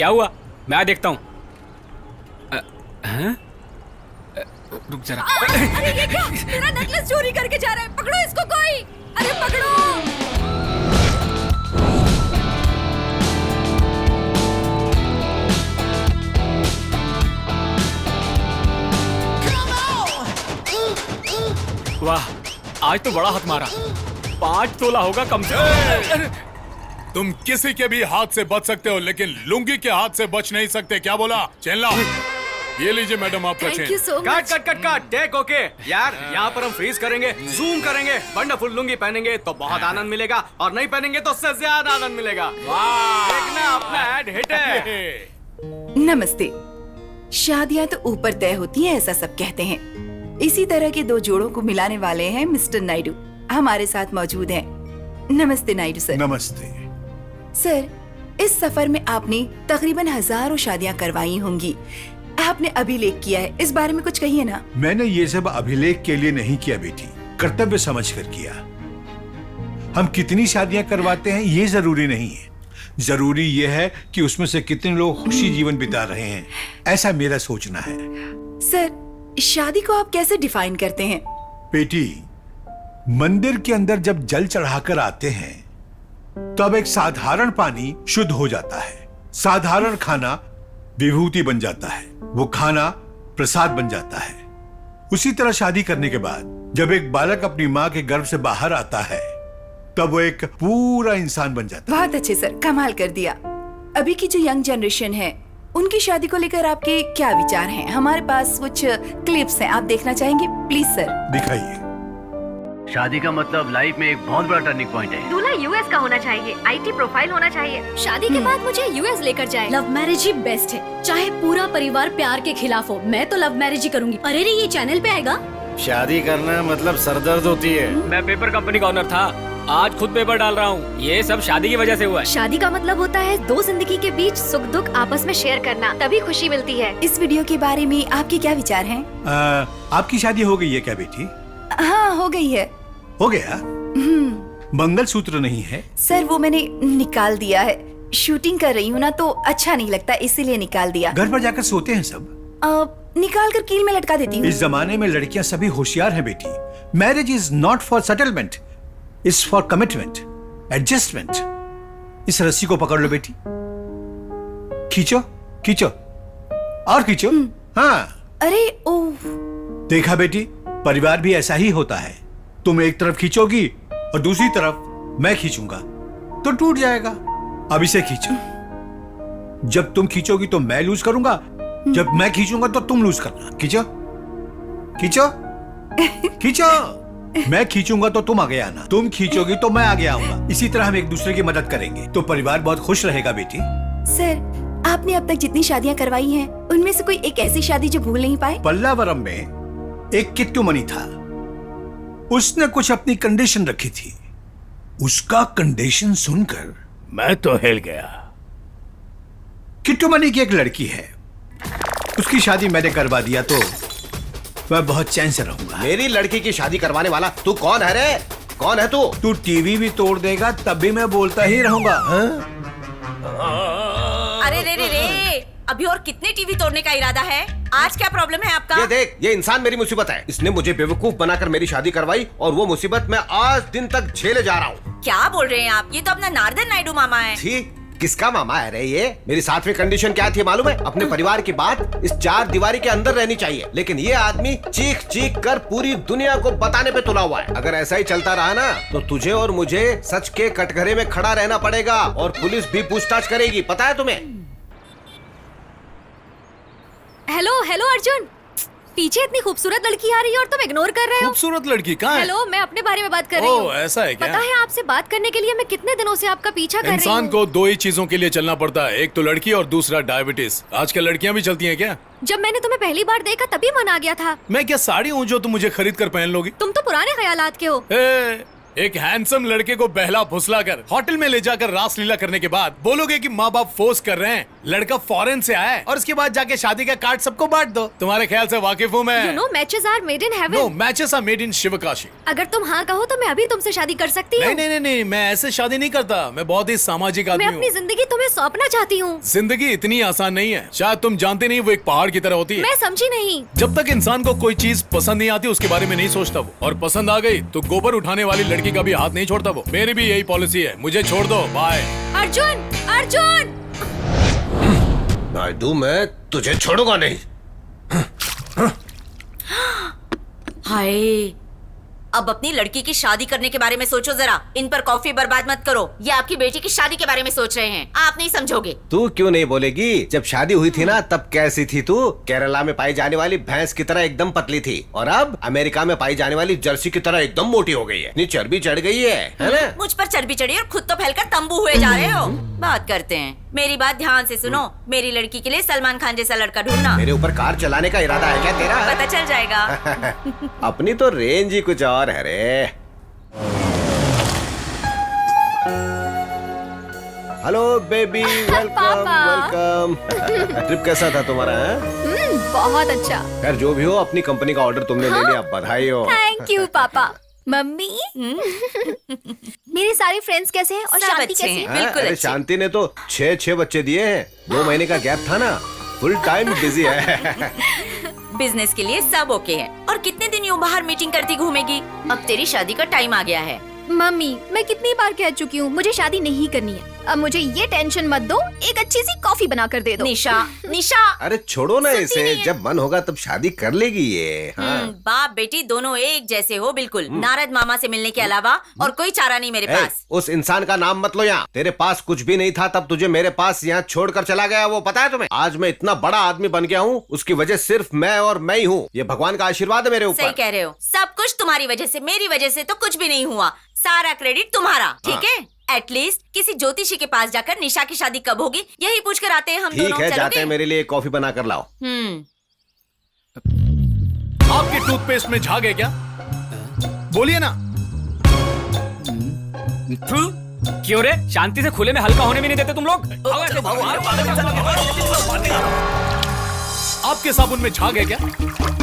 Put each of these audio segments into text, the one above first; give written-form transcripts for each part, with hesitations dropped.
क्या हुआ? मैं देखता हूँ। रुक जरा। अरे ये क्या? मेरा नेकलेस चोरी करके जा रहा है। पकड़ो इसको कोई। अरे पकड़ो। वाह, आज तो बड़ा हाथ मारा। 5 तोला होगा कम से कम। तुम किसी के भी हाथ से बच सकते हो, लेकिन लुंगी के हाथ से बच नहीं सकते। क्या बोला? चेन लाओ। ये लीजिए मैडम आपका chain. Thank you so cut much. Cut cut cut, take okay. यार यहाँ पर हम फ्रीज करेंगे, जूम करेंगे। वंडरफुल लुंगी पहनेंगे तो बहुत आनंद मिलेगा, और नहीं पहनेंगे तो उससे ज्यादा आनंद मिलेगा। वाह, देखना अपना ऐड हिट है। नमस्ते। शादियां तो ऊपर तय होती हैं, ऐसा सब कहते हैं। इसी तरह के 2 जोड़ों को मिलाने वाले हैं मिस्टर नायडू, हमारे साथ मौजूद हैं। नमस्ते नायडू सर। नमस्ते। सर, इस सफर में आपने तकरीबन हजारों शादियां करवाई होंगी। आपने अभिलेख किया है, इस बारे में कुछ कहिए ना। मैंने ये सब अभिलेख के लिए नहीं किया बेटी, कर्तव्य समझकर किया। हम कितनी शादियां करवाते हैं ये जरूरी नहीं है, जरूरी ये है कि उसमें से कितने लोग खुशी जीवन बिता रहे हैं, ऐसा मेरा सोचना है। सर, शादी को आप कैसे डिफाइन करते हैं? बेटी, मंदिर के अंदर जब जल चढ़ाकर आते हैं तब एक साधारण पानी शुद्ध हो जाता है, साधारण खाना विभूति बन जाता है, वो खाना प्रसाद बन जाता है। उसी तरह शादी करने के बाद जब एक बालक अपनी माँ के गर्भ से बाहर आता है तब वो एक पूरा इंसान बन जाता है। बहुत अच्छे सर, कमाल कर दिया। अभी की जो यंग जनरेशन है उनकी शादी को लेकर आपके क्या विचार हैं? हमारे पास कुछ क्लिप्स हैं, आप देखना चाहेंगे? Please sir. दिखाइए। शादी का मतलब लाइफ में एक बहुत बड़ा टर्निंग पॉइंट है। दूल्हा यूएस का होना चाहिए, आईटी प्रोफाइल होना चाहिए। शादी के बाद मुझे यूएस लेकर जाए। लव मैरिज ही बेस्ट है, चाहे पूरा परिवार प्यार के खिलाफ हो। मैं तो लव मैरिज ही करूंगी। अरे रे, ये चैनल पे आएगा। शादी करना मतलब सरदर्द होती है। मैं पेपर कंपनी का ओनर था, आज खुद पेपर डाल रहा हूँ। ये सब शादी की वजह से हुआ है। शादी का मतलब होता है 2 जिंदगी के बीच सुख दुख आपस में शेयर करना, तभी खुशी मिलती है। इस वीडियो के बारे में आपके क्या विचार हैं? आपकी शादी हो गई है क्या बेटी? हाँ, हो गई है। हो गया? मंगलसूत्र नहीं है? सर, वो मैंने निकाल दिया है। शूटिंग कर रही हूँ ना, तो अच्छा नहीं लगता, इसीलिए निकाल दिया। घर पर जाकर सोते हैं सब? निकाल कर कील में लटका देती हूँ। इस जमाने में लड़कियां सभी होशियार हैं बेटी। Marriage is not for settlement, is for commitment, adjustment. इस रस्सी को पकड़ लो बेटी, खींचो खींचो और खींचो। हाँ। अरे ओह। देखा बेटी, परिवार भी ऐसा ही होता है। तुम एक तरफ खींचोगी और दूसरी तरफ मैं खींचूंगा तो टूट जाएगा। अब इसे खींचो। जब तुम खींचोगी तो मैं लूज करूंगा, जब मैं खींचूंगा तो तुम लूज करना। खींचो खींचो खींचो। मैं खींचूंगा तो तुम आगे आना, तुम खींचोगी तो मैं आगे आऊंगा। इसी तरह हम एक दूसरे की मदद करेंगे तो परिवार बहुत खुश रहेगा बेटी। सर, आपने अब तक जितनी शादियां करवाई हैं, उनमें से कोई एक ऐसी शादी जो भूल नहीं पाए? पल्लावरम में एक किट्टू मणि था, उसने कुछ अपनी कंडीशन रखी थी। उसका कंडीशन सुनकर मैं तो हिल गया। किट्टू मणि की एक लड़की है, उसकी शादी मैंने करवा दिया तो मैं बहुत चैन से रहूंगा। मेरी लड़की की शादी करवाने वाला तू कौन है रे? कौन है तू? तू टीवी भी तोड़ देगा तब भी मैं बोलता ही रहूंगा। अरे रे रे रे, अभी और कितने टीवी तोड़ने का इरादा है? आज क्या प्रॉब्लम है आपका? ये देख, ये इंसान मेरी मुसीबत है। इसने मुझे बेवकूफ बनाकर मेरी शादी करवाई और वो मुसीबत मैं आज दिन तक झेले जा रहा हूँ। क्या बोल रहे हैं आप? ये तो अपना नारदन नायडू मामा है। ठीक, किसका मामा है रे ये? मेरी 7वीं कंडीशन क्या थी मालूम है? अपने परिवार की बात इस 4 दीवारी के अंदर रहनी चाहिए। लेकिन ये आदमी चीख चीख कर पूरी दुनिया को बताने पे तुला हुआ है। अगर ऐसा ही चलता रहा ना तो तुझे और मुझे सच के कटघरे में खड़ा रहना पड़ेगा और पुलिस भी पूछताछ करेगी, पता है तुम्हें? हेलो हेलो अर्जुन, पीछे इतनी खूबसूरत लड़की आ रही है और तुम इग्नोर कर रहे हो। खूबसूरत लड़की कहाँ है? हेलो, मैं अपने बारे में बात कर रही हूँ। ओह, ऐसा है क्या? पता है, आपसे बात करने के लिए मैं कितने दिनों से आपका पीछा कर रही हूँ। इंसान को 2 ही चीजों के लिए चलना पड़ता है, एक तो लड़की और दूसरा डायबिटीज। आजकल लड़कियां भी चलती हैं क्या? जब मैंने तुम्हें पहली बार देखा तभी मन आ गया था। मैं क्या साड़ी हूँ जो तुम मुझे खरीद कर पहन लोगी? तुम तो पुराने ख्यालात के हो। एक हैंडसम लड़के को बहला फुसला कर होटल में ले जाकर रासलीला करने के बाद बोलोगे कि माँ बाप फोर्स कर रहे हैं, लड़का फॉरेन से आया है, और उसके बाद जाके शादी का कार्ड सबको बांट दो। तुम्हारे ख्याल से वाकिफ हूँ मैं। You know matches are made in no, heaven. Matches are made in Sivakasi. अगर तुम हाँ कहो तो मैं अभी तुमसे शादी कर सकती हूँ। नहीं नहीं नहीं नहीं, मैं ऐसे शादी नहीं करता। मैं बहुत ही सामाजिक मैं आदमी अपनी हूँ। जिंदगी तुम्हें सौंपना चाहती हूँ। जिंदगी इतनी आसान नहीं है, शायद तुम जानते नहीं, वो एक पहाड़ की तरह होती है। मैं समझी नहीं। जब तक इंसान को कोई चीज पसंद नहीं आती उसके बारे में नहीं सोचता वो, और पसंद आ गई तो गोबर उठाने वाली लड़की का भी हाथ नहीं छोड़ता वो। मेरी भी यही पॉलिसी है, मुझे छोड़ दो, बाय। अर्जुन, अर्जुन! नायडू, मैं तुझे छोड़ूंगा नहीं। हाय, अब अपनी लड़की की शादी करने के बारे में सोचो जरा। इन पर कॉफी बर्बाद मत करो। ये आपकी बेटी की शादी के बारे में सोच रहे हैं, आप नहीं समझोगे। तू क्यों नहीं बोलेगी? जब शादी हुई थी ना तब कैसी थी तू? केरला में पाई जाने वाली भैंस की तरह एकदम पतली थी, और अब अमेरिका में पाई जाने वाली जर्सी की तरह एकदम मोटी हो गई है। इतनी चर्बी चढ़ गई है ना? मुझ पर चर्बी चढ़ी और खुद तो फैलकर तंबू हुए जा रहे हो। बात करते हैं। मेरी बात ध्यान से सुनो। मेरी लड़की के लिए सलमान खान जैसा लड़का ढूंढना। मेरे ऊपर कार चलाने का इरादा है क्या तेरा? पता चल जाएगा। अपनी तो रेंज ही कुछ और है रे। Hello baby, welcome welcome. Trip कैसा था तुम्हारा? बहुत अच्छा। खैर जो भी हो, अपनी कंपनी का ऑर्डर तुमने ले लिया, बधाई हो। थैंक यू पापा। मम्मी, मेरे सारे फ्रेंड्स कैसे हैं और सब शांति अच्छे कैसी हैं। है? बिल्कुल अरे अच्छे। शांति ने तो 6 बच्चे दिए हैं। 2 महीने का गैप था ना, फुल टाइम बिजी है। बिजनेस के लिए सब ओके है। और कितने दिन यूं बाहर मीटिंग करती घूमेगी? अब तेरी शादी का टाइम आ गया है। मम्मी, मैं कितनी बार कह चुकी हूँ मुझे शादी नहीं करनी है। अब मुझे ये टेंशन मत दो, एक अच्छी सी कॉफी बना कर दे दो। निशा, निशा। अरे छोड़ो ना सुनती इसे, नहीं है। जब मन होगा तब शादी कर लेगी ये। हाँ। बाप बेटी दोनों एक जैसे हो बिल्कुल। नारद मामा से मिलने के अलावा और कोई चारा नहीं मेरे ए, पास। उस इंसान का नाम मत लो यहाँ। तेरे पास कुछ भी नहीं था तब तुझे मेरे पास यहाँ छोड़कर चला गया, वो पता है तुम्हें? आज मैं इतना बड़ा आदमी बन गया हूँ, उसकी वजह सिर्फ मैं और मैं ही हूँ। ये भगवान का आशीर्वाद है मेरे सही ऊपर। कह रहे हो। सब कुछ तुम्हारी वजह से, मेरी वजह से तो कुछ भी नहीं हुआ। सारा क्रेडिट तुम्हारा, ठीक है? एटलीस्ट किसी ज्योतिषी के पास जाकर निशा की शादी कब होगी यही पूछ कर आते हैं हम ठीक दोनों। है, चलोगे? जाते हैं, मेरे लिए कॉफी बना कर लाओ। आपके टूथपेस्ट में झाग है क्या? बोलिए ना। क्यों रे? शांति से खुले में हल्का होने भी नहीं देते तुम लोग। आपके साबुन में झाग है क्या?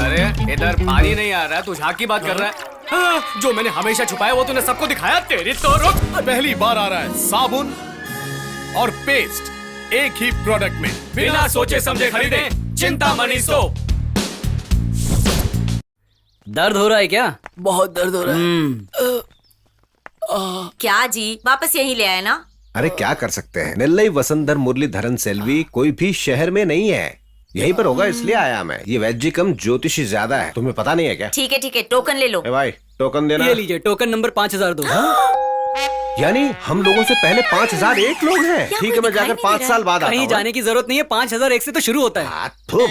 अरे इधर पानी नहीं आ रहा है, तू झाग की बात कर रहा है? हाँ, जो मैंने हमेशा छुपाया वो तूने सबको दिखाया। तेरी तो रुक। पहली बार आ रहा है साबुन और पेस्ट एक ही प्रोडक्ट में। बिना सोचे समझे खरीदे चिंतामणि सोप। दर्द हो रहा है क्या? बहुत दर्द हो रहा है। क्या जी, वापस यही ले आए ना? अरे क्या कर सकते हैं, नेल्लई वसंधर मुरलीधरन सेल्वी कोई भी शहर में नहीं है, यहीं पर होगा, इसलिए आया मैं। ये वैद्य कम ज्योतिषी ज्यादा है, तुम्हें पता नहीं है क्या? ठीक है, टोकन ले लो। ए भाई, टोकन देना। ये लीजिए, टोकन नंबर 5000 दो। यानी हम लोगों से पहले 5001 लोग हैं। क्या ठीक है, कोई मैं दिखाई जाकर नहीं 5 दे साल बाद आता कहीं हूँ। जाने की जरूरत नहीं है, 5001 से तो शुरू होता है। थू।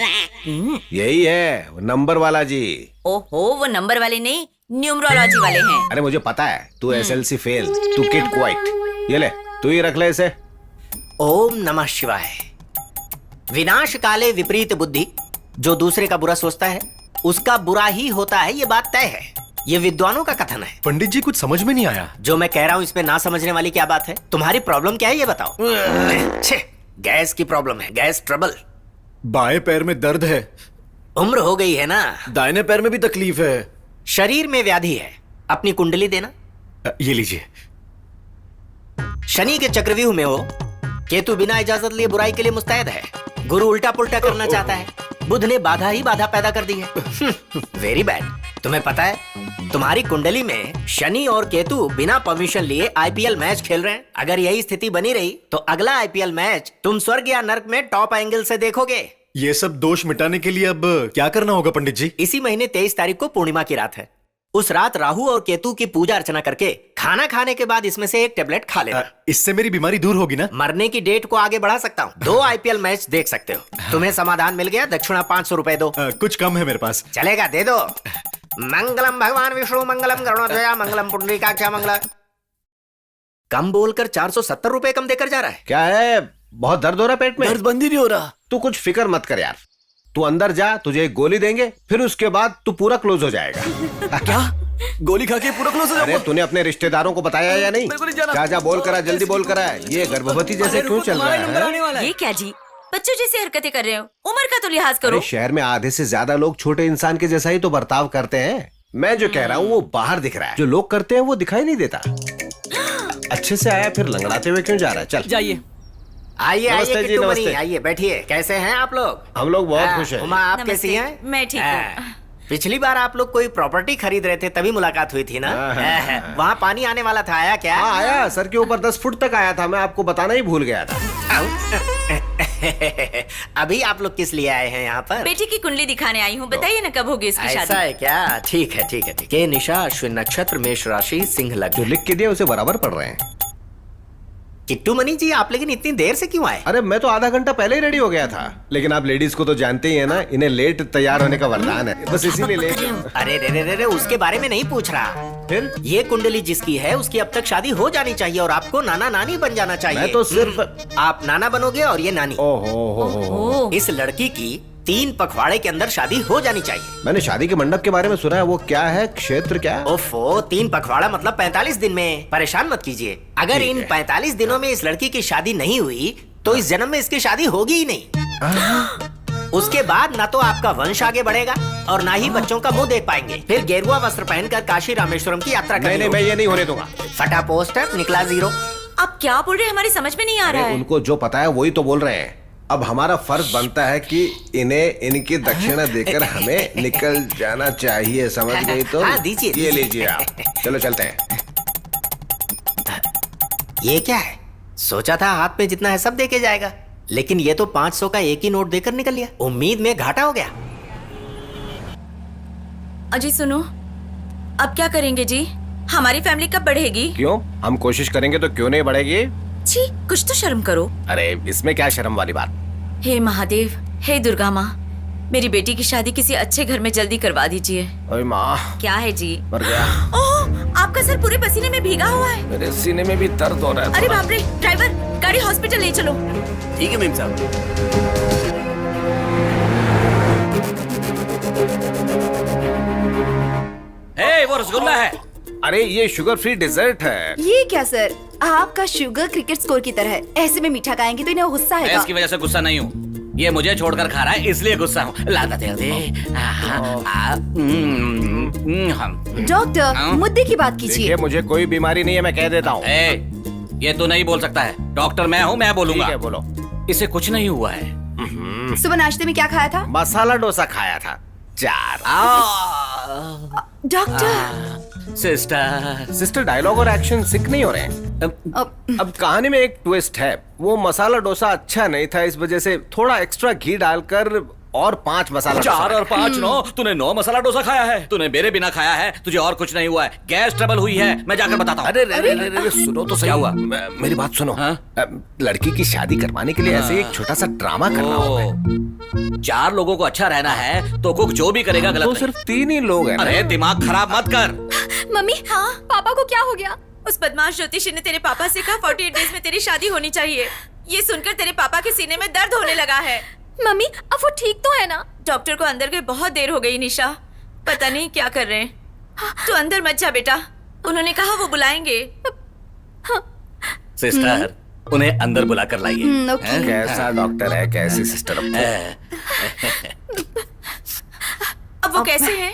यही है वो नंबर वाला जी। ओहो, वो नंबर वाले नहीं, न्यूमरोलॉजी वाले हैं। अरे मुझे पता है, तू SLC फेल, तू किड क्वाइट। ये ले, तू ही रख ले इसे। ओम नमः शिवाय। विनाश काले विपरीत बुद्धि। जो दूसरे का बुरा सोचता है उसका बुरा ही होता है, ये बात तय है। ये विद्वानों का कथन है। पंडित जी कुछ समझ में नहीं आया। जो मैं कह रहा हूँ इसमें ना समझने वाली क्या बात है? तुम्हारी प्रॉब्लम क्या है ये बताओ। छे, गैस की प्रॉब्लम है, गैस ट्रबल। बाएं पैर में दर्द है। उम्र हो गई है ना। दाहिने पैर में भी तकलीफ है। शरीर में व्याधि है। अपनी कुंडली देना। ये लीजिए। शनि के चक्रव्यूह में हो। केतु बिना इजाजत लिए बुराई के लिए मुस्तैद है। गुरु उल्टा पुल्टा करना चाहता है। बुध ने बाधा ही बाधा पैदा कर दी है। Very bad. तुम्हें पता है तुम्हारी कुंडली में शनि और केतु बिना परमिशन लिए IPL मैच खेल रहे हैं। अगर यही स्थिति बनी रही तो अगला IPL मैच तुम स्वर्ग या नर्क में टॉप एंगल से देखोगे। ये सब दोष मिटाने के लिए अब क्या करना होगा पंडित जी? इसी महीने 23 तारीख को पूर्णिमा की रात है। उस रात राहु और केतु की पूजा अर्चना करके खाना खाने के बाद इसमें से एक टेबलेट खा लेना। इससे मेरी बीमारी दूर होगी ना? मरने की डेट को आगे बढ़ा सकता हूँ। 2 IPL मैच देख सकते हो। तुम्हें समाधान मिल गया, दक्षिणा 500 रुपए दो। कुछ कम है मेरे पास। चलेगा, दे दो। मंगलम भगवान विष्णु मंगलम गरुड़ध्वजा मंगलम पुंडरीकाक्ष मंगल। कम बोलकर 470 रुपए कम देकर जा रहा है। क्या है, बहुत दर्द हो रहा पेट में? दर्द बंद ही नहीं हो रहा। तू कुछ फिक्र मत कर यार, तू अंदर जा, तुझे एक गोली देंगे, फिर उसके बाद तू पूरा क्लोज हो जाएगा। क्या? गोली खा के पूरा क्लोज हो अरे तूने अपने रिश्तेदारों को बताया या नहीं? मेरे को नहीं जाना। जा जा बोल करा, जल्दी बोल करा। ये गर्भवती जैसे क्यों चल रहा है? ये क्या जी, बच्चों जैसी हरकतें कर रहे हो? उम्र का तो लिहाज करो। अरे शहर में आधे से ज्यादा लोग छोटे इंसान के जैसा ही तो बर्ताव करते हैं। मैं जो कह रहा हूँ वो बाहर दिख रहा है, जो लोग करते हैं वो दिखाई नहीं देता। अच्छे से आया फिर लंगड़ाते हुए क्यों जा रहा है? चल जाइए। आइए नमस्ते आइए जी, किट्टू नमस्ते। मनी, आइए बैठिए। कैसे हैं आप लोग? हम लोग बहुत खुश हैं। उमा, आप नमस्ते। कैसी हैं? मैं ठीक हूँ। पिछली बार आप लोग कोई प्रॉपर्टी खरीद रहे थे, तभी मुलाकात हुई थी ना? हाँ। वहाँ पानी आने वाला था, आया क्या? हाँ आया, सर के ऊपर 10 फुट तक आया था। मैं आपको बताना ही भूल गया था। अभी आप लोग किस लिए आए हैं यहाँ पर? बेटी की कुंडली दिखाने आई हूँ, बताइए ना कब होगी इसकी ऐसा शादी? है क्या? ठीक है ठीक है ठीक है। निशा, अश्विन नक्षत्र, मेष राशि, सिंह जो लग्न। लिख के दिया उसे बराबर पढ़ रहे हैं। किट्टू मनी जी, आप लेकिन इतनी देर से क्यों आए? अरे मैं तो आधा घंटा पहले ही रेडी हो गया था, लेकिन आप लेडीज को तो जानते ही है ना, इन्हें लेट तैयार होने का वरदान है, बस इसीलिए लेट। अरे रे रे रे रे, उसके बारे में नहीं पूछ रहा। फिर ये कुंडली जिसकी है उसकी अब तक शादी हो जानी चाहिए और आपको नाना नानी बन जाना चाहिए। मैं तो सिर्फ आप नाना बनोगे और ये नानी। ओहो। इस लड़की की 3 पखवाड़े के अंदर शादी हो जानी चाहिए। मैंने शादी के मंडप के बारे में सुना है, वो क्या है? क्षेत्र क्या है? ओफो, 3 पखवाड़ा मतलब 45 दिन में। परेशान मत कीजिए। अगर ठीक इन है। 45 दिनों में इस लड़की की शादी नहीं हुई तो इस जन्म में इसकी शादी होगी ही नहीं। उसके बाद ना तो आपका वंश आगे बढ़ेगा और ना ही बच्चों का मुंह देख पाएंगे। फिर गेरुआ वस्त्र पहनकर काशी रामेश्वरम की यात्रा नहीं करनी नहीं, मैं होगी। ये नहीं होने दूंगा। फटा पोस्टर, निकला 0। आप क्या बोल रहे हैं? हमारी समझ में नहीं आ रहा अरे है। उनको जो पता है वही तो बोल रहे हैं। अब हमारा फर्ज बनता है कि इन्हें इनकी दक्षिणा देकर हमें निकल जाना चाहिए, समझ गई तो? हाँ, दीजिए, ये दीजिए। लीजिए आप। चलो चलते हैं। ये क्या है? सोचा था हाथ में जितना है सब देके जाएगा, लेकिन ये तो 500 का एक ही नोट देकर निकल लिया। उम्मीद में घाटा हो गया। अजी सुनो, अब क्या करेंगे जी? हमारी फैमिली कब बढ़ेगी? क्यों? हम कोशिश करेंगे तो क्यों नहीं बढ़ेगी? छी, कुछ तो शर्म करो। अरे इसमें क्या शर्म वाली बात? हे महादेव, हे दुर्गा माँ, मेरी बेटी की शादी किसी अच्छे घर में जल्दी करवा दीजिए। ओए माँ, क्या है जी? मर गया। ओह, आपका सर पूरे पसीने में भीगा हुआ है। मेरे सीने में भी दर्द हो रहा है। अरे बाप रे, ड्राइवर गाड़ी हॉस्पिटल ले चलो। ठीक है मीम साहब। वो रसगुल्ला है। अरे ये शुगर फ्री डेजर्ट है। ये क्या सर, आपका शुगर क्रिकेट स्कोर की तरह है। ऐसे में मीठा खाएंगे तो इन्हें गुस्सा मैं आएगा। इसकी वजह से गुस्सा नहीं हूँ, ये मुझे छोड़कर खा रहा है इसलिए गुस्सा हूँ। लादा दे दे। डॉक्टर, मुद्दे की बात कीजिए। देखिए मुझे कोई बीमारी नहीं है, मैं कह देता हूँ। ये तो नहीं बोल सकता है। डॉक्टर मैं हूँ, मैं बोलूंगा। ठीक है, बोलो। इसे कुछ नहीं हुआ है। सुबह नाश्ते में क्या खाया था? मसाला डोसा खाया था 4। डॉक्टर, सिस्टर डायलॉग और एक्शन सिक नहीं हो रहे हैं। अब कहानी में एक ट्विस्ट है। वो मसाला डोसा अच्छा नहीं था, इस वजह से थोड़ा एक्स्ट्रा घी डालकर और 5 मसाला 4 और 5 9। तूने 9 मसाला डोसा खाया है। तूने मेरे बिना खाया है। तुझे और कुछ नहीं हुआ है। गैस ट्रबल हुई है, मैं जाकर बताता हूँ। अरे सुनो तो सही। क्या हुआ? मेरी बात सुनो। हाँ? लड़की की शादी करवाने के लिए ऐसे एक छोटा सा ड्रामा करना होगा। 4 लोगों को अच्छा रहना है तो कुक जो भी करेगा गलत तो नहीं। सिर्फ 3 ही लोग हैं ना। अरे दिमाग खराब मत कर। मम्मी, हाँ, पापा को क्या हो गया? उस बदमाश ज्योतिषी ने तेरे पापा से कहा 48 डेज में तेरी शादी होनी चाहिए। ये सुनकर तेरे पापा के सीने में दर्द होने लगा है। मम्मी, अब वो ठीक तो है ना? डॉक्टर को अंदर गए बहुत देर हो गई निशा, पता नहीं क्या कर रहे हैं। तू अंदर मत जा बेटा, उन्होंने कहा वो बुलाएंगे। सिस्टर, उन्हें अंदर बुला कर लाइए। ओके। कैसा डॉक्टर है, कैसी सिस्टर। अब वो कैसे हैं?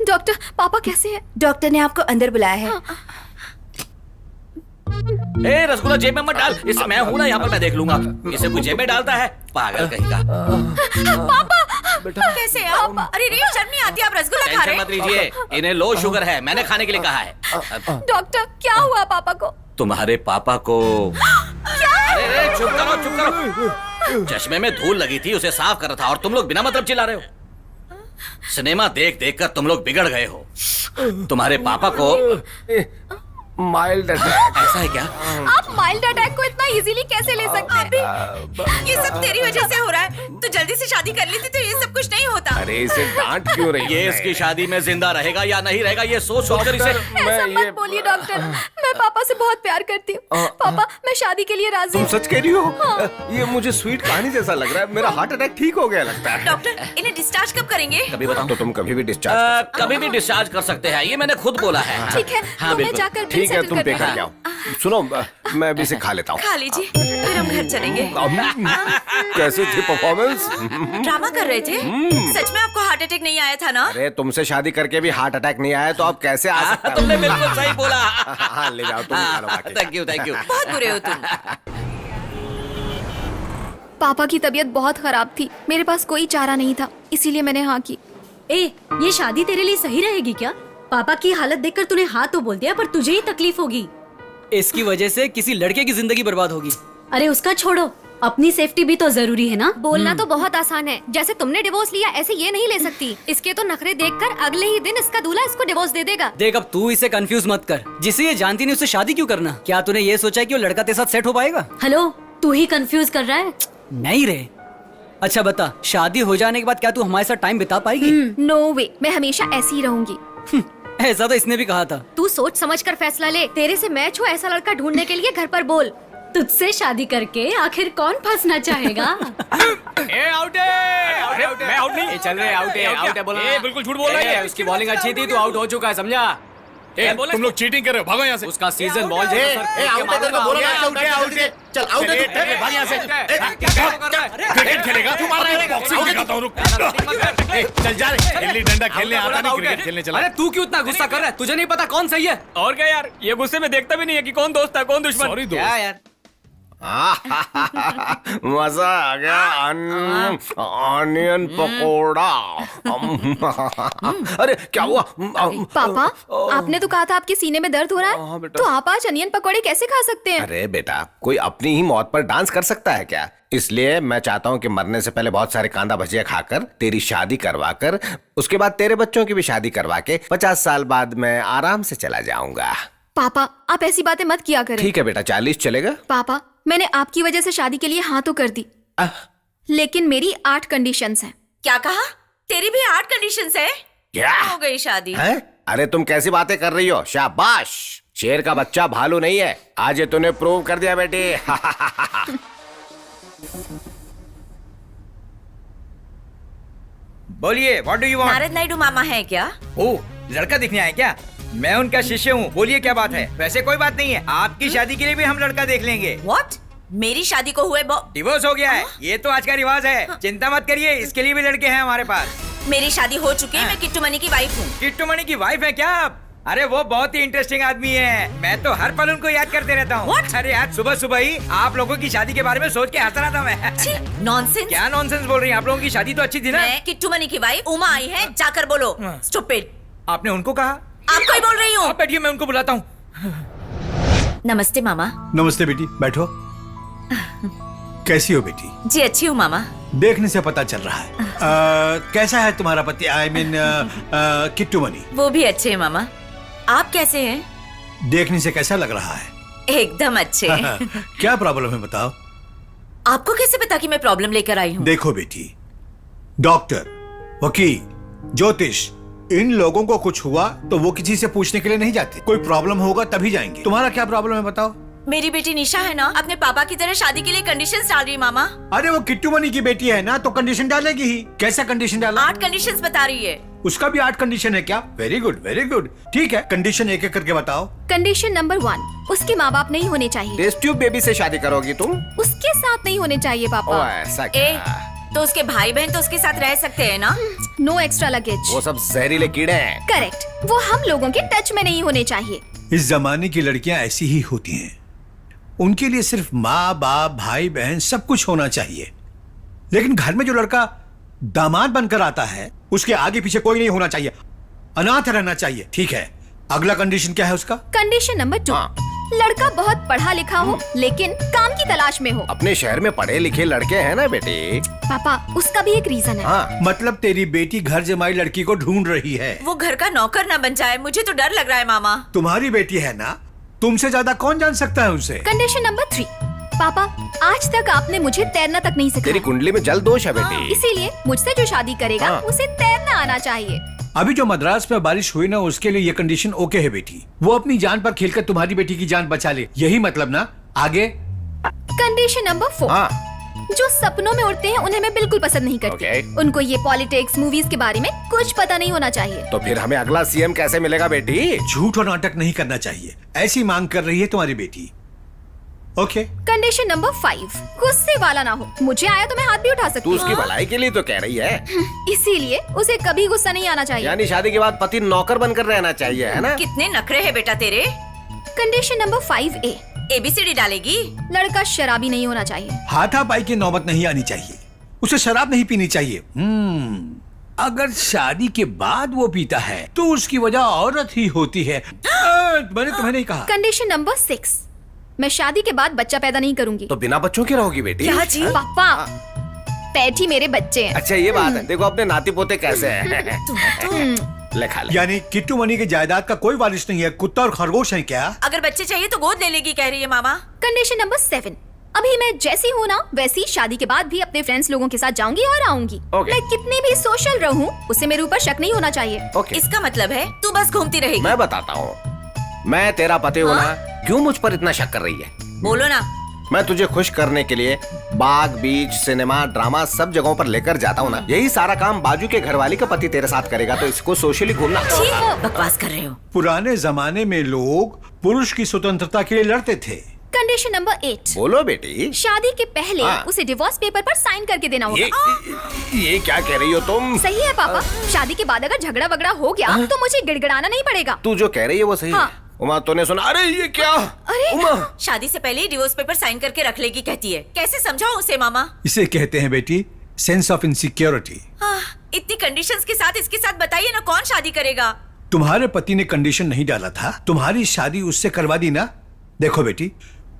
डॉक्टर, पापा कैसे हैं? डॉक्टर ने आपको अंदर बुलाया है। ए रसगुल्ला जेब में मत डाल। इसे मैं हूं ना यहाँ पर, मैं देख लूंगा। इसे कोई जेब में डालता है, पागल कहीं का। पापा कैसे हैं आप? अरे रे, शर्म नहीं आती? आप रसगुल्ला खा रहे टेंशन मत हैं? लीजिए, इन्हें लो शुगर है, मैंने खाने के लिए कहा है। डॉक्टर, क्या हुआ पापा को? तुम्हारे पापा को अरे चुप करो, चुप करो। चश्मे में धूल लगी थी, उसे साफ कर रहा था और तुम लोग बिना मतलब चिल्ला रहे हो। सिनेमा देख देख कर तुम लोग बिगड़ गए हो। तुम्हारे पापा को माइल्ड अटैक। ऐसा है क्या? आप माइल्ड अटैक को इतना इजीली कैसे ले सकते हैं? ये सब तेरी वजह से हो रहा है। तू जल्दी से शादी कर लेती तो ये सब कुछ नहीं होता। अरे इसे डांट क्यों रही ये है? इसकी शादी में जिंदा रहेगा या नहीं रहेगा, ये सोच सोच कर इसे। ऐसा मत बोलिए डॉक्टर, मैं पापा से बहुत प्यार करती हूँ। पापा, मैं शादी के लिए राजी तुम हूँ। सच कह रही हो? ये मुझे स्वीट कहानी जैसा लग रहा है। मेरा हार्ट अटैक ठीक हो गया लगता है। डॉक्टर, इन्हें डिस्चार्ज कब करेंगे? कभी बताओ। तो तुम कभी भी डिस्चार्ज कभी भी डिस्चार्ज कर सकते हैं, ये मैंने खुद बोला है। ठीक है, हाँ, तो मैं बिल्कुल। जाकर बिल ठीक है, सेटल तुम पे करती कर हूँ। जाओ। सुनो, मैं अभी इसे खा लेता हूँ। खा लीजिए, फिर हम घर चलेंगे। कैसे थी परफॉर्मेंस? ड्रामा कर रहे थे? सच में आपको हार्ट अटैक नहीं आया था ना? अरे तुमसे शादी करके भी हार्ट अटैक नहीं आया तो अब कैसे आ सकता है? तुमने बिल्कुल सही बोला। हाँ, ले जाओ, तुम ही खा लो बाकी। Thank you, thank you. बहुत बुरे हो तुम। पापा की तबीयत बहुत खराब थी, मेरे पास कोई चारा नहीं था, इसीलिए मैंने हाँ की। ए, ये शादी तेरे लिए सही रहेगी क्या? पापा की हालत देखकर तूने हाँ तो बोल दिया, पर तुझे ही तकलीफ होगी। इसकी वजह से किसी लड़के की जिंदगी बर्बाद होगी। अरे उसका छोड़ो, अपनी सेफ्टी भी तो जरूरी है ना। बोलना तो बहुत आसान है, जैसे तुमने डिवोर्स लिया ऐसे ये नहीं ले सकती। इसके तो नखरे देखकर अगले ही दिन इसका दूल्हा इसको डिवोर्स दे देगा। देख, अब तू इसे कंफ्यूज मत कर। जिसे ये जानती नहीं उससे शादी क्यों करना? क्या तूने ये सोचा है कि वो लड़का तेरे साथ सेट हो पाएगा? हेलो, तू ही कंफ्यूज कर रहा है। नहीं रे। अच्छा बता, शादी हो जाने के बाद क्या तू हमारे साथ टाइम बिता पाएगी? नो वे, मैं हमेशा ऐसी ही रहूंगी। ऐसा तो इसने भी कहा था। तू सोच समझ कर फैसला ले, तेरे से मैच हो ऐसा लड़का ढूंढने के लिए घर पर बोल। तुझसे शादी करके आखिर कौन फंसना चाहेगा? ए आउट है। मैं आउट नहीं। चल रहे आउट है बोलो। बिल्कुल झूठ बोल रहा है। उसकी बॉलिंग अच्छी थी, तू आउट हो चुका है, समझा? तुम लोग चीटिंग कर रहे हो, भागो यहाँ से। उसका सीजन बॉल आउट है तेरे को बोलो ना, आउट है, आउट है। चल आउट है, भाग यहाँ से। क्रिकेट खेलेगा? तू मार रहा है, बॉक्सिंग दिखाता हूँ, रुक। चल जा रे, गिल्ली डंडा खेलने आता नहीं, क्रिकेट खेलने चला। अरे तू क्यों इतना गुस्सा कर रहा है? तुझे नहीं पता कौन सही है? और क्या यार, ये गुस्से में देखता भी नहीं है कि कौन दोस्त है कौन दुश्मन। सॉरी क्या दोस्त। यार? मजा आ गया। ऑनियन पकोड़ा। अरे क्या हुआ? पापा, आपने तो कहा था आपके सीने में दर्द हो रहा हाँ, है, बेटा। तो आप आज अनियन पकौड़े कैसे खा सकते हैं? अरे बेटा, कोई अपनी ही मौत पर डांस कर सकता है क्या? इसलिए मैं चाहता हूँ कि मरने से पहले बहुत सारे कांदा भजिया खाकर तेरी शादी करवा कर उसके बाद तेरे बच्चों की भी शादी करवा के 50 साल बाद मैं आराम से चला जाऊंगा। पापा, आप ऐसी बातें मत किया करें। ठीक है बेटा, 40 चलेगा? पापा, मैंने आपकी वजह से शादी के लिए हाँ तो कर दी, लेकिन मेरी 8 कंडीशंस हैं। क्या कहा? तेरी भी 8 कंडीशंस है? क्या हो गई शादी? है? अरे तुम कैसी बातें कर रही हो? शाबाश, शेर का बच्चा भालू नहीं है। आज ये तूने प्रूव कर दिया बेटी। बोलिए, what do you want? Narad Naidu मामा है क्या? ओ, लड़का दिखने आए क्या? मैं उनका शिष्य हूँ। बोलिए क्या बात है? वैसे कोई बात नहीं है, आपकी शादी के लिए भी हम लड़का देख लेंगे। व्हाट? मेरी शादी को हुए डिवोर्स हो गया है, ये तो आज का रिवाज है। चिंता मत करिए, इसके लिए भी लड़के हैं हमारे पास। मेरी शादी हो चुकी है, मैं किट्टू मनी की वाइफ हूँ। किट्टू मणि की वाइफ है क्या आप? अरे वो बहुत ही इंटरेस्टिंग आदमी है, मैं तो हर पल उनको याद करते रहता हूँ। अरे आज सुबह सुबह ही आप लोगों की शादी के बारे में सोच के हंस रहा था मैं। नॉनसेंस। क्या नॉनसेंस बोल रही हैं? आप लोगों की शादी तो अच्छी थी ना? मैं किट्टू मनी की वाइफ उमा आई है, जाकर बोलो। स्टूपिड। आपने उनको कहा? आपको ही बोल रही हूँ। आप बैठिए, मैं उनको बुलाता हूँ। नमस्ते मामा। नमस्ते बेटी, बैठो। कैसी हो बेटी? जी अच्छी हूँ मामा। देखने से पता चल रहा है। कैसा है तुम्हारा पति? I mean Kittu money. वो भी अच्छे हैं मामा। आप कैसे हैं? देखने से कैसा लग रहा है? एकदम अच्छे। क्या प्रॉब्लम है बताओ? आपको कैसे पता कि मैं प्रॉब्लम लेकर आई हूँ? देखो बेटी, डॉक्टर, वकील, ज्योतिष, इन लोगों को कुछ हुआ तो वो किसी से पूछने के लिए नहीं जाते। कोई प्रॉब्लम होगा तभी जाएंगे। तुम्हारा क्या प्रॉब्लम है बताओ? मेरी बेटी निशा है ना, अपने पापा की तरह शादी के लिए कंडीशंस डाल रही है मामा। अरे वो किट्टू मनी की बेटी है ना, तो कंडीशन डालेगी ही। कैसा कंडीशन डाला? 8 कंडीशंस बता रही है। उसका भी 8 कंडीशन है क्या? Very good, very good. ठीक है, कंडीशन एक एक करके बताओ। कंडीशन नंबर 1, उसके माँ बाप नहीं होने चाहिए। टेस्ट ट्यूब बेबी से शादी करोगी तुम? उसके साथ नहीं होने चाहिए ओ पापा। ऐसा ए, क्या? तो उसके भाई बहन तो उसके साथ रह सकते हैं ना? No extra luggage. वो सब जहरीले कीड़े हैं। करेक्ट, वो हम लोगों के टच में नहीं होने चाहिए। इस जमाने की लड़कियां ऐसी ही होती हैं। उनके लिए सिर्फ माँ बाप, भाई बहन सब कुछ होना चाहिए, लेकिन घर में जो लड़का दामाद बनकर आता है उसके आगे पीछे कोई नहीं होना चाहिए, अनाथ रहना चाहिए। ठीक है, अगला कंडीशन क्या है उसका? कंडीशन नंबर 2, लड़का बहुत पढ़ा लिखा हो लेकिन काम की तलाश में हो। अपने शहर में पढ़े लिखे लड़के हैं ना बेटी। पापा, उसका भी एक रीजन है। हाँ, मतलब तेरी बेटी घर जमाई लड़की को ढूंढ रही है। वो घर का नौकर ना बन जाए, मुझे तो डर लग रहा है मामा। तुम्हारी बेटी है ना, तुमसे ज्यादा कौन जान सकता है उसे? कंडीशन नंबर 3, पापा आज तक आपने मुझे तैरना तक नहीं तेरी सिखाया, कुंडली में जल दोष है बेटी। इसीलिए मुझसे जो शादी करेगा उसे तैरना आना चाहिए। अभी जो मद्रास में बारिश हुई ना, उसके लिए ये कंडीशन ओके है बेटी। वो अपनी जान पर खेलकर तुम्हारी बेटी की जान बचा ले, यही मतलब ना? आगे कंडीशन नंबर 4, जो सपनों में उड़ते हैं उन्हें मैं बिल्कुल पसंद नहीं करती। उनको ये पॉलिटिक्स मूवीज के बारे में कुछ पता नहीं होना चाहिए। तो फिर हमें अगला सीएम कैसे मिलेगा बेटी? झूठ और नाटक नहीं करना चाहिए, ऐसी मांग कर रही है तुम्हारी बेटी। ओके। कंडीशन नंबर 5, गुस्से वाला ना हो। मुझे आया तो मैं हाथ भी उठा सकती तू हूँ। उसकी भलाई के लिए तो कह रही है। इसीलिए उसे कभी गुस्सा नहीं आना चाहिए। यानी शादी के बाद पति नौकर बनकर रहना चाहिए, है ना? कितने नखरे है बेटा तेरे। कंडीशन नंबर 5A, ABCD डालेगी। लड़का शराबी नहीं होना चाहिए। हाथापाई की नौबत नहीं आनी चाहिए, उसे शराब नहीं पीनी चाहिए। अगर शादी के बाद वो पीता है तो उसकी वजह औरत ही होती है। मैंने तुम्हें नहीं कहा। कंडीशन नंबर 6, मैं शादी के बाद बच्चा पैदा नहीं करूंगी। तो बिना बच्चों की रहोगी बेटी? क्या जी? पापा पैठी मेरे बच्चे हैं। अच्छा ये बात है। देखो अपने नाती पोते कैसे हैं। ले खा ले। यानी किट्टू मनी की जायदाद का कोई वारिस नहीं है, कुत्ता और खरगोश है क्या? अगर बच्चे चाहिए तो गोद ले लेगी कह रही है मामा। कंडीशन नंबर 7, अभी मैं जैसी हूँ ना वैसी शादी के बाद भी अपने फ्रेंड्स लोगों के साथ जाऊंगी और आऊंगी। मैं कितनी भी सोशल रहूं, उसे मेरे ऊपर शक नहीं होना चाहिए। इसका मतलब है तू बस घूमती रहेगी। मैं बताता हूँ, मैं तेरा पति हूँ ना, क्यों मुझ पर इतना शक कर रही है? बोलो ना। मैं तुझे खुश करने के लिए बाग, बीच, सिनेमा, ड्रामा सब जगहों पर लेकर जाता हूँ ना। यही सारा काम बाजू के घरवाली का पति तेरे साथ करेगा, तो इसको सोशली घूमना। बकवास कर रहे हो। पुराने जमाने में लोग पुरुष की स्वतंत्रता के लिए लड़ते थे। कंडीशन नंबर 8, बोलो बेटी। शादी के पहले उसे डिवोर्स पेपर पर साइन करके देना होगा। ये क्या कह रही हो तुम? सही है पापा, शादी के बाद अगर झगड़ा वगड़ा हो गया तो मुझे गिड़गिड़ाना नहीं पड़ेगा। तू जो कह रही है वो सही है। उमा तूने सुना? अरे ये क्या? अरे उमा शादी से पहले ही डिवोर्स पेपर साइन करके रख लेगी कहती है। कैसे समझाओ उसे मामा? इसे कहते हैं बेटी सेंस ऑफ इनसिक्योरिटी। इतनी कंडीशंस के साथ इसके साथ बताइए ना, कौन शादी करेगा? तुम्हारे पति ने कंडीशन नहीं डाला था, तुम्हारी शादी उससे करवा दी ना। देखो बेटी,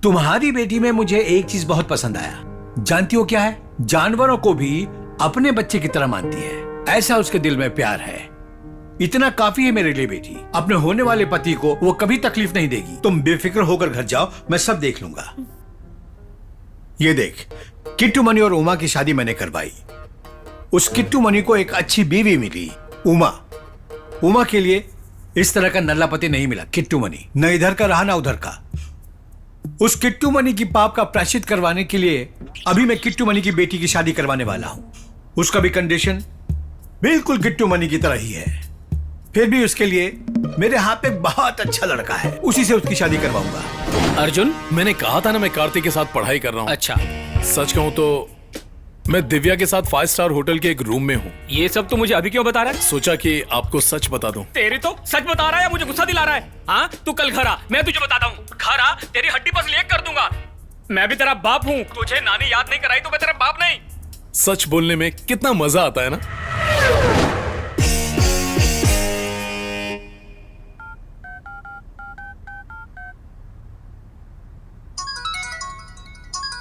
तुम्हारी बेटी में मुझे एक चीज बहुत पसंद आया। जानती हो क्या है? जानवरों को भी अपने बच्चे की तरह मानती है, ऐसा उसके दिल में प्यार है। इतना काफी है मेरे लिए बेटी। अपने होने वाले पति को वो कभी तकलीफ नहीं देगी। तुम बेफिक्र होकर घर जाओ, मैं सब देख लूंगा। ये देख, किट्टू मनी और उमा की शादी मैंने करवाई। उस किट्टू मनी को एक अच्छी बीवी मिली, उमा। उमा के लिए इस तरह का नल्ला पति नहीं मिला, किट्टू मनी। न इधर का रहा ना उधर का। उस किट्टू मनी की पाप का प्रायश्चित करवाने के लिए अभी मैं किट्टू मनी की बेटी की शादी करवाने वाला हूं। उसका भी कंडीशन बिल्कुल किट्टू मनी की तरह ही है। फिर भी उसके लिए मेरे हाथ पे बहुत अच्छा लड़का है, उसी से उसकी शादी करवाऊंगा। अर्जुन, मैंने कहा था ना मैं कार्तिक के साथ पढ़ाई कर रहा हूँ। अच्छा, सच कहूँ तो मैं दिव्या के साथ 5 स्टार होटल के एक रूम में हूँ। ये सब तो मुझे अभी क्यों बता रहा है? सोचा कि आपको सच बता दूं। तेरी तो सच बता रहा है या मुझे गुस्सा दिला रहा है? हाँ, तू कल घर आ, मैं तुझे बताता हूँ। घर आ, तेरी हड्डी बस लेक कर दूंगा। मैं भी तेरा बाप हूँ। तुझे नानी याद नहीं कराई तो मैं तेरा बाप नहीं। सच बोलने में कितना मजा आता है ना।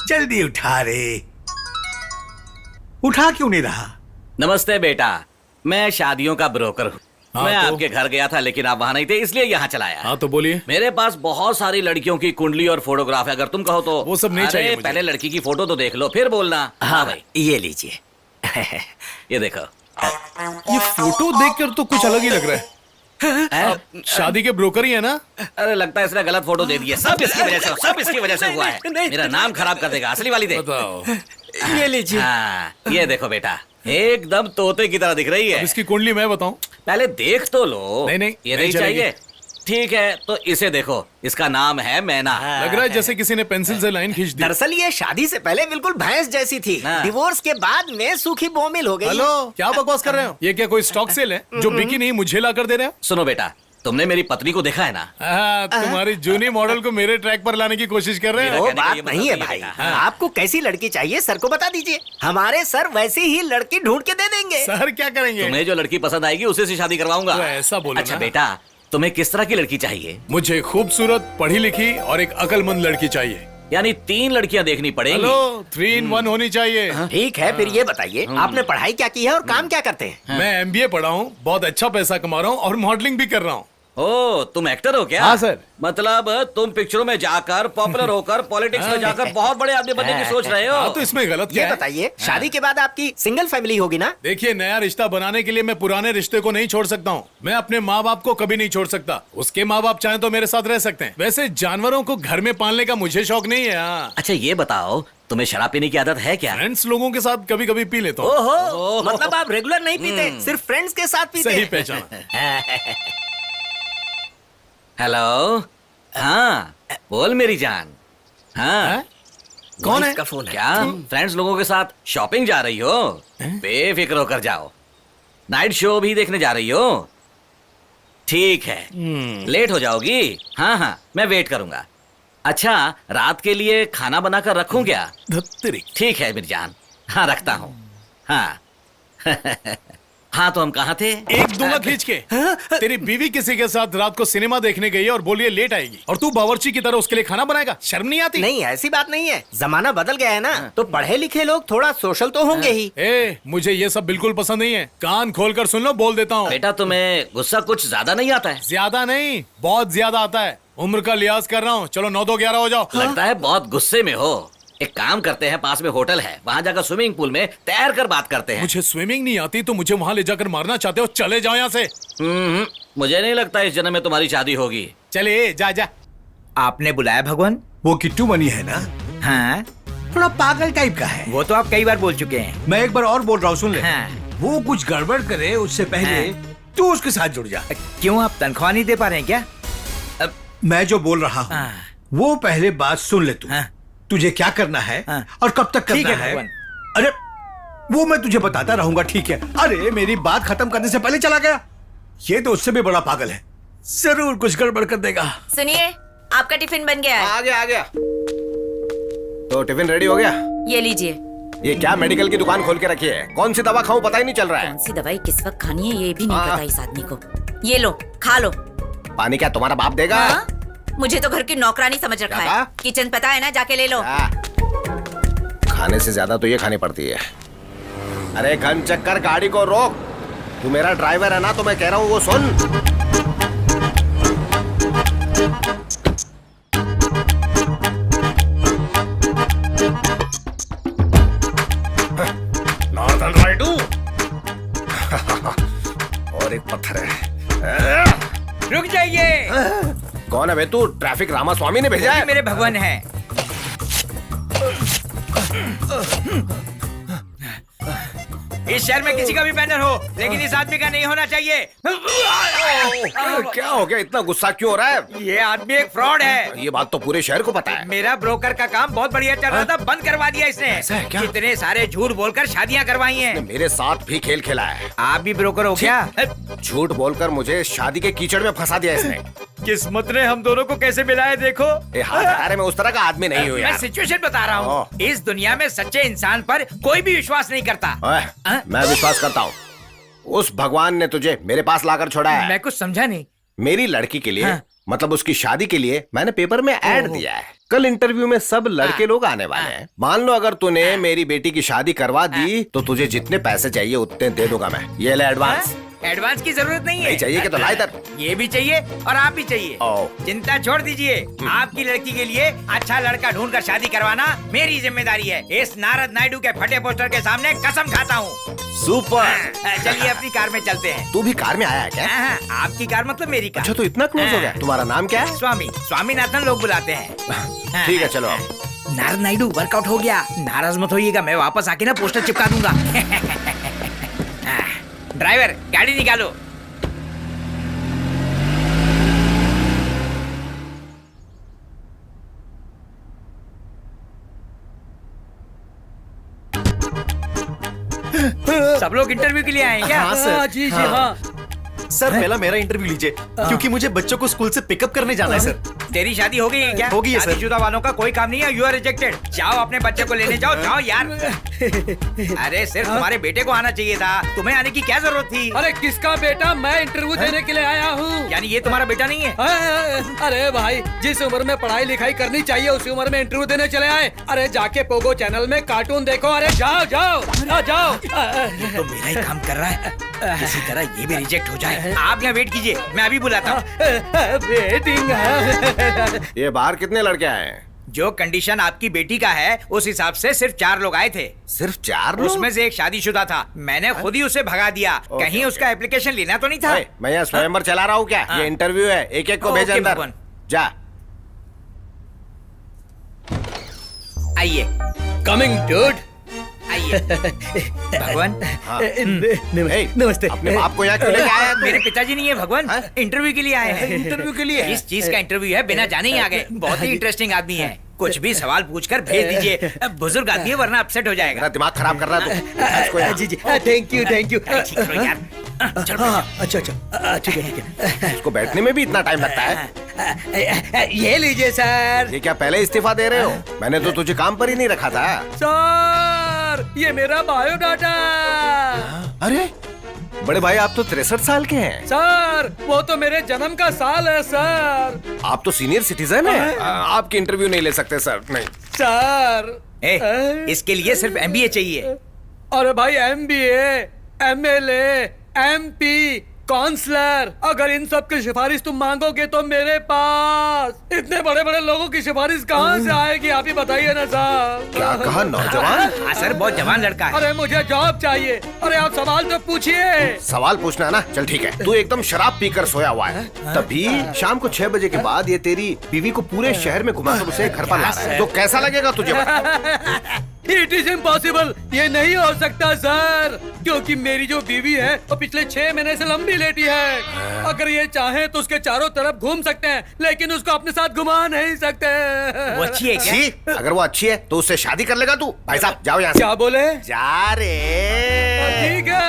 जल्दी उठा रे। उठा क्यों नहीं रहा? नमस्ते बेटा, मैं शादियों का ब्रोकर हूँ। मैं तो? आपके घर गया था लेकिन आप वहाँ नहीं थे, इसलिए यहाँ चला आया। हाँ तो बोलिए। मेरे पास बहुत सारी लड़कियों की कुंडली और फोटोग्राफ है, अगर तुम कहो तो। वो सब नहीं चाहिए मुझे। पहले लड़की की फोटो तो देख लो फिर बोलना। हाँ भाई, ये लीजिए। ये देखो। ये फोटो देखकर तो कुछ अलग ही लग रहा है। आप शादी के ब्रोकर ही है ना? अरे लगता है इसने गलत फोटो दे दिया। सब इसकी वजह से, सब इसकी वजह से हुआ है। मेरा नाम खराब कर देगा। असली वाली दे। बताओ। ये लीजिए। हाँ, ये देखो बेटा, एकदम तोते की तरह दिख रही है। इसकी कुंडली मैं बताऊं? पहले देख तो लो। नहीं, ये नहीं चाहिए। ठीक है, तो इसे देखो, इसका नाम है मैना। लग रहा है जैसे किसी ने पेंसिल से लाइन खींच दी। दरअसल ये शादी से पहले बिल्कुल भैंस जैसी थी, डिवोर्स के बाद में सूखी बोमिल हो गई। हेलो, क्या बकवास कर रहे हो? ये क्या कोई स्टॉक सेल है जो बिकी नहीं मुझे ला कर दे रहे हो? सुनो बेटा, तुमने मेरी पत्नी को देखा है ना? तुम्हारी जूनी मॉडल को मेरे ट्रैक पर लाने की कोशिश कर रहे हैं। वो बात नहीं है भाई। आपको कैसी लड़की चाहिए सर को बता दीजिए, हमारे सर वैसी ही लड़की ढूंढ के दे देंगे। सर क्या करेंगे? तुम्हें जो लड़की पसंद आएगी उसे से शादी करवाऊंगा। तो ऐसा बोलो अच्छा ना। बेटा, तुम्हें किस तरह की लड़की चाहिए? मुझे खूबसूरत, पढ़ी लिखी और एक अकलमंद लड़की चाहिए। यानी 3 लड़कियां देखनी पड़ेंगी। हेलो, 3 in 1 होनी चाहिए। ठीक है, फिर ये बताइए आपने पढ़ाई क्या की है और काम क्या करते हैं? मैं MBA पढ़ा हूँ, बहुत अच्छा पैसा कमा रहा हूँ और मॉडलिंग भी कर रहा हूँ। ओ तुम एक्टर हो क्या? हाँ, सर। मतलब तुम पिक्चरों में जाकर पॉपुलर होकर पॉलिटिक्स में जाकर बहुत बड़े आदमी बनने की सोच रहे हो? हाँ, तो इसमें गलत ये क्या है? बताइए, शादी के बाद आपकी सिंगल फैमिली होगी ना? देखिए, नया रिश्ता बनाने के लिए मैं पुराने रिश्ते को नहीं छोड़ सकता हूँ। मैं अपने माँ बाप को कभी नहीं छोड़ सकता। उसके माँ बाप चाहे तो मेरे साथ रह सकते हैं। वैसे जानवरों को घर में पालने का मुझे शौक नहीं है। हाँ। अच्छा ये बताओ, तुम्हें शराब पीने की आदत है क्या? फ्रेंड्स लोगों के साथ कभी कभी पी लेता हूँ। ओहो, मतलब आप रेगुलर नहीं पीते, सिर्फ फ्रेंड्स के साथ पीते? सही पहचाना। हेलो, हाँ बोल मेरी जान। हाँ कौन है? का फोन है? क्या फ्रेंड्स लोगों के साथ शॉपिंग जा रही हो? बेफिक्र होकर जाओ। नाइट शो भी देखने जा रही हो? ठीक है, लेट हो जाओगी। हाँ हाँ, मैं वेट करूंगा। अच्छा, रात के लिए खाना बनाकर रखूं क्या? ठीक है मेरी जान, हाँ रखता हूँ। हाँ हाँ, तो हम कहाँ थे? एक दूंगा खींच के। तेरी बीवी किसी के साथ रात को सिनेमा देखने गई है और बोलिए लेट आएगी, और तू बावर्ची की तरह उसके लिए खाना बनाएगा? शर्म नहीं आती? नहीं, ऐसी बात नहीं है। जमाना बदल गया है ना, तो पढ़े लिखे लोग थोड़ा सोशल तो होंगे ही। मुझे ये सब बिल्कुल पसंद नहीं है। कान खोलकर सुन लो, बोल देता हूँ। बेटा तुम्हें गुस्सा कुछ ज्यादा नहीं आता है? ज्यादा नहीं, बहुत ज्यादा आता है। उम्र का लिहाज कर रहा हूँ। चलो 9-2-11 हो जाओ। लगता है बहुत गुस्से में हो। एक काम करते हैं, पास में होटल है, वहाँ जाकर स्विमिंग पूल में तैर कर बात करते हैं। मुझे स्विमिंग नहीं आती तो मुझे वहाँ ले जाकर मारना चाहते हो? चले जाओ यहाँ से। मुझे नहीं लगता इस जन्म में तुम्हारी शादी होगी। चले जा जा। आपने बुलाया भगवान? वो किट्टू बनी है ना, हाँ, थोड़ा पागल टाइप का है। वो तो आप कई बार बोल चुके हैं। मैं एक बार और बोल रहा हूँ, सुन ले। हाँ। वो कुछ गड़बड़ करे उससे पहले तू उसके साथ जुड़ जा। क्यों, आप तनख्वाह नहीं दे पा रहे हैं क्या? मैं जो बोल रहा हूँ हाँ। वो पहले बात सुन ले तू। हाँ। तुझे क्या करना है और कब तक ठीक करना है है? भगवान। अरे वो मैं तुझे बताता रहूंगा, ठीक है? अरे मेरी बात खत्म करने से पहले चला गया। ये तो उससे भी बड़ा पागल है, जरूर कुछ गड़बड़ कर देगा। सुनिए, आपका टिफिन बन गया है। आ गया। तो टिफिन रेडी हो गया? ये लीजिए। ये क्या मेडिकल की दुकान खोल के रखी है? कौन सी दवा खाऊं पता ही नहीं चल रहा है। कौन सी दवाई किस वक्त खानी है ये भी नहीं पता इस आदमी को। ये लो, खा लो। पानी क्या तुम्हारा बाप देगा? हाँ? मुझे तो घर की नौकरानी समझ रखा है। किचन पता है ना, जाके ले लो। खाने से ज्यादा तो ये खानी पड़ती है। अरे गन चेक कर, गाड़ी को रोक। तू मेरा ड्राइवर है ना, तो मैं कह रहा हूँ वो सुन। नॉर्दर्न राइडू। और एक पत्थर है। रुक जाइए। कौन है बे तू? ट्रैफिक रामास्वामी ने भेजा है? मेरे भगवान है। इस शहर में किसी का भी बैनर हो, लेकिन इस आदमी का नहीं होना चाहिए। क्या हो गया? इतना गुस्सा क्यों हो रहा है? ये आदमी एक फ्रॉड है। ये बात तो पूरे शहर को पता है। मेरा ब्रोकर का काम बहुत बढ़िया चल रहा था, बंद करवा दिया इसने। ऐसा है क्या? कितने सारे झूठ बोलकर शादियां करवाई हैं। मेरे साथ भी खेल खेला है। आप भी ब्रोकर हो क्या? झूठ बोलकर मुझे शादी के कीचड़ में फंसा दिया इसने। किस्मत ने हम दोनों को कैसे मिलाया देखो। अरे मैं उस तरह का आदमी नहीं हूँ मैं यार। सिचुएशन बता रहा हूँ। इस दुनिया में सच्चे इंसान पर कोई भी विश्वास नहीं करता। मैं विश्वास करता हूँ। उस भगवान ने तुझे मेरे पास लाकर छोड़ा है। मैं कुछ समझा नहीं। मेरी लड़की के लिए, मतलब उसकी शादी के लिए मैंने पेपर में ऐड दिया है। कल इंटरव्यू में सब लड़के लोग आने वाले हैं। मान लो अगर तूने मेरी बेटी की शादी करवा दी तो तुझे जितने पैसे चाहिए उतने दे दूंगा मैं। ये ले एडवांस। एडवांस की जरूरत नहीं है। नहीं चाहिए कि तो ला इधर। ये भी चाहिए और आप भी चाहिए। चिंता छोड़ दीजिए। आपकी लड़की के लिए अच्छा लड़का ढूंढ कर शादी करवाना मेरी जिम्मेदारी है। इस नारद नायडू के फटे पोस्टर के सामने कसम खाता हूँ। सुपर। चलिए अपनी कार में चलते हैं। तू भी कार में आया है क्या? आपकी कार मतलब मेरी कार। अच्छा, तो इतना क्लोज हो गया। तुम्हारा नाम क्या है? स्वामीनाथन लोग बुलाते हैं। ठीक है, चलो। नारद नायडू वर्कआउट हो गया। नाराज मत होइएगा, मैं वापस आके ना पोस्टर चिपका दूंगा। ड्राइवर, गाड़ी निकालो। सब लोग इंटरव्यू के लिए आए हैं क्या? हाँ सर। जी हाँ। सर पहला मेरा इंटरव्यू लीजिए, क्योंकि मुझे बच्चों को स्कूल से पिकअप करने जाना है सर। तेरी शादी हो गई है क्या? हो गई है सर। शादीशुदा वालों का कोई काम नहीं है। You are rejected. जाओ अपने बच्चे को लेने जाओ। जाओ यार। अरे सिर्फ तुम्हारे बेटे को आना चाहिए था, तुम्हें आने की क्या जरूरत थी? अरे किसका बेटा? मैं इंटरव्यू देने के लिए आया हूँ। यानी ये तुम्हारा बेटा नहीं है? अरे भाई, जिस उम्र में पढ़ाई लिखाई करनी चाहिए उसी उम्र में इंटरव्यू देने चले आए। अरे जाके पोगो चैनल में कार्टून देखो। अरे जाओ जाओ जाओ। तो मेरा ही काम कर रहा है। किसी तरह ये भी रिजेक्ट हो जाए। आप यहाँ वेट कीजिए, मैं अभी बुलाता हूँ। वेटिंग ये बाहर कितने लड़के आए हैं? जो कंडीशन आपकी बेटी का है उस हिसाब से सिर्फ 4 लोग आए थे। सिर्फ 4 लोग? उसमें से एक शादीशुदा था, मैंने खुद ही उसे भगा दिया। कहीं उसका एप्लीकेशन लेना तो नहीं था? मैं यहाँ स्वयंवर चला रहा हूँ क्या? ये इंटरव्यू है, एक एक को भेज ओके, अंदर। भगवान। जा। आइए। Coming dude. आइए। भगवान। नमस्ते। अपने बाप को यहाँ क्यों लेके आया? मेरे पिताजी नहीं है भगवान, इंटरव्यू के लिए आए हैं। इंटरव्यू के लिए? इस चीज का इंटरव्यू है, बिना जाने ही आ गए। बहुत ही इंटरेस्टिंग आदमी है, कुछ भी सवाल पूछकर भेज दीजिए। बुजुर्ग आदमी है वरना अपसेट हो जाएगा। मेरा दिमाग खराब कर रहा है तू। जी जी, थैंक यू थैंक यू। ठीक करो यार। चलो, अच्छा अच्छा, ठीक है। इसको बैठने में भी इतना टाइम लगता है? ये लीजिए सर। ये क्या पहले इस्तीफा दे रहे हो? मैंने तो तुझे काम पर ही नहीं रखा था। सर ये मेरा बायोडाटा। अरे बड़े भाई, आप तो 63 साल के हैं। सर वो तो मेरे जन्म का साल है सर। आप तो सीनियर सिटीजन हैं। आपकी इंटरव्यू नहीं ले सकते सर, नहीं। सर इसके लिए सिर्फ MBA चाहिए। अरे भाई MBA, MLA, MP, काउंसलर, अगर इन सब की सिफारिश तुम मांगोगे तो मेरे पास इतने बड़े बड़े लोगों की सिफारिश कहाँ से आएगी, आप ही बताइए ना सर। क्या कहा, नौजवान? हाँ सर, बहुत जवान लड़का है। अरे मुझे जॉब चाहिए। अरे आप सवाल तो पूछिए। सवाल पूछना है ना? चल ठीक है। तू एकदम शराब पीकर सोया हुआ है, तभी शाम को 6 बजे के बाद ये तेरी बीवी को पूरे शहर में घुमाकर उसे घर पर ला रहा है, तो कैसा लगेगा तुझे? इट इज इम्पॉसिबल, ये नहीं हो सकता सर, क्योंकि मेरी जो बीवी है वो पिछले 6 महीने से लंबी लेटी है। अगर ये चाहे तो उसके चारों तरफ घूम सकते हैं, लेकिन उसको अपने साथ घुमा नहीं सकते। वो अच्छी है क्या? अगर वो अच्छी है तो उससे शादी कर लेगा तू। भाई साहब जाओ यहाँ से। क्या बोले? जा रे। ठीक है।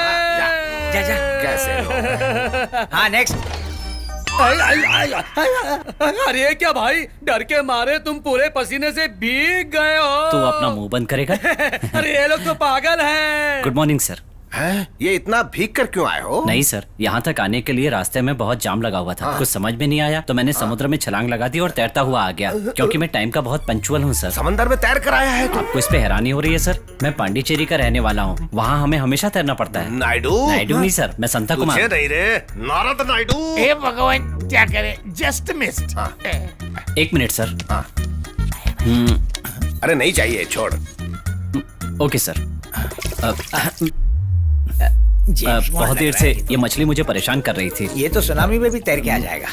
जा जा। कैसे हो? हाँ नेक्स्ट। अरे क्या भाई, डर के मारे तुम पूरे पसीने से भीग गए हो। तू अपना मुंह बंद करेगा? अरे ये लोग तो पागल हैं। Good morning sir. हैं? ये इतना भीग कर क्यों आए हो? नहीं सर, यहाँ तक आने के लिए रास्ते में बहुत जाम लगा हुआ था। कुछ समझ में नहीं आया तो मैंने समुद्र में छलांग लगा दी और तैरता हुआ आ गया, क्योंकि मैं टाइम का बहुत पंक्चुअल हूँ सर। समंदर में तैर कर आया है तू? आपको इस पे हैरानी हो रही है सर? मैं पांडिचेरी का रहने वाला हूँ, वहाँ हमें हमेशा तैरना पड़ता है। नायडू? नायडू नहीं सर, मैं संता कुमार। तुझे नहीं रे, नारद नायडू। हे भगवान, क्या करे, जस्ट मिस्ड। एक मिनट सर। अरे नहीं चाहिए, छोड़। Okay sir. बहुत देर से ये मछली मुझे परेशान कर रही थी। ये तो सुनामी में भी तैर के आ जाएगा।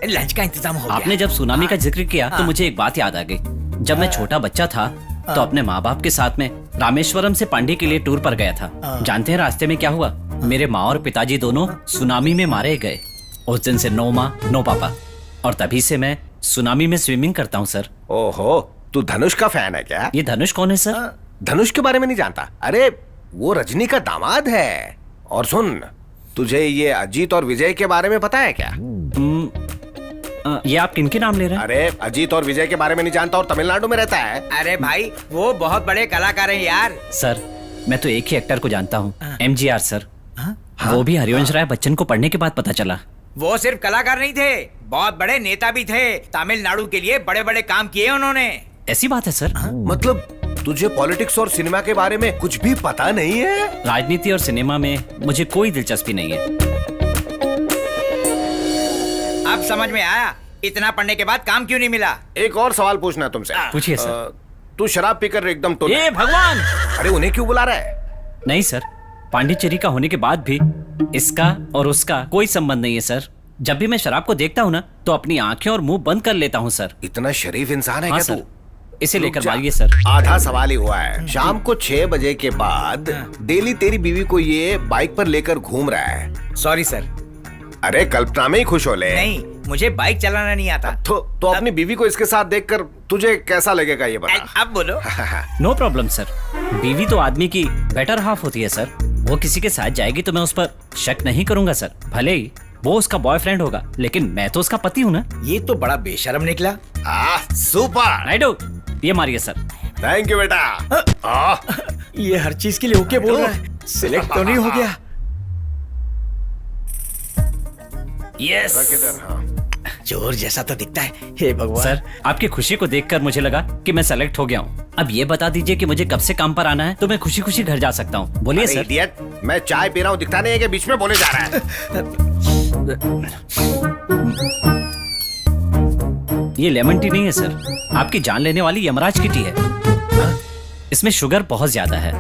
लंच का इंतजाम हो गया। आपने जब सुनामी का जिक्र किया तो मुझे एक बात याद आ गई। जब मैं छोटा बच्चा था तो अपने माँ बाप के साथ में रामेश्वरम से पांडी के लिए टूर पर गया था। जानते हैं रास्ते में क्या हुआ? मेरे माँ और पिताजी दोनों सुनामी में मारे गए। उस दिन से नो माँ नो पापा, और तभी से मैं सुनामी में स्विमिंग करता हूँ सर। ओहो, तू धनुष का फैन है क्या? ये धनुष कौन है सर? धनुष के बारे में नहीं जानता? अरे वो रजनी का दामाद है। और सुन, तुझे ये अजीत और विजय के बारे में पता है क्या? ये आप किनके नाम ले रहे हैं? अरे अजीत और विजय के बारे में नहीं जानता और तमिलनाडु में रहता है। अरे भाई वो बहुत बड़े कलाकार हैं यार। सर मैं तो एक ही एक्टर को जानता हूँ, MGR सर। वो भी हरिवंश राय बच्चन को पढ़ने के बाद पता चला। वो सिर्फ कलाकार नहीं थे, बहुत बड़े नेता भी थे। तमिलनाडु के लिए बड़े बड़े काम किए उन्होंने। ऐसी बात है सर? मतलब तुझे पॉलिटिक्स और सिनेमा के बारे में कुछ भी पता नहीं है? राजनीति और सिनेमा में मुझे कोई दिलचस्पी नहीं है। अब समझ में आया इतना पढ़ने के बाद काम क्यों नहीं मिला। एक और सवाल पूछना है तुमसे। पूछिए सर। तू शराब पीकर एकदम टोला। ये भगवान! अरे उन्हें क्यों बुला रहा है? नहीं सर, पांडिचेरी का होने के बाद भी इसका और उसका कोई संबंध नहीं है सर। जब भी मैं शराब को देखता हूँ ना तो अपनी आंखें और मुंह बंद कर लेता हूँ सर। इतना शरीफ इंसान है हाँ क्या सर, तू? इसे लेकर मारिए सर। आधा सवाल ही हुआ है। शाम को 6 बजे के बाद डेली तेरी बीवी को ये बाइक पर लेकर घूम रहा है। Sorry sir. अरे कल्पना में ही खुश हो ले। नहीं, मुझे बाइक चलाना नहीं आता। तो अपनी बीवी को इसके साथ देखकर तुझे कैसा लगेगा ये बता। अब बोलो। नो प्रॉब्लम सर, बीवी तो आदमी की बेटर हाफ होती है सर। वो किसी के साथ जाएगी तो मैं उस पर शक नहीं करूंगा सर। भले ही वो उसका बॉयफ्रेंड होगा, लेकिन मैं तो उसका पति हूँ ना। ये तो बड़ा बेशर्म निकला। सुपर नायडू, ये मारिए सर। थैंक यू बेटा। ये हर चीज के लिए ओके बोल रहा है। सिलेक्ट तो नहीं हो गया? यस, चोर जैसा तो दिखता है। हे भगवान। सर, आपकी खुशी को देखकर मुझे लगा कि मैं सेलेक्ट हो गया हूँ। अब ये बता दीजिए कि मुझे कब से काम पर आना है, तो मैं खुशी खुशी घर जा सकता हूँ। बोलिए अरे सर। इडियट, मैं चाय पी रहा हूँ, दिखता नहीं है कि बीच में बोले जा रहा है। ये लेमन टी नहीं है सर, आपकी जान लेने वाली यमराज की टी है। इसमें शुगर बहुत ज्यादा है।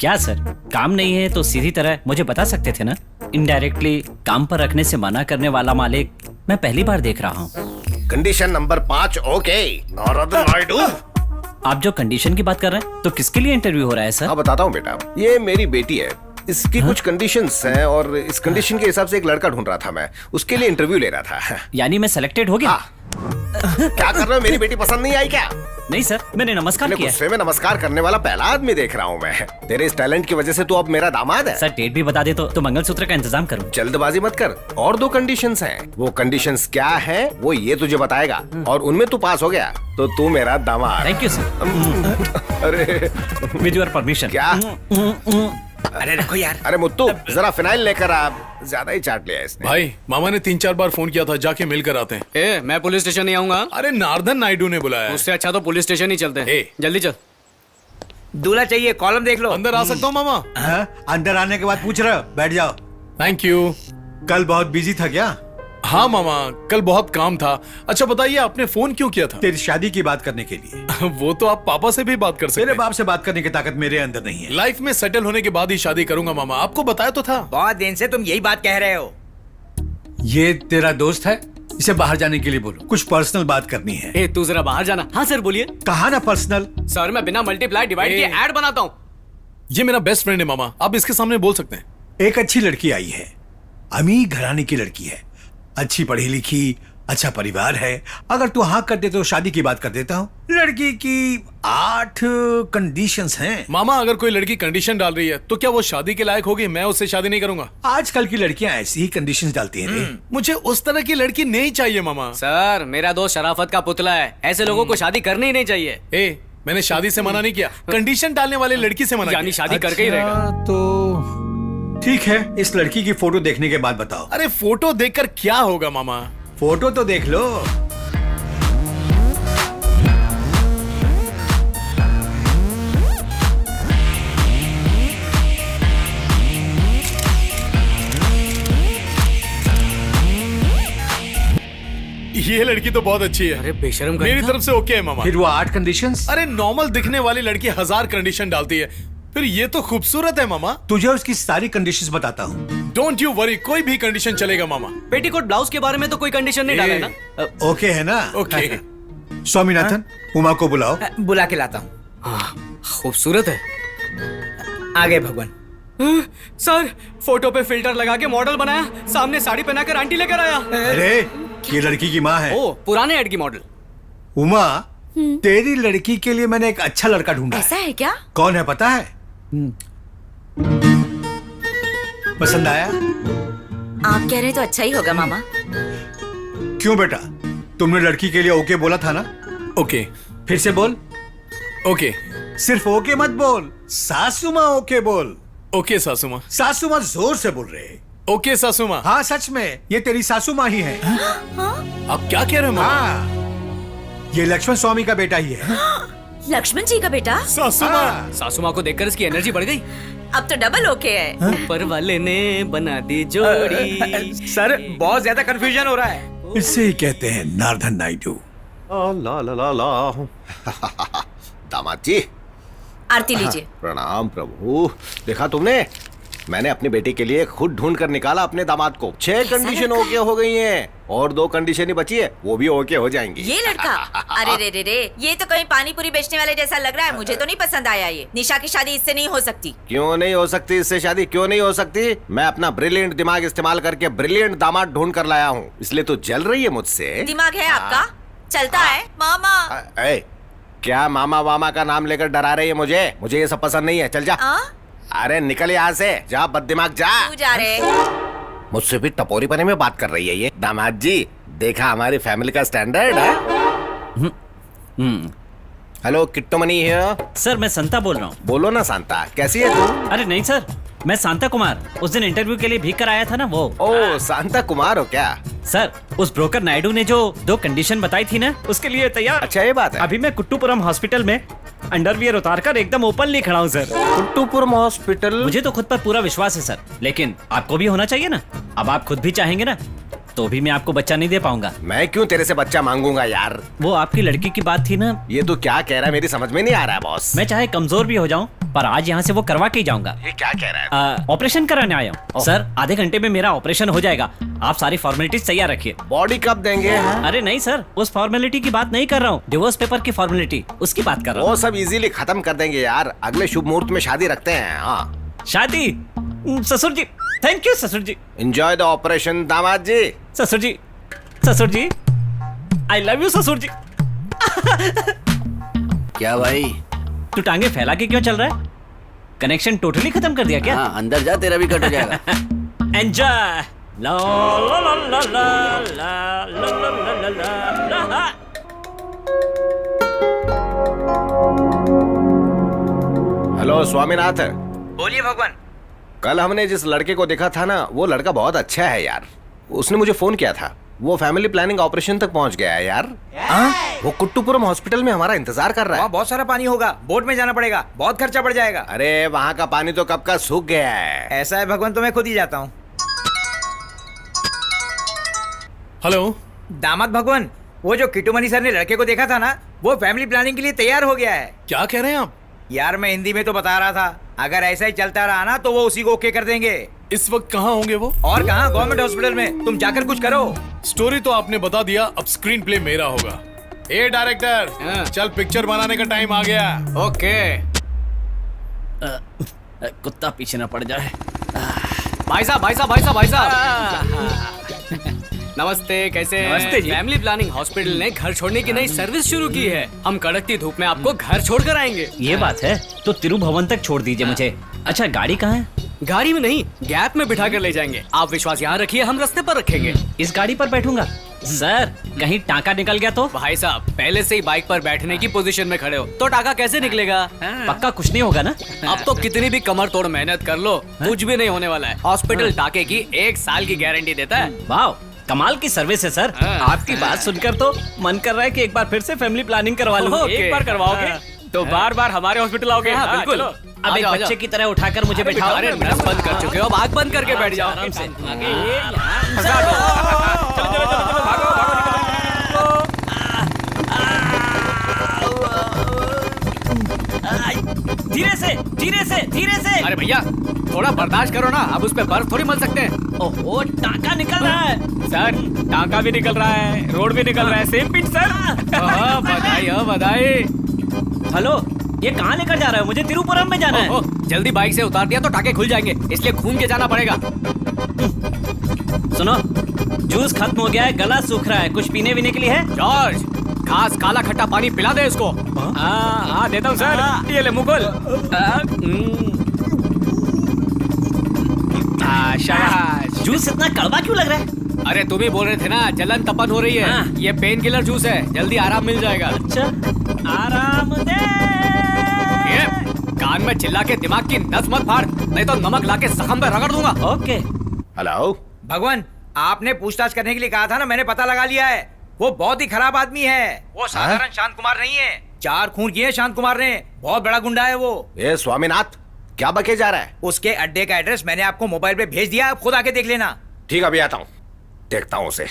क्या सर, काम नहीं है तो सीधी तरह मुझे बता सकते थे ना। इनडायरेक्टली काम पर रखने से मना करने वाला मालिक मैं पहली बार देख रहा हूँ। Condition number 5 okay Narad Naidu. आप जो कंडीशन की बात कर रहे हैं तो किसके लिए इंटरव्यू हो रहा है सर? हाँ बताता हूँ बेटा, ये मेरी बेटी है, इसकी कुछ कंडीशंस हैं और इस कंडीशन के हिसाब से एक लड़का ढूंढ रहा था मैं, उसके लिए इंटरव्यू ले रहा था। यानी मैं सेलेक्टेड हो गया? क्या कर रहे हो, मेरी बेटी पसंद नहीं आई क्या? नहीं सर, मैंने नमस्कार किया। गुस्से में नमस्कार करने वाला पहला आदमी देख रहा हूँ मैं। तेरे इस टैलेंट की वजह से तू अब मेरा दामाद है। सर डेट भी बता दे तो मंगलसूत्र का इंतजाम करूँ। जल्दबाजी मत कर, और 2 कंडीशंस हैं। वो कंडीशंस क्या है वो ये तुझे बताएगा, और उनमें तू पास हो गया तो तू मेरा दामाद। Thank you sir. अरे विद योर परमिशन। क्या? अरे रखो यार। अरे मुत्तू जरा फिनाइल लेकर आ, ज्यादा ही चाट लिया इसने। भाई मामा ने 3-4 बार फोन किया था, जाके मिलकर आते हैं। मैं पुलिस स्टेशन नहीं आऊंगा। अरे नारदन नायडू ने बुलाया। उससे अच्छा तो पुलिस स्टेशन ही चलते हैं। जल्दी चल। दूल्हा चाहिए, कॉलम देख लो। अंदर आ सकता हूँ मामा? अंदर आने के बाद पूछ रहे हो? बैठ जाओ। Thank you. कल बहुत बिजी था क्या? हाँ मामा, कल बहुत काम था। अच्छा बताइए, आपने फोन क्यों किया था? तेरी शादी की बात करने के लिए। वो तो आप पापा से भी बात कर सकते हैं। मेरे बाप से बात करने की ताकत मेरे अंदर नहीं है। लाइफ में सेटल होने के बाद ही शादी करूंगा मामा, आपको बताया तो था। बहुत दिन से तुम यही बात कह रहे हो। ये तेरा दोस्त है, इसे बाहर जाने के लिए बोलो, कुछ पर्सनल बात करनी है। तू जरा बाहर जाना। हाँ सर बोलिए। कहा ना पर्सनल? सर मैं बिना मल्टीप्लाई डिवाइड के ऐड बनाता हूँ। ये मेरा बेस्ट फ्रेंड है मामा, आप इसके सामने बोल सकते हैं। एक अच्छी लड़की आई है, अमीर घराने की लड़की है, अच्छी पढ़ी लिखी, अच्छा परिवार है। अगर तू हाँ कर दे तो शादी की बात कर देता हूँ। लड़की की 8 कंडीशंस हैं। मामा अगर कोई लड़की कंडीशन डाल रही है तो क्या वो शादी के लायक होगी? मैं उससे शादी नहीं करूंगा। आजकल की लड़कियां ऐसी ही कंडीशंस डालती हैं रे। मुझे उस तरह की लड़की नहीं चाहिए मामा। सर मेरा दोस्त शराफत का पुतला है, ऐसे लोगों को शादी करनी ही नहीं चाहिए। मैंने शादी से मना नहीं किया, कंडीशन डालने वाले लड़की से मना यानी शादी करके ही रहेगा। तो ठीक है, इस लड़की की फोटो देखने के बाद बताओ। अरे फोटो देखकर क्या होगा मामा? फोटो तो देख लो। ये लड़की तो बहुत अच्छी है। अरे बेशरम मेरी तरफ से ओके है मामा। फिर वो 8 कंडीशंस? अरे नॉर्मल दिखने वाली लड़की 1000 कंडीशन डालती है, फिर ये तो खूबसूरत है मामा। तुझे उसकी सारी कंडीशंस बताता हूँ। डोंट यू वरी, कोई भी कंडीशन चलेगा मामा। पेटीकोट ब्लाउज के बारे में तो कोई कंडीशन नहीं डाला है ना? ओके है ना? ओके। स्वामीनाथन, उमा को बुलाओ। बुला के लाता हूँ। खूबसूरत है। आगे भगवान। सर फोटो पे फिल्टर लगा के मॉडल बनाया, सामने साड़ी पहनाकर आंटी लेकर आया। अरे ये लड़की की माँ है। ओ पुराने ऐड की मॉडल। उमा, तेरी लड़की के लिए मैंने एक अच्छा लड़का ढूंढा। ऐसा है क्या? कौन है पता है? पसंद आया? आप कह रहे तो अच्छा ही होगा मामा। क्यों बेटा, तुमने लड़की के लिए ओके बोला था ना? ओके। फिर से बोल। ओके। सिर्फ ओके मत बोल, सासू माँ ओके बोल। ओके सासू माँ। सासू माँ जोर से बोल रहे। ओके सासू माँ। हाँ सच में, ये तेरी सासू माँ ही है। आप क्या कह रहे हो मामा? हाँ, ये लक्ष्मण स्वामी का बेटा ही है। लक्ष्मण जी का बेटा? सासू माँ। सासू माँ को देखकर इसकी एनर्जी बढ़ गई। अब तो डबल ओके है। ऊपर वाले ने बना दी जोड़ी। सर बहुत ज्यादा कंफ्यूजन हो रहा है। इसे ही कहते हैं नारदन नायडू। ला ला ला ला। दामाद जी आरती लीजिए। प्रणाम प्रभु। देखा तुमने, मैंने अपनी बेटी के लिए खुद ढूंढ कर निकाला अपने दामाद को। 6 कंडीशन ओके हो गई हैं और 2 कंडीशन ही बची है, वो भी ओके हो जाएंगी। ये लड़का? अरे रे रे रे, ये तो कहीं पानी पूरी बेचने वाले जैसा लग रहा है। मुझे तो नहीं पसंद आया ये। निशा की शादी इससे नहीं हो सकती। क्यों नहीं हो सकती इससे शादी? क्यों नहीं हो सकती? मैं अपना ब्रिलियंट दिमाग इस्तेमाल करके ब्रिलियंट दामाद ढूंढ कर लाया हूँ, इसलिए तो जल रही है मुझसे। दिमाग है आपका? चलता है मामा। क्या मामा वामा का नाम लेकर डरा रही है मुझे? मुझे ये सब पसंद नहीं है, चल जा। अरे निकल यहाँ से, जा बददिमाग जा। तू जा रहे? मुझसे भी टपोरी पने में बात कर रही है ये। दामाद जी, देखा हमारी फैमिली का स्टैंडर्ड है। हेलो किट्टू मनी है। सर मैं संता बोल रहा हूँ। बोलो ना शांता, कैसी है तू? अरे नहीं सर, मैं शांता कुमार। उस दिन इंटरव्यू के लिए भीग कर आया था ना वो। ओ शांता कुमार हो क्या? सर उस ब्रोकर नायडू ने जो 2 कंडीशन बताई थी ना, उसके लिए तैयार। अच्छा ये बात है। अभी मैं कुट्टूपुरम हॉस्पिटल में अंडरवियर उतारकर एकदम ओपनली खड़ा हूँ सर। कुट्टूपुरम हॉस्पिटल? मुझे तो खुद पर पूरा विश्वास है सर, लेकिन आपको भी होना चाहिए ना। अब आप खुद भी चाहेंगे ना तो भी मैं आपको बच्चा नहीं दे पाऊंगा। मैं क्यों तेरे से बच्चा मांगूंगा यार? वो आपकी लड़की की बात थी ना। ये तो क्या कह रहा है, मेरी समझ में नहीं आ रहा है बॉस। मैं चाहे कमजोर भी हो जाऊं, पर आज यहाँ से वो करवा के ही जाऊंगा। ये क्या कह रहा है? ऑपरेशन कराने आया हूँ सर। आधे घंटे में मेरा ऑपरेशन हो जाएगा। आप सारी फॉर्मेलिटीज तैयार रखिए। बॉडी कब देंगे? अरे नहीं सर, उस फॉर्मेलिटी की बात नहीं कर रहा हूँ, डिवोर्स पेपर की फॉर्मेलिटी, उसकी बात कर रहा हूँ। वो सब इजीली खत्म कर देंगे यार। अगले शुभ मुहूर्त में शादी रखते हैं। हाँ शादी? ससुर जी, थैंक यू ससुर जी। एंजॉय द ऑपरेशन दामाद जी। ससुर जी, ससुर जी, आई लव यू ससुर जी। क्या भाई, तू टांगे फैला के क्यों चल रहा है? कनेक्शन टोटली खत्म कर दिया क्या? हाँ, अंदर जा, तेरा भी कट हो जाएगा। एंजॉय। ला ला ला ला ला ला ला ला ला ला। हेलो स्वामीनाथ। बोलिए भगवान। कल हमने जिस लड़के को देखा था ना, वो लड़का बहुत अच्छा है यार। उसने मुझे फोन किया था। वो फैमिली प्लानिंग ऑपरेशन तक पहुंच गया है यार। वो कुट्टूपुरम हॉस्पिटल में हमारा इंतजार कर रहा है। वहाँ बहुत सारा पानी होगा, बोट में जाना पड़ेगा, बहुत खर्चा पड़ जाएगा। अरे वहाँ का पानी तो कब का सूख गया है। ऐसा है भगवान, तो मैं खुद ही जाता हूँ। हेलो दामाद भगवान, वो जो किटुमनी सर ने लड़के को देखा था ना, वो फैमिली प्लानिंग के लिए तैयार हो गया है। क्या कह रहे हैं आप? यार मैं हिंदी में तो बता रहा था, अगर ऐसा ही चलता रहा ना तो वो उसी को ओके कर देंगे। इस वक्त कहाँ होंगे वो? और कहाँ, गवर्नमेंट हॉस्पिटल में। तुम जाकर कुछ करो। स्टोरी तो आपने बता दिया, अब स्क्रीन प्ले मेरा होगा। ए डायरेक्टर, चल पिक्चर बनाने का टाइम आ गया। ओके। कुत्ता पीछे ना पड़ जाए। भाई साहब, भाई साहब, भाई साहब, भाई साहब। नमस्ते, कैसे हैं? नमस्ते जी। फैमिली प्लानिंग हॉस्पिटल ने घर छोड़ने की नई सर्विस शुरू की है। हम कड़कती धूप में आपको घर छोड़ कर आएंगे। ये बात है तो तिरुभवन तक छोड़ दीजिए मुझे। अच्छा गाड़ी कहाँ है? गाड़ी में नहीं, गैप में बिठा कर ले जाएंगे। आप विश्वास यहाँ रखिए, हम रास्ते पर रखेंगे। इस गाड़ी पर बैठूंगा? सर कहीं टांका निकल गया तो? भाई साहब पहले से ही बाइक पर बैठने की पोजीशन में खड़े हो तो टाका कैसे निकलेगा? पक्का कुछ नहीं होगा ना? अब तो कितनी भी कमर तोड़ मेहनत कर लो, कुछ भी नहीं होने वाला है। हॉस्पिटल टाके की 1 साल की गारंटी देता है। वाह, कमाल की सर्विस है सर। आपकी बात सुनकर तो मन कर रहा है कि एक बार फिर से फैमिली प्लानिंग करवा लूं। एक बार करवाओगे तो बार बार हमारे हॉस्पिटल आओगे। हाँ, बिल्कुल। अब एक बच्चे की तरह उठाकर मुझे बैठाओ। अरे नस बंद कर चुके हो, अब आँख बंद करके बैठ जाओ। धीरे से, धीरे से, धीरे से। अरे भैया थोड़ा बर्दाश्त करो ना, अब उस पे बर्फ थोड़ी मल सकते हैं। ओहो, टांका निकल रहा है सर। टांका भी निकल रहा है, रोड भी निकल रहा है, सेम पिच सर। बधाई हो, बधाई। हेलो, ये कहाँ लेकर जा रहा है? मुझे तिरुपुरम में जाना है। जल्दी बाइक से उतार दिया तो टाके खुल जाएंगे, इसलिए घूम के जाना पड़ेगा। सुनो, जूस खत्म हो गया है, गला सूख रहा है, कुछ पीने वीने के लिए है? जॉर्ज, खास काला खट्टा पानी पिला दे इसको। हाँ देता हूँ सर, ये ले मुकुल। शाबाश। जूस इतना कड़वा क्यों लग रहा है? अरे तुम ही बोल रहे थे ना, जलन तपन हो रही है। ये पेन किलर जूस है, जल्दी आराम मिल जाएगा। अच्छा, आराम दे। ये कान में चिल्ला के दिमाग की नस मत फाड़, नहीं तो नमक लाके जख्म पे रगड़ दूंगा। ओके। हेलो भगवान, आपने पूछताछ करने के लिए कहा था ना, मैंने पता लगा लिया है। वो बहुत ही खराब आदमी है। वो साधारण शांत कुमार नहीं है। 4 खून किए शांत कुमार ने, बहुत बड़ा गुंडा है वो। ये स्वामीनाथ क्या बके जा रहा है? उसके अड्डे का एड्रेस मैंने आपको मोबाइल पे भेज दिया, आप खुद आके देख लेना। ठीक, अभी आता हूँ, देखता हूँ उसे।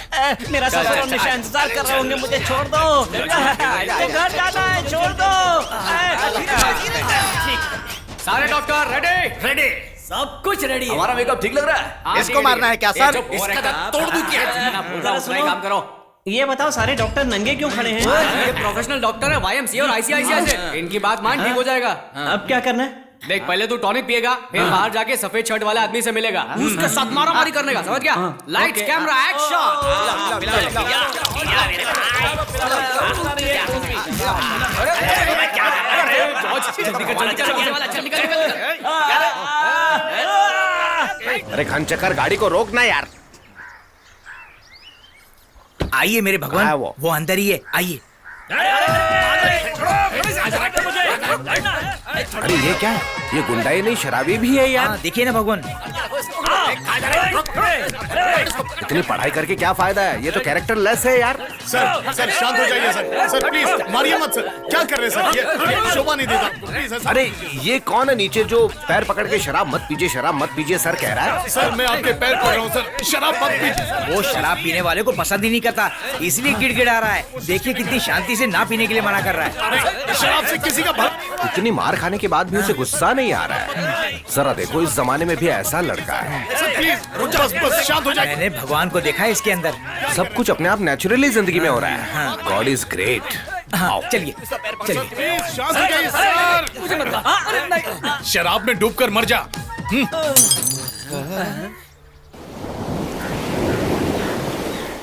मेरा सारा हमेशा इंतजार कर रहे होंगे, मुझे छोड़ दो। तो घर जाना है, छोड़ दो। सारे डॉक्टर रेडी? रेडी, सब कुछ रेडी है। हमारा मेकअप ठीक लग रहा है। इसको मारना है क्या सर? इसका तोड़ दूं क्या? काम करो। ये बताओ, सारे डॉक्टर नंगे क्यों खड़े हैं? ये प्रोफेशनल डॉक्टर है, YMCA और ICICI से। इनकी बात मान, ठीक हो जाएगा। अब क्या करना है? देख, पहले तू टॉनिक पिएगा, फिर बाहर जाके सफेद शर्ट वाले आदमी से मिलेगा, उसके साथ मारामारी करने का, समझ गया? Lights camera action. अरे घनचक्कर, गाड़ी को रोकना यार। आइए मेरे भगवान, हाँ, वो अंदर ही है, आइए। अरे ये क्या है? ये गुंडाई नहीं, शराबी भी है यार। देखिए ना भगवान। इतनी पढ़ाई करके क्या फायदा है? ये तो कैरेक्टर लेस है यार। सर शांत हो जाइए सर। सर प्लीज मारिए मत सर। क्या कर रहे हैं सर? ये शोभा नहीं देता। Please sir. अरे ये कौन है नीचे जो पैर पकड़ के शराब मत पीजिए, शराब मत पीजिए सर कह रहा है? सर मैं आपके पैर पकड़ रहा हूँ सर, शराब मत पीजिए। वो शराब पीने वाले को पसंद ही नहीं करता, इसलिए गिड़गिड़ा रहा है। देखिए कितनी शांति से ना पीने के लिए मना कर रहा है। अरे शराब से किसी का इतनी मार खाने के बाद भी उसे गुस्सा नहीं आ रहा है। जरा देखो इस जमाने में भी ऐसा लड़का है। सर प्लीज बस शांत हो जाइए। मैंने भगवान को देखा है इसके अंदर। सब कुछ अपने आप नेचुरली जिंदगी में हो रहा है। God is great. चलिए चलिए। प्लीज शांत हो जाइए सर। शराब में डूबकर मर जा।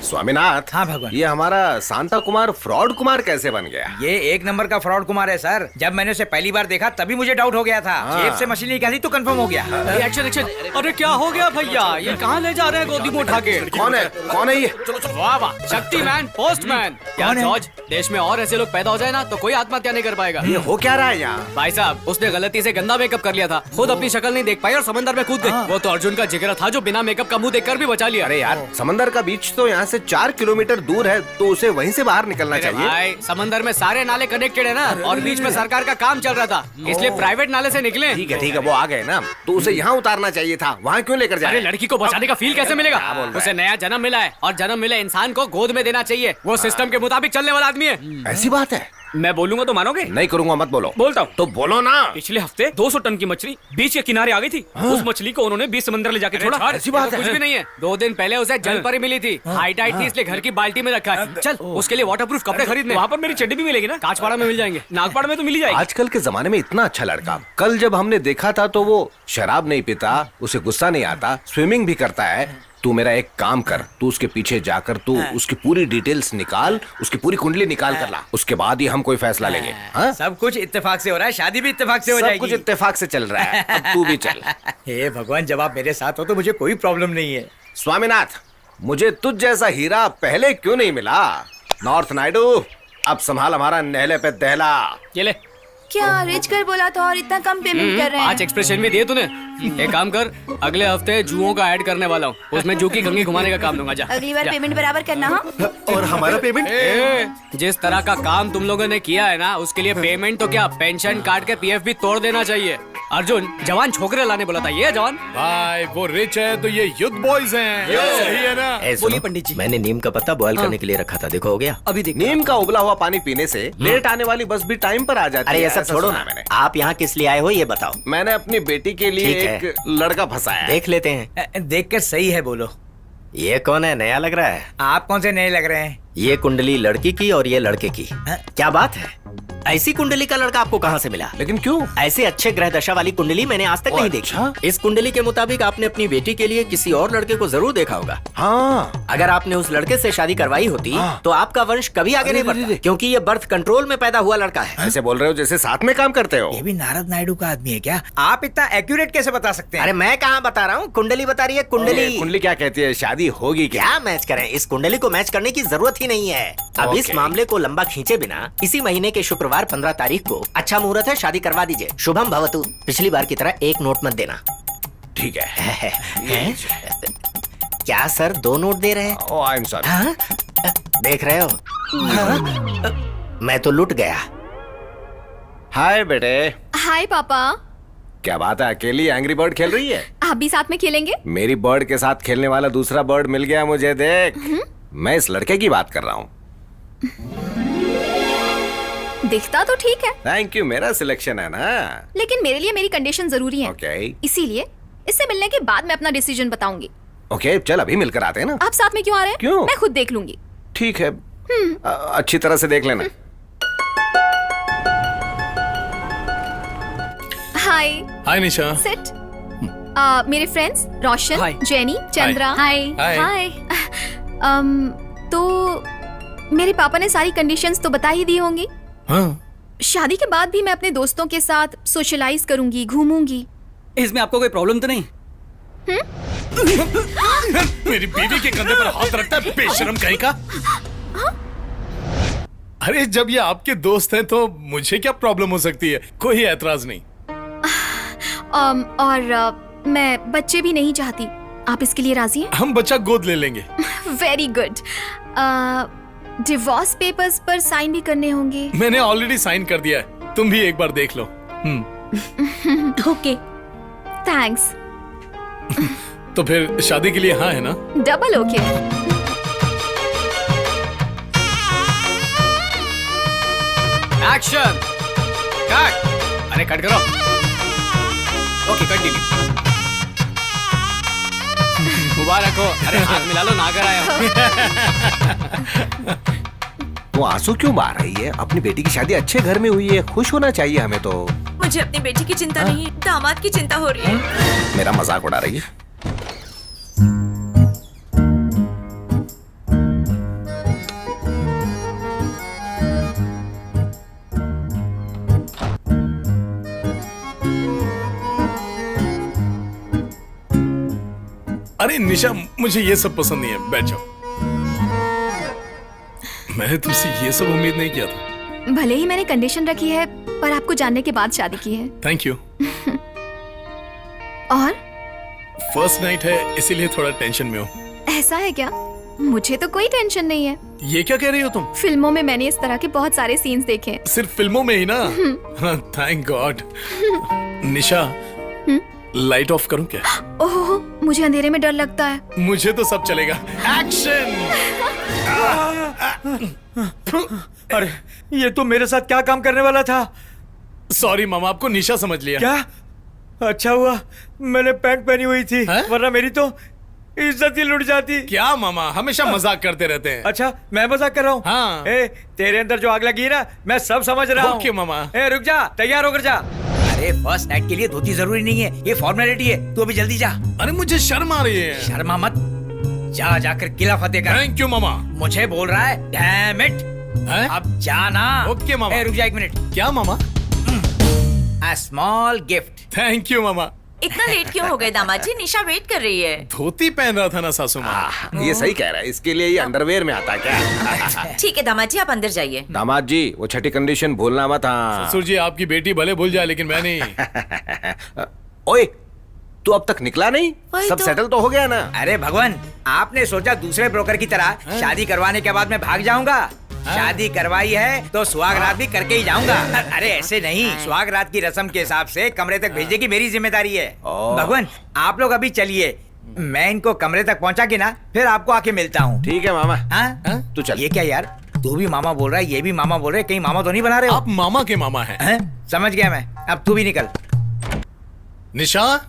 स्वामीनाथ। हाँ भगवान। ये हमारा शांता कुमार फ्रॉड कुमार कैसे बन गया? ये एक नंबर का फ्रॉड कुमार है सर। जब मैंने उसे पहली बार देखा तभी मुझे डाउट हो गया था। जेब से मछली निकाली तो कंफर्म हो गया। Action action. अरे क्या हो गया भैया? ये कहाँ ले जा रहे हैं गोदी में उठा के? कौन है ये? वाह वाह, शक्तिमान पोस्टमैन। क्या जॉर्ज, देश में और ऐसे लोग पैदा हो जाए ना तो कोई आत्महत्या नहीं कर पाएगा। ये हो क्या रहा है यहाँ? भाई साहब, उसने गलती से गंदा मेकअप कर लिया था, खुद अपनी शक्ल नहीं देख पाई और समंदर में कूद गई। वो तो अर्जुन का जिगरा था जो बिना मेकअप का मुंह देखकर भी बचा लिया। अरे यार, समंदर का बीच तो यहाँ से 4 किलोमीटर दूर है, तो उसे वहीं से बाहर निकलना चाहिए। भाई समंदर में सारे नाले कनेक्टेड है ना, और बीच में सरकार का काम चल रहा था, इसलिए प्राइवेट नाले से निकले। ठीक है वो आ गए ना, तो उसे यहाँ उतारना चाहिए था, वहाँ क्यों लेकर जाए? अरे लड़की को बचाने का फील कैसे मिलेगा? उसे नया जन्म मिला है और जन्म मिले इंसान को गोद में देना चाहिए। वो सिस्टम के मुताबिक चलने वाला आदमी है। ऐसी बात है? मैं बोलूंगा तो मानोगे? नहीं करूंगा, मत बोलो। बोलता हूँ तो बोलो ना। पिछले हफ्ते 200 टन की मछली बीच के किनारे आ गई थी। उस मछली को उन्होंने बीच समंदर ले जाके छोड़ा। ऐसी बात है? कुछ भी नहीं है। 2 दिन पहले उसे जल परी मिली थी, हाइट थी, इसलिए घर की बाल्टी में रखा है। चल उसके लिए वाटरप्रूफ कपड़े खरीदने। वहाँ पर मेरी चड्डी भी मिलेगी ना, कांचपाड़ा में मिल जाएंगे, नागपाड़ा में तो मिल जाएगी। आजकल के जमाने में इतना अच्छा लड़का, कल जब हमने देखा था तो वो शराब नहीं पीता, उसे गुस्सा नहीं आता, स्विमिंग भी करता है। तू मेरा एक काम कर, तू उसके पीछे जाकर तू उसकी पूरी डिटेल्स निकाल, उसकी पूरी कुंडली निकाल कर ला, उसके बाद ही हम कोई फैसला लेंगे। हाँ? सब कुछ इत्तेफाक से हो रहा है, शादी भी इत्तेफाक से हो जाएगी। सब कुछ इत्तेफाक से चल रहा है। अब तू भी चल। हे भगवान, जब आप मेरे साथ हो तो मुझे कोई प्रॉब्लम नहीं है। स्वामीनाथ, मुझे तुझ जैसा हीरा पहले क्यों नहीं मिला? नॉर्थ नायडू, अब संभाल हमारा नहले पे दहला। ये ले। क्या रिच कर बोला था और इतना कम पेमेंट कर रहे हैं? आज एक्सप्रेशन में दिए तूने। एक काम कर, अगले हफ्ते जुओं का ऐड करने वाला हूँ, उसमें जू की कंघी घुमाने का काम दूंगा। जा अगली बार पेमेंट बराबर करना। हाँ? और हमारा पेमेंट? जिस तरह का काम तुम लोगों ने किया है ना, उसके लिए पेमेंट तो क्या, पेंशन काट के पीएफ भी तोड़ देना चाहिए। अर्जुन, जवान छोकरे लाने बोला था, ये जवान। भाई वो रिच है तो ये युद्ध बॉयज हैं। सही है ना? बोलिए पंडित जी। मैंने नीम का पत्ता बॉयल करने के लिए रखा था, देखो हो गया। अभी देख। नीम का उबला हुआ पानी पीने से लेट आने वाली बस भी टाइम पर आ जाती है। अरे ये सब ऐसा छोड़ो सुना ना, मैंने। आप यहाँ किस लिए आए हो ये बताओ। मैंने अपनी बेटी के लिए ठीक है। एक लड़का फंसाया है। देख लेते हैं। देखकर सही है बोलो। ये कौन है? नया लग रहा है। आप कौन से नए लग रहे हैं? ये कुंडली लड़की की और ये लड़के की। क्या बात है? ऐसी कुंडली का लड़का आपको कहाँ से मिला? लेकिन क्यों? ऐसे अच्छे ग्रह दशा वाली कुंडली मैंने आज तक नहीं देखी। इस कुंडली के मुताबिक आपने अपनी बेटी के लिए किसी और लड़के को जरूर देखा होगा। हाँ। अगर आपने उस लड़के से शादी करवाई होती तो आपका वंश कभी आगे नहीं बढ़ता, क्योंकि ये बर्थ कंट्रोल में पैदा हुआ लड़का है। ऐसे बोल रहे हो जैसे साथ में काम करते हो। ये भी नारद नायडू का आदमी है क्या? आप इतना एक्यूरेट कैसे बता सकते हैं? अरे मैं कहाँ बता रहा हूँ, कुंडली बता रही है। कुंडली कुंडली क्या कहती है? शादी होगी क्या मैच करें? इस कुंडली को मैच करने की जरूरत ही नहीं है। अब इस मामले को लंबा खींचे बिना इसी महीने के शुक्रवार 15 तारीख को अच्छा मुहूर्त है, शादी करवा दीजिए। शुभम भवतु। पिछली बार की तरह एक नोट मत देना। ठीक है। क्या सर 2 नोट दे रहे हैं? ओह आई एम सॉरी। देख रहे हो? मैं तो लुट गया। हाय बेटे। हाय पापा। क्या बात है, अकेली एंग्री बर्ड खेल रही है? आप भी साथ में खेलेंगे? मेरी बर्ड के साथ खेलने वाला दूसरा बर्ड मिल गया मुझे। देख, मैं इस लड़के की बात कर रहा हूँ। दिखता तो ठीक है। थैंक यू, मेरा सिलेक्शन है ना। लेकिन मेरे लिए मेरी कंडीशन जरूरी है। ओके। इसीलिए इससे मिलने के बाद मैं अपना डिसीजन बताऊंगी। ओके, चल अभी मिलकर आते हैं ना। आप साथ में क्यों आ रहे हैं? क्यों? मैं खुद देख लूंगी। ठीक है, अच्छी तरह से देख लेना। हाय। हाय निशा। सिट। मेरे फ्रेंड्स रोशन, जेनी, चंद्रा। हाय हाय। तो मेरे पापा ने सारी कंडीशंस तो बता ही दी होंगी। हाँ। शादी के बाद भी मैं अपने दोस्तों के साथ सोशलाइज करूंगी, घूमूंगी। इसमें आपको कोई प्रॉब्लम तो नहीं? मेरी बीवी के कंधे पर हाथ रखता है, बेशरम कहीं का। अरे जब ये आपके दोस्त हैं तो मुझे क्या प्रॉब्लम हो सकती है? कोई ऐतराज नहीं। और मैं बच्चे भी नहीं चाहती। आप इसके लिए राजी हैं? हम बच्चा गोद ले लेंगे। Very good. डिवोर्स पेपर्स पर साइन भी करने होंगे। मैंने ऑलरेडी साइन कर दिया है, तुम भी एक बार देख लो। Okay, thanks. तो फिर शादी के लिए हाँ है ना? Double okay. Action, cut. अरे कट करो। Okay, continue. मुबारक हो। अरे हाथ मिला लो, नागर आया हूं। वो आंसू क्यों बहा रही है? अपनी बेटी की शादी अच्छे घर में हुई है, खुश होना चाहिए हमें तो। मुझे अपनी बेटी की चिंता नहीं है, दामाद की चिंता हो रही है। मेरा मजाक उड़ा रही है। अरे निशा, मुझे ये सब पसंद नहीं है, बैठ जाओ। मैंने तुमसे ये सब उम्मीद नहीं किया था। भले ही मैंने कंडीशन रखी है, पर आपको जानने के बाद शादी की है। Thank you. और फर्स्ट नाइट है, इसीलिए थोड़ा टेंशन में हूँ। ऐसा है क्या? मुझे तो कोई टेंशन नहीं है। ये क्या कह रही हो तुम? फिल्मों में मैंने इस तरह के बहुत सारे सीन्स देखे हैं। सिर्फ फिल्मों में ही ना? Thank God. Nisha, light of करूं क्या? ओह, मुझे अंधेरे में डर लगता है। मुझे तो सब चलेगा। एक्शन! अरे ये तो मेरे साथ क्या काम करने वाला था? सॉरी मामा, आपको निशा समझ लिया। क्या? अच्छा हुआ मैंने पैंट पहनी हुई थी, वरना मेरी तो इज्जत ही लुट जाती। क्या मामा, हमेशा मजाक करते रहते हैं। अच्छा, मैं मजाक कर रहा हूँ? हाँ। तेरे अंदर जो आग लगी है ना, मैं सब समझ रहा हूँ। ओके मामा। रुक जा, तैयार होकर जा। अरे फर्स्ट नाइट के लिए धोती जरूरी नहीं है, ये फॉर्मेलिटी है। तू अभी जल्दी जा। अरे मुझे शर्म आ रही है। शर्मा मत, जा जाकर किला फतेह कर। थैंक यू मामा। मुझे बोल रहा है डैम इट। अब जाना। ओके मामा। रुक जा एक मिनट। क्या मामा? A small gift। Thank you मामा। इतना लेट क्यों हो गए दामाद जी? निशा वेट कर रही है। धोती पहन रहा था ना सासू माँ। ये सही कह रहा है, इसके लिए ये अंडरवेयर में आता है क्या? ठीक है दामाद जी, आप अंदर जाइए। दामाद जी, वो छठी कंडीशन भूलना मत। हाँ ससुर जी, आपकी बेटी भले भूल जाए, लेकिन मैं नहीं। ओए, तू अब तक निकला नहीं? सब तो। सेटल तो हो गया ना? अरे भगवान, आपने सोचा दूसरे ब्रोकर की तरह शादी करवाने के बाद मैं भाग जाऊंगा? शादी करवाई है तो सुहाग रात भी करके ही जाऊंगा। अरे ऐसे नहीं, सुहाग रात की रस्म के हिसाब से कमरे तक भेजने की मेरी जिम्मेदारी है। भगवान, आप लोग अभी चलिए, मैं इनको कमरे तक पहुंचा के ना फिर आपको आके मिलता हूँ। ठीक है मामा। तू चल। ये क्या यार, तू भी मामा बोल रहा है, ये भी मामा बोल रहे, कहीं मामा तो नहीं बना रहे हो? आप मामा के मामा हैं। समझ गया मैं, अब तू भी निकल। निशा,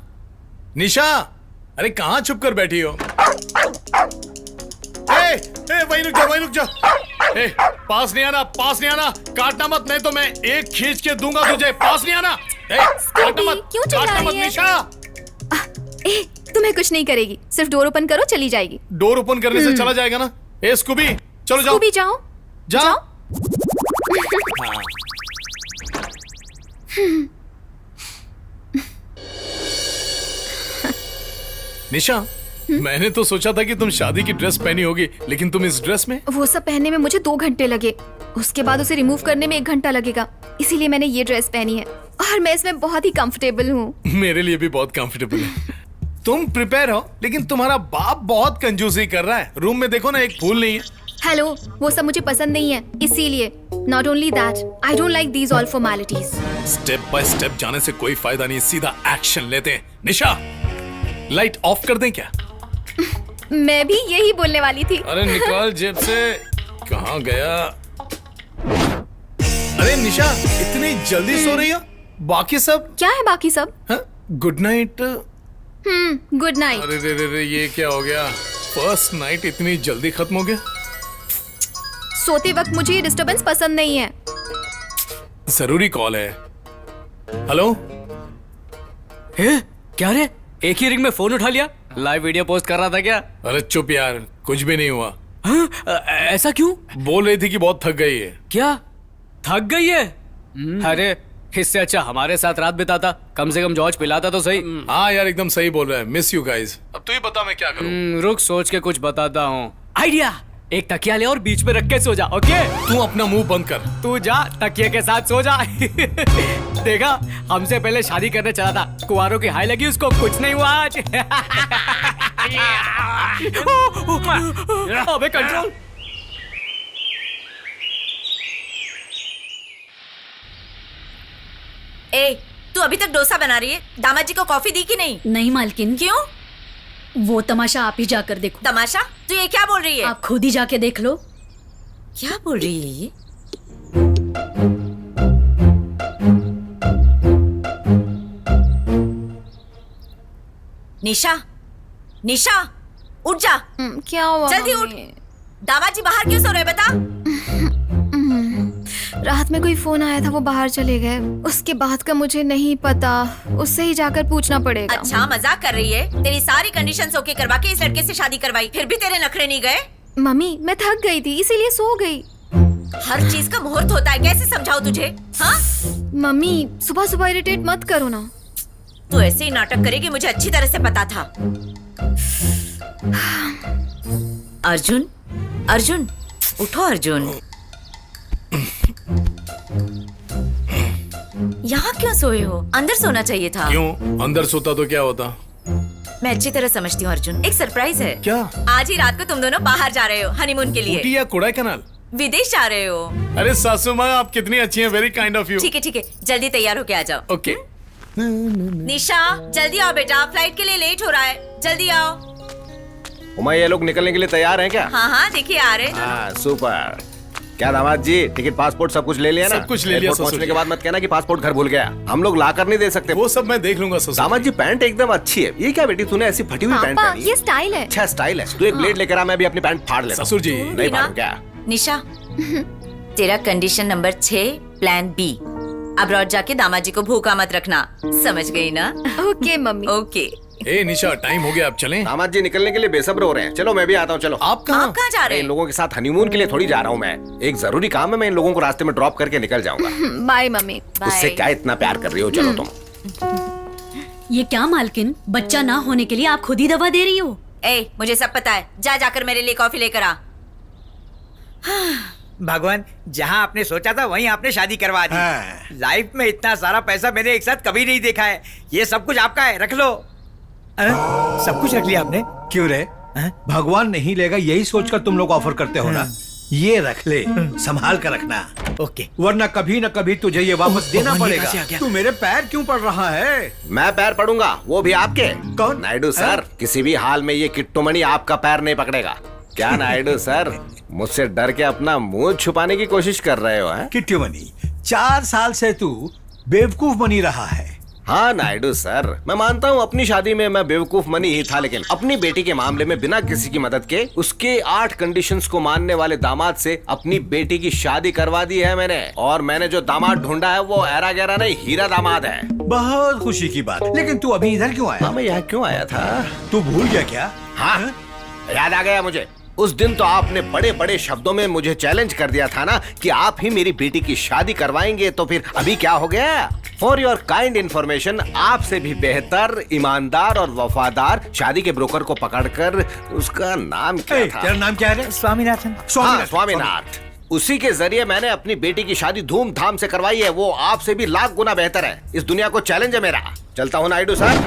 निशा, अरे कहाँ छुप कर बैठी हो? वहीं रुक जा, वहीं रुक जा। पास नहीं आना, पास नहीं आना, काटना मत, नहीं तो मैं एक खींच के दूंगा तुझे। पास नहीं आना। काटना मत, क्यों चिल्ला काटना मत रही है? निशा। तुम्हें कुछ नहीं करेगी, सिर्फ डोर ओपन करो, चली जाएगी। डोर ओपन करने से चला जाएगा ना? ए स्कूबी, चलो जाओ। स्कूबी जाओ, जाओ। निशा, मैंने तो सोचा था कि तुम शादी की ड्रेस पहनी होगी, लेकिन तुम इस ड्रेस में। वो सब पहनने में मुझे 2 घंटे लगे, उसके बाद उसे रिमूव करने में 1 घंटा लगेगा, इसीलिए मैंने ये ड्रेस पहनी है और मैं इसमें बहुत ही कंफर्टेबल हूँ। मेरे लिए भी बहुत कंफर्टेबल है। तुम प्रिपेयर हो, लेकिन तुम्हारा बाप बहुत कंजूसी कर रहा है। रूम में देखो ना, एक फूल नहीं है। हेलो, वो सब मुझे पसंद नहीं है, इसीलिए। Not only that, I don't like these all formalities. Step by step जाने से कोई फायदा नहीं, सीधा एक्शन लेते हैं। निशा, लाइट ऑफ कर दें क्या? मैं भी यही बोलने वाली थी। अरे निकाल जेब से। कहाँ गया? अरे निशा, इतनी जल्दी सो रही हो? बाकी सब क्या है? बाकी सब गुड नाइट। Good night. अरे रे रे रे, ये क्या हो गया? फर्स्ट नाइट इतनी जल्दी खत्म हो गया? सोते वक्त मुझे ये डिस्टरबेंस पसंद नहीं है। जरूरी कॉल है। हेलो? क्या रे, एक ही रिंग में फोन उठा लिया? लाइव वीडियो पोस्ट कर रहा था क्या? अरे चुप यार, कुछ भी नहीं हुआ। ऐसा क्यों? बोल रही थी कि बहुत थक गई है। क्या थक गई है? अरे इससे अच्छा हमारे साथ रात बिताता, कम से कम जॉर्ज पिलाता तो सही। हाँ यार, एकदम सही बोल रहा है। Miss you guys. अब तू ही बता मैं क्या करूं? रुक, सोच के कुछ बताता हूँ। आइडिया, एक तकिया ले और बीच में रख के सो जा, ओके? तू अपना मुंह बंद कर। तू जा तकिए के साथ सो जा। देखा, हमसे पहले शादी करने चला था, कुंवारों की हाई लगी, उसको कुछ नहीं हुआ आज। अबे कंट्रोल। ए, तू अभी तक डोसा बना रही है? दामाद जी को कॉफी दी कि नहीं? नहीं मालकिन। क्यों? वो तमाशा आप ही जाकर देखो। तमाशा? तू ये क्या बोल रही है? आप खुद ही जाके देख लो। क्या बोल रही है ये? निशा, निशा, उठ जा। क्या हुआ? जल्दी उठ। दामाद जी बाहर क्यों सो रहे बता? रात में कोई फोन आया था, वो बाहर चले गए। उसके बाद का मुझे नहीं पता, उससे ही जाकर पूछना पड़ेगा। अच्छा मजाक कर रही है? तेरी सारी कंडीशंस ओके करवा के इस लड़के से शादी करवाई, फिर भी तेरे नखरे नहीं गए? मम्मी, मैं थक गई थी इसीलिए सो गई। हर चीज का मुहूर्त होता है, कैसे समझाऊं तुझे? हाँ? मम्मी, सुबह सुबह इरिटेट मत करो ना। तू ऐसे ही नाटक करेगी, मुझे अच्छी तरह से पता था। अर्जुन, अर्जुन, उठो अर्जुन। यहाँ क्यों सोए हो? अंदर सोना चाहिए था। क्यों? अंदर सोता तो क्या होता? मैं अच्छी तरह समझती हूँ अर्जुन, एक सरप्राइज है। क्या? आज ही रात को तुम दोनों बाहर जा रहे हो हनीमून के लिए। ऊटी या कोडाईकनाल? विदेश जा रहे हो। अरे सासू माँ, आप कितनी अच्छी हैं, वेरी काइंड ऑफ यू। ठीक है, जल्दी तैयार होके आ जाओ। ओके। निशा, जल्दी आओ बेटा, फ्लाइट के लिए लेट हो रहा है, जल्दी आओ। उमा, ये लोग निकलने के लिए तैयार हैं क्या? हाँ, देखिए आ रहे। हाँ, सुपर। क्या दामाद जी, टिकट पासपोर्ट सब कुछ ले लिया ना? सब कुछ ले लिया। पहुंचने के बाद मत कहना कि पासपोर्ट घर भूल गया, हम लोग ला कर नहीं दे सकते। वो सब मैं देख लूंगा ससुर। दामाद जी, पैंट एकदम अच्छी है। ये क्या बेटी, तूने ऐसी फटी हुई पैंट पहनी है? ये स्टाइल है। अच्छा स्टाइल है। तू एक ब्लेड लेकर आ, मैं भी अपनी पैंट फाड़ लेता हूं। ससुर जी। नहीं फाड़ूं क्या? निशा, तेरा condition number 6 plan B. Abroad जाके दामाद जी को भूखा मत रखना, समझ गई ना? Okay mummy. ओके। ए निशा, टाइम हो गया, अब चलें? दामाद जी निकलने के लिए बेसब्र हो रहे हैं। चलो मैं भी आता हूँ। चलो। आप कहाँ जा रहे हैं? इन लोगों के साथ हनीमून के लिए थोड़ी जा रहा हूँ मैं। एक जरूरी काम है, मैं इन लोगों को रास्ते में ड्रॉप करके निकल जाऊंगा। Bye mummy. उससे क्या इतना प्यार कर रही हो? चलो तुम। ये क्या मालकिन, बच्चा ना होने के लिए आप खुद ही दवा दे रही हो? ए, मुझे सब पता है, जाकर मेरे लिए कॉफी लेकर आ। भगवान, जहाँ आपने सोचा था वहीं आपने शादी करवा दी। लाइफ में इतना सारा पैसा मैंने एक साथ कभी नहीं देखा है। ये सब कुछ आपका है, रख लो। सब कुछ रख लिया आपने? क्यों रे? भगवान नहीं लेगा यही सोचकर तुम लोग ऑफर करते हो ना? ये रख ले, संभाल कर रखना। ओके। वरना कभी न कभी तुझे ये वापस देना पड़ेगा। तू मेरे पैर क्यों पड़ रहा है? मैं पैर पड़ूंगा, वो भी आपके। कौन? नायडू सर, किसी भी हाल में ये किट्टू मणि आपका पैर नहीं पकड़ेगा। क्या नायडू सर, मुझसे डर के अपना मुंह छुपाने की कोशिश कर रहे हो? किट्टू मणि, 4 साल से तू बेवकूफ बनी रहा है। हाँ नायडू सर, मैं मानता हूँ अपनी शादी में मैं बेवकूफ मनी ही था, लेकिन अपनी बेटी के मामले में बिना किसी की मदद के उसके 8 कंडीशंस को मानने वाले दामाद से अपनी बेटी की शादी करवा दी है मैंने। और मैंने जो दामाद ढूंढा है वो ऐरा गैरा नहीं, हीरा दामाद है। बहुत खुशी की बात। लेकिन तू अभी इधर क्यों आया? मैं यहाँ क्यों आया था? तू भूल गया क्या? हाँ, याद आ गया मुझे। उस दिन तो आपने बड़े बड़े शब्दों में मुझे चैलेंज कर दिया था ना कि आप ही मेरी बेटी की शादी करवाएंगे। तो फिर अभी क्या हो गया? फॉर योर काइंड इन्फॉर्मेशन, आपसे भी बेहतर, ईमानदार और वफादार शादी के ब्रोकर को पकड़कर, उसका नाम क्या था? तेरा नाम क्या है? स्वामीनाथन। स्वामीनाथ। उसी के जरिए मैंने अपनी बेटी की शादी धूमधाम से करवाई है। वो आपसे भी लाख गुना बेहतर है। इस दुनिया को चैलेंज है मेरा। चलता हूँ नायडू सर।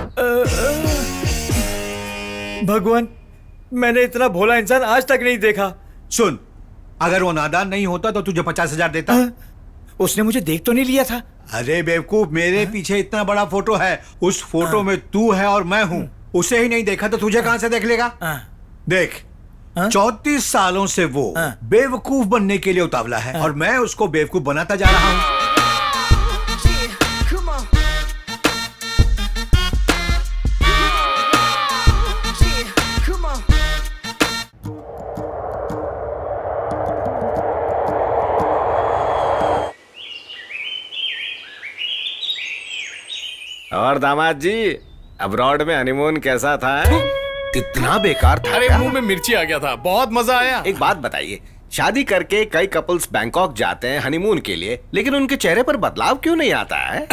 भगवान, मैंने इतना भोला इंसान आज तक नहीं देखा। सुन, अगर वो नादान नहीं होता तो तुझे 50,000 देता। उसने मुझे देख तो नहीं लिया था। अरे बेवकूफ, मेरे पीछे इतना बड़ा फोटो है। उस फोटो में तू है और मैं हूँ। उसे ही नहीं देखा तो तुझे कहां से देख लेगा? देख, 34 सालों से वो बेवकूफ बनने के लिए उतावला है और मैं उसको बेवकूफ बनाता जा रहा हूँ। और दामाद जी, अब्रॉड में हनीमून कैसा था? इतना बेकार था? अरे मुंह में मिर्ची आ गया था, बहुत मजा आया। एक बात बताइए, शादी करके कई कपल्स बैंकॉक जाते हैं हनीमून के लिए, लेकिन उनके चेहरे पर बदलाव क्यों नहीं आता है?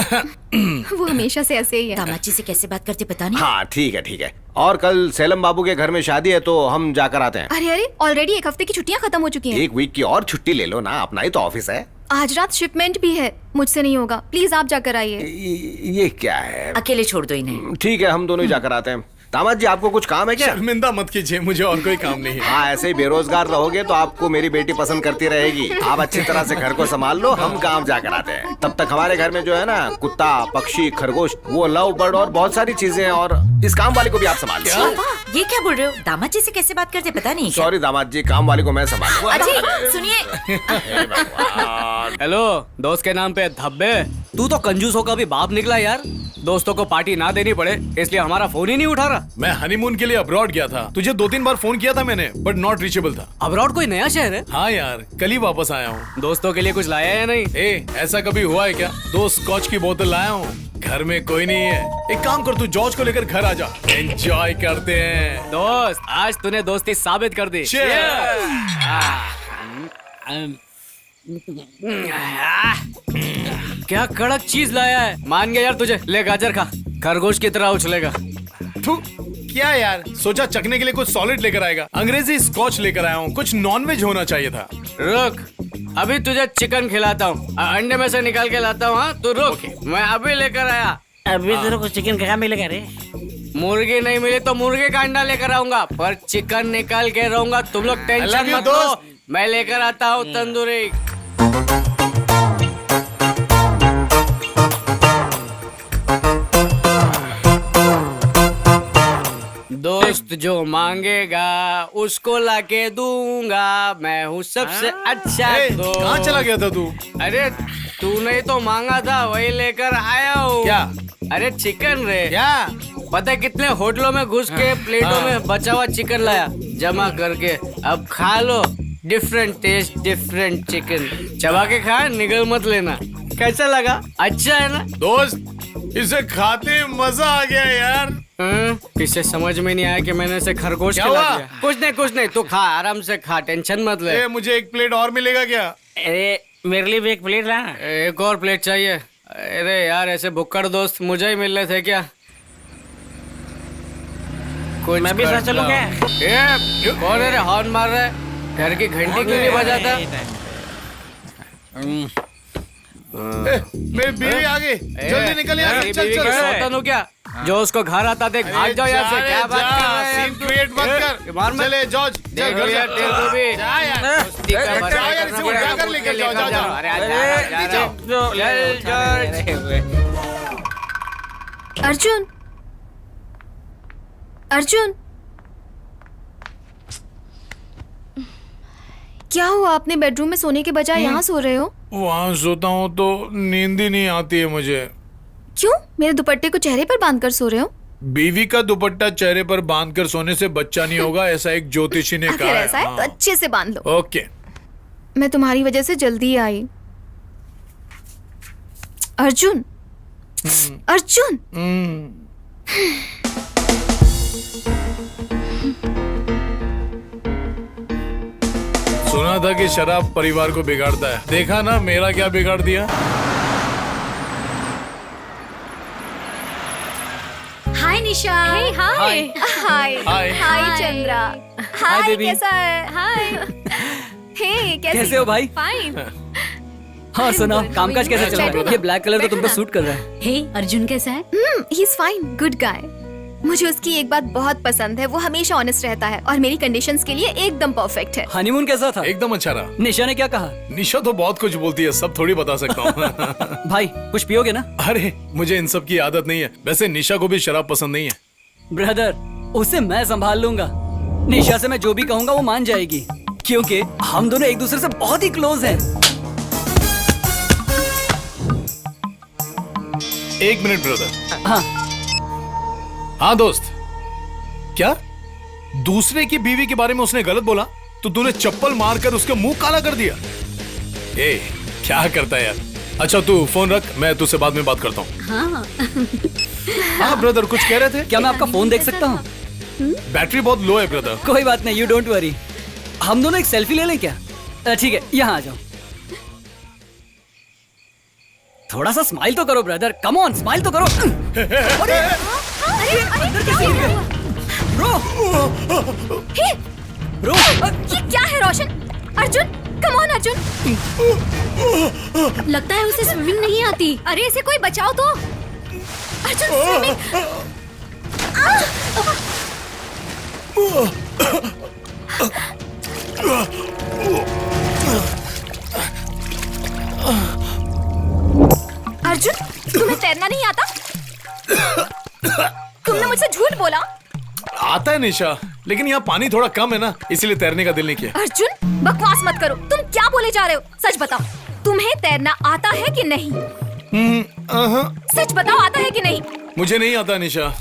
वो हमेशा से ऐसे ही है। दामाद जी से कैसे बात करते पता नहीं। हाँ ठीक है ठीक है। और कल सेलम बाबू के घर में शादी है तो हम जाकर आते हैं। अरे अरे, ऑलरेडी एक हफ्ते की छुट्टियां खत्म हो चुकी हैं। एक वीक की और छुट्टी ले लो ना, अपना ही तो ऑफिस है। आज रात शिपमेंट भी है, मुझसे नहीं होगा, प्लीज आप जाकर आइए। ये क्या है? अकेले छोड़ दो इन्हें। ठीक है, हम दोनों ही जाकर आते हैं। दामाद जी, आपको कुछ काम है क्या? शर्मिंदा मत कीजिए, मुझे और कोई काम नहीं है। हाँ, ऐसे ही बेरोजगार रहोगे तो आपको मेरी बेटी पसंद करती रहेगी। आप अच्छी तरह से घर को संभाल लो, हम काम जाकर आते हैं। तब तक हमारे घर में जो है ना, कुत्ता, पक्षी, खरगोश, वो लव बर्ड और बहुत सारी चीजें हैं, और इस काम वाली को भी आप संभाल लो। ये क्या बोल रहे हो? दामाद जी से कैसे बात करते पता नहीं। सॉरी दामाद जी, काम वाली को मैं संभाल। अजी सुनिए। हेलो, दोस्त के नाम पे धब्बे। तू तो कंजूसों का भी बाप निकला यार। दोस्तों को पार्टी ना देनी पड़े इसलिए हमारा फोन ही नहीं उठा रहा। मैं हनीमून के लिए अब्रॉड गया था, तुझे 2-3 बार फोन किया था मैंने, बट नॉट रीचेबल था। अब्रॉड कोई नया शहर है? हाँ यार, कल ही वापस आया हूँ। दोस्तों के लिए कुछ लाया या नहीं? ऐसा कभी हुआ है क्या? 2 स्कॉच की बोतल लाया हूँ, घर में कोई नहीं है। एक काम कर, तू जॉर्ज को लेकर घर आ जा, एंजॉय करते हैं। दोस्त, आज तूने दोस्ती साबित कर दी। क्या कड़क चीज लाया है, मान गया यार तुझे। ले गाजर खा, खरगोश की तरह उछलेगा। क्या यार, सोचा चखने के लिए कुछ सॉलिड लेकर आएगा। अंग्रेजी स्कॉच लेकर आया हूँ, कुछ नॉनवेज होना चाहिए था। रुक, अभी तुझे चिकन खिलाता हूँ, अंडे में से निकाल के लाता हूँ। हाँ तू रुक, मैं अभी लेकर आया। अभी तेरे को चिकन कहाँ मिलेगा रे? मुर्गी नहीं मिली तो मुर्गे का अंडा लेकर आऊंगा, पर चिकन निकाल के रहूंगा। तुम लोग टेंशन मत लो, मैं लेकर आता हूँ तंदूरी। दोस्त जो मांगेगा उसको लाके दूंगा, मैं हूँ सबसे अच्छा दोस्त। कहाँ चला गया था तू? अरे तूने तो मांगा था, वही लेकर आया हूँ। क्या? अरे चिकन रे। क्या? पता है कितने होटलों में घुस के प्लेटों में बचा हुआ चिकन लाया, जमा करके। अब खा लो, डिफरेंट टेस्ट, डिफरेंट चिकन। चबा के खा, निगल मत लेना। कैसा लगा? अच्छा है ना दोस्त? इसे खाते मजा आ गया यार। इसे समझ में नहीं आया कि मैंने इसे खरगोश खिला दिया। कुछ नहीं, तू खा, आराम से खा, टेंशन मत ले। मुझे एक प्लेट और मिलेगा क्या? अरे मेरे लिए भी एक प्लेट ला। एक और प्लेट चाहिए? अरे यार, ऐसे भुक्कड़ दोस्त मुझे ही मिल रहे थे क्या? कुछ मैं भी साथ चलूं क्या? कौन है रे हॉर्न मार रहा है? घर की घंटी क्यों नहीं बजाता? मेरी बीवी आ गई, जल्दी निकल यहाँ से। चल सौतन हो क्या? जो उसको घर आता देख, भाग जाओ यहाँ से। क्या बात कर रहा है? सीन क्रिएट मत कर। चले जॉर्ज, देख लो यार, तेरे को भी जा यार। दोस्ती का मजा इसे उठाकर लेकर जाओ। अरे अर्जुन, अर्जुन, क्या हुआ? आपने बेडरूम में सोने के बजाय यहाँ सो रहे हो? वहाँ सोता हूँ तो नींद ही नहीं आती है मुझे। क्यों? मेरे दुपट्टे को चेहरे पर बांधकर सो रहे हो? बीवी का दुपट्टा चेहरे पर बांधकर सोने से बच्चा नहीं होगा, ऐसा एक ज्योतिषी ने कहा है। ऐसा है तो अच्छे से बांध लो। ओके। मैं तुम्हारी वजह से जल्दी आई। अर्जुन, अर्जुन, सुना था कि शराब परिवार को बिगाड़ता है, देखा ना मेरा क्या बिगाड़ दिया। हाय निशा। हाय हाय हाय चंद्रा। हाय, कैसा है? हाय। हे, कैसे हो भाई? फाइन। हाँ सुना, कामकाज कैसे चल रहा है? ये ब्लैक कलर तो तुम पे सूट कर रहा है। हे अर्जुन कैसा है? He is fine, good guy. मुझे उसकी एक बात बहुत पसंद है, वो हमेशा ऑनेस्ट रहता है और मेरी कंडीशंस के लिए एकदम परफेक्ट है। हनीमून कैसा था? एकदम अच्छा रहा। निशा ने क्या कहा? निशा तो बहुत कुछ बोलती है, सब थोड़ी बता सकता हूँ। भाई कुछ पियोगे ना? अरे मुझे इन सब की आदत नहीं है। वैसे निशा को भी शराब पसंद नहीं है। ब्रदर, उसे मैं संभाल लूंगा। निशा से मैं जो भी कहूंगा वो मान जाएगी, क्योंकि हम दोनों एक दूसरे से बहुत ही क्लोज हैं। एक मिनट ब्रदर। हाँ हाँ दोस्त, क्या दूसरे की बीवी के बारे में उसने गलत बोला तो तूने चप्पल मारकर उसका मुंह काला कर दिया? ए, क्या करता है यार। अच्छा तू फोन रख, मैं तुझसे बाद में बात करता हूँ। हाँ हाँ ब्रदर, कुछ कह रहे थे? क्या मैं आपका फोन देख सकता हूँ? बैटरी बहुत लो है ब्रदर। कोई बात नहीं, यू डोंट वरी। हम दोनों एक सेल्फी ले लें क्या? ठीक है, यहाँ आ जाओ। थोड़ा सा स्माइल तो करो ब्रदर, कम ऑन, स्माइल तो करो। अरे, अंदर कैसे गिर गए? हे, ये क्या है रोशन? Arjun, come on Arjun. लगता है उसे स्विमिंग नहीं आती। अरे इसे कोई बचाओ तो। अर्जुन स्विमिंग। अर्जुन, तुम्हें तैरना नहीं आता? तुमने मुझसे झूठ बोला। आता है निशा, लेकिन यहाँ पानी थोड़ा कम है ना, इसीलिए तैरने का दिल नहीं किया। अर्जुन बकवास मत करो। तुम क्या बोले जा रहे हो? सच बताओ, तुम्हें तैरना आता है कि नहीं? सच बताओ, आता है कि नहीं? मुझे नहीं आता निशा।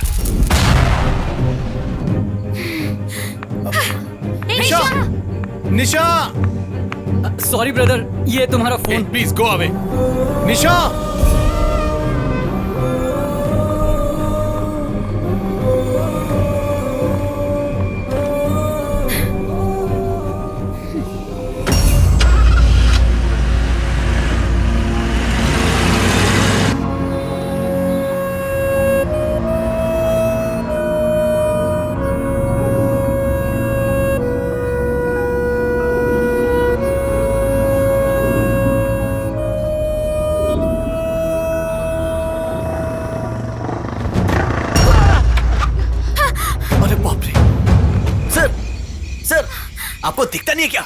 निशा, निशा। सॉरी ब्रदर, ये तुम्हारा phone. Please go away. Nisha. आपको दिखता नहीं है क्या?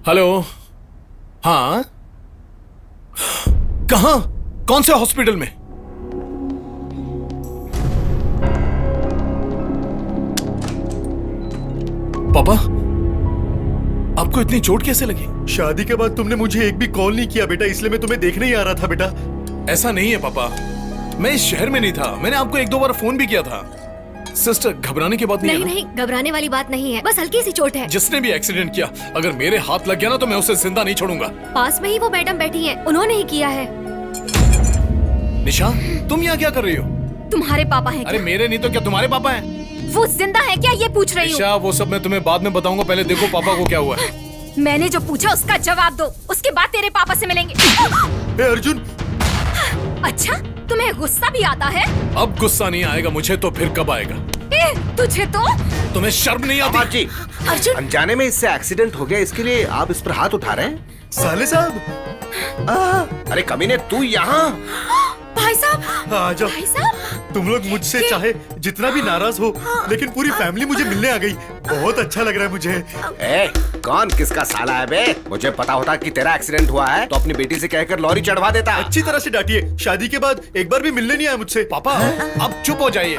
हेलो। हाँ, कहाँ? कौन से हॉस्पिटल में? पापा, आपको इतनी चोट कैसे लगी? शादी के बाद तुमने मुझे एक भी कॉल नहीं किया बेटा, इसलिए मैं तुम्हें देखने ही आ रहा था बेटा। ऐसा नहीं है पापा, मैं इस शहर में नहीं था। मैंने आपको 1-2 बार फोन भी किया था। सिस्टर, घबराने की बात नहीं है ना? नहीं, घबराने वाली बात नहीं है, बस हल्की सी चोट है। जिसने भी एक्सीडेंट किया, अगर मेरे हाथ लग गया ना तो मैं उसे जिंदा नहीं छोड़ूंगा। पास में ही वो मैडम बैठी हैं, उन्होंने ही किया है। निशा, तुम यहाँ क्या कर रही हो? तुम्हारे पापा हैं अरे क्या? मेरे नहीं तो क्या तुम्हारे पापा हैं? वो जिंदा है क्या, ये पूछ रही हूँ। निशा, वो सब मैं तुम्हें बाद में बताऊंगा, पहले देखो पापा को क्या हुआ है। मैंने जो पूछा उसका जवाब दो, उसके बाद तेरे पापा से मिलेंगे। अर्जुन। अच्छा, तुम्हें गुस्सा भी आता है? अब गुस्सा नहीं आएगा मुझे तो फिर कब आएगा? तुझे तो तुम्हें शर्म नहीं आती? जी, अर्जुन, अनजाने में इससे एक्सीडेंट हो गया, इसके लिए आप इस पर हाथ उठा रहे हैं? साले साहब। अरे कमीने, तू यहाँ? भाई साहब। आ जाओ। भाई साहब, तुम लोग मुझसे चाहे जितना भी नाराज हो, लेकिन पूरी फैमिली मुझे मिलने आ गई। बहुत अच्छा लग रहा है मुझे। ए, कौन किसका साला है बे? मुझे पता होता कि तेरा एक्सीडेंट हुआ है तो अपनी बेटी से कहकर लॉरी चढ़वा देता। अच्छी तरह से डांटिए, शादी के बाद एक बार भी मिलने नहीं आया मुझसे। पापा, अब चुप हो जाइए।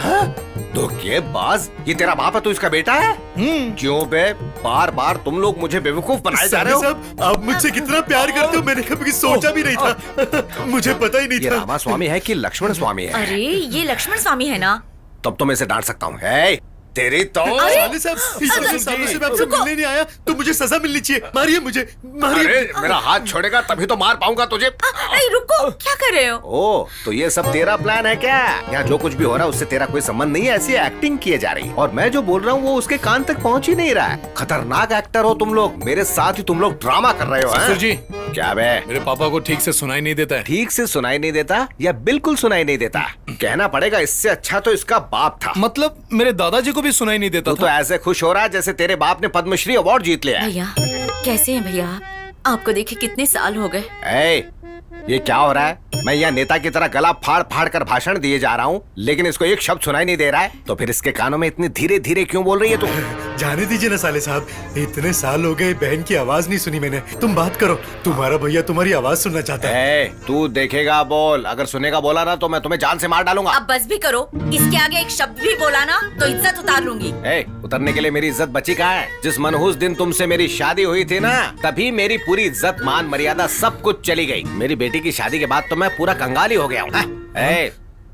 तो के बाज, ये तेरा बाप है तो इसका बेटा है? क्यों बे, बार बार तुम लोग मुझे बेवकूफ बनाए जा रहे हो? साहब, आप मुझसे कितना प्यार करते हो मैंने कभी सोचा भी नहीं था। मुझे पता ही नहीं ये था। रामा स्वामी है कि लक्ष्मण स्वामी है? अरे ये लक्ष्मण स्वामी है ना? तब तो मैं इसे डांट सकता हूँ। है तेरी तो। साले साहब, इस सालों से मैं आपसे मिलने नहीं आया तो मुझे सजा मिलनी चाहिए। मारिए मुझे, मारिए। अरे मेरा हाथ छोड़ेगा तभी तो मार पाऊंगा तुझे। अरे रुको, क्या कर रहे हो? ओ, तो ये सब तेरा प्लान है क्या? यहाँ जो कुछ भी हो रहा है उससे तेरा कोई संबंध नहीं है, ऐसी एक्टिंग किए जा रही है। और मैं जो बोल रहा हूँ वो उसके कान तक पहुँच ही नहीं रहा है। खतरनाक एक्टर हो तुम लोग, मेरे साथ ही तुम लोग ड्रामा कर रहे हो। ससुर जी, क्या बे? मेरे पापा को ठीक से सुनाई नहीं देता है। ठीक से सुनाई नहीं देता या बिल्कुल सुनाई नहीं देता? कहना पड़ेगा इससे अच्छा तो इसका बाप था। मतलब मेरे दादाजी को भी सुनाई नहीं देता तू तो ऐसे खुश हो रहा है जैसे तेरे बाप ने पद्मश्री अवार्ड जीत लिया है। भैया, कैसे हैं भैया आप? आपको देखे कितने साल हो गए। ए, ये क्या हो रहा है? मैं यहाँ नेता की तरह गला फाड़ फाड़ कर भाषण दिए जा रहा हूँ, लेकिन इसको एक शब्द सुनाई नहीं दे रहा है। तो फिर इसके कानों में इतनी धीरे धीरे क्यों बोल रही है तू? जाने दीजिए ना साले साहब, इतने साल हो गए बहन की आवाज नहीं सुनी मैंने। तुम बात करो, तुम्हारा भैया तुम्हारी आवाज सुनना चाहता है। तू देखेगा बोल, अगर सुनेगा बोला ना तो मैं तुम्हें जान से मार डालूंगा। अब बस भी करो, इसके आगे एक शब्द भी बोला ना तो इज्जत उतार लूंगी। उतरने के लिए मेरी इज्जत बची कहाँ है? जिस मनहूस दिन तुमसे मेरी शादी हुई थी ना, तभी मेरी पूरी इज्जत मान मर्यादा सब कुछ चली गई। मेरी बेटी की शादी के बाद तो मैं पूरा कंगाली हो गया हूँ।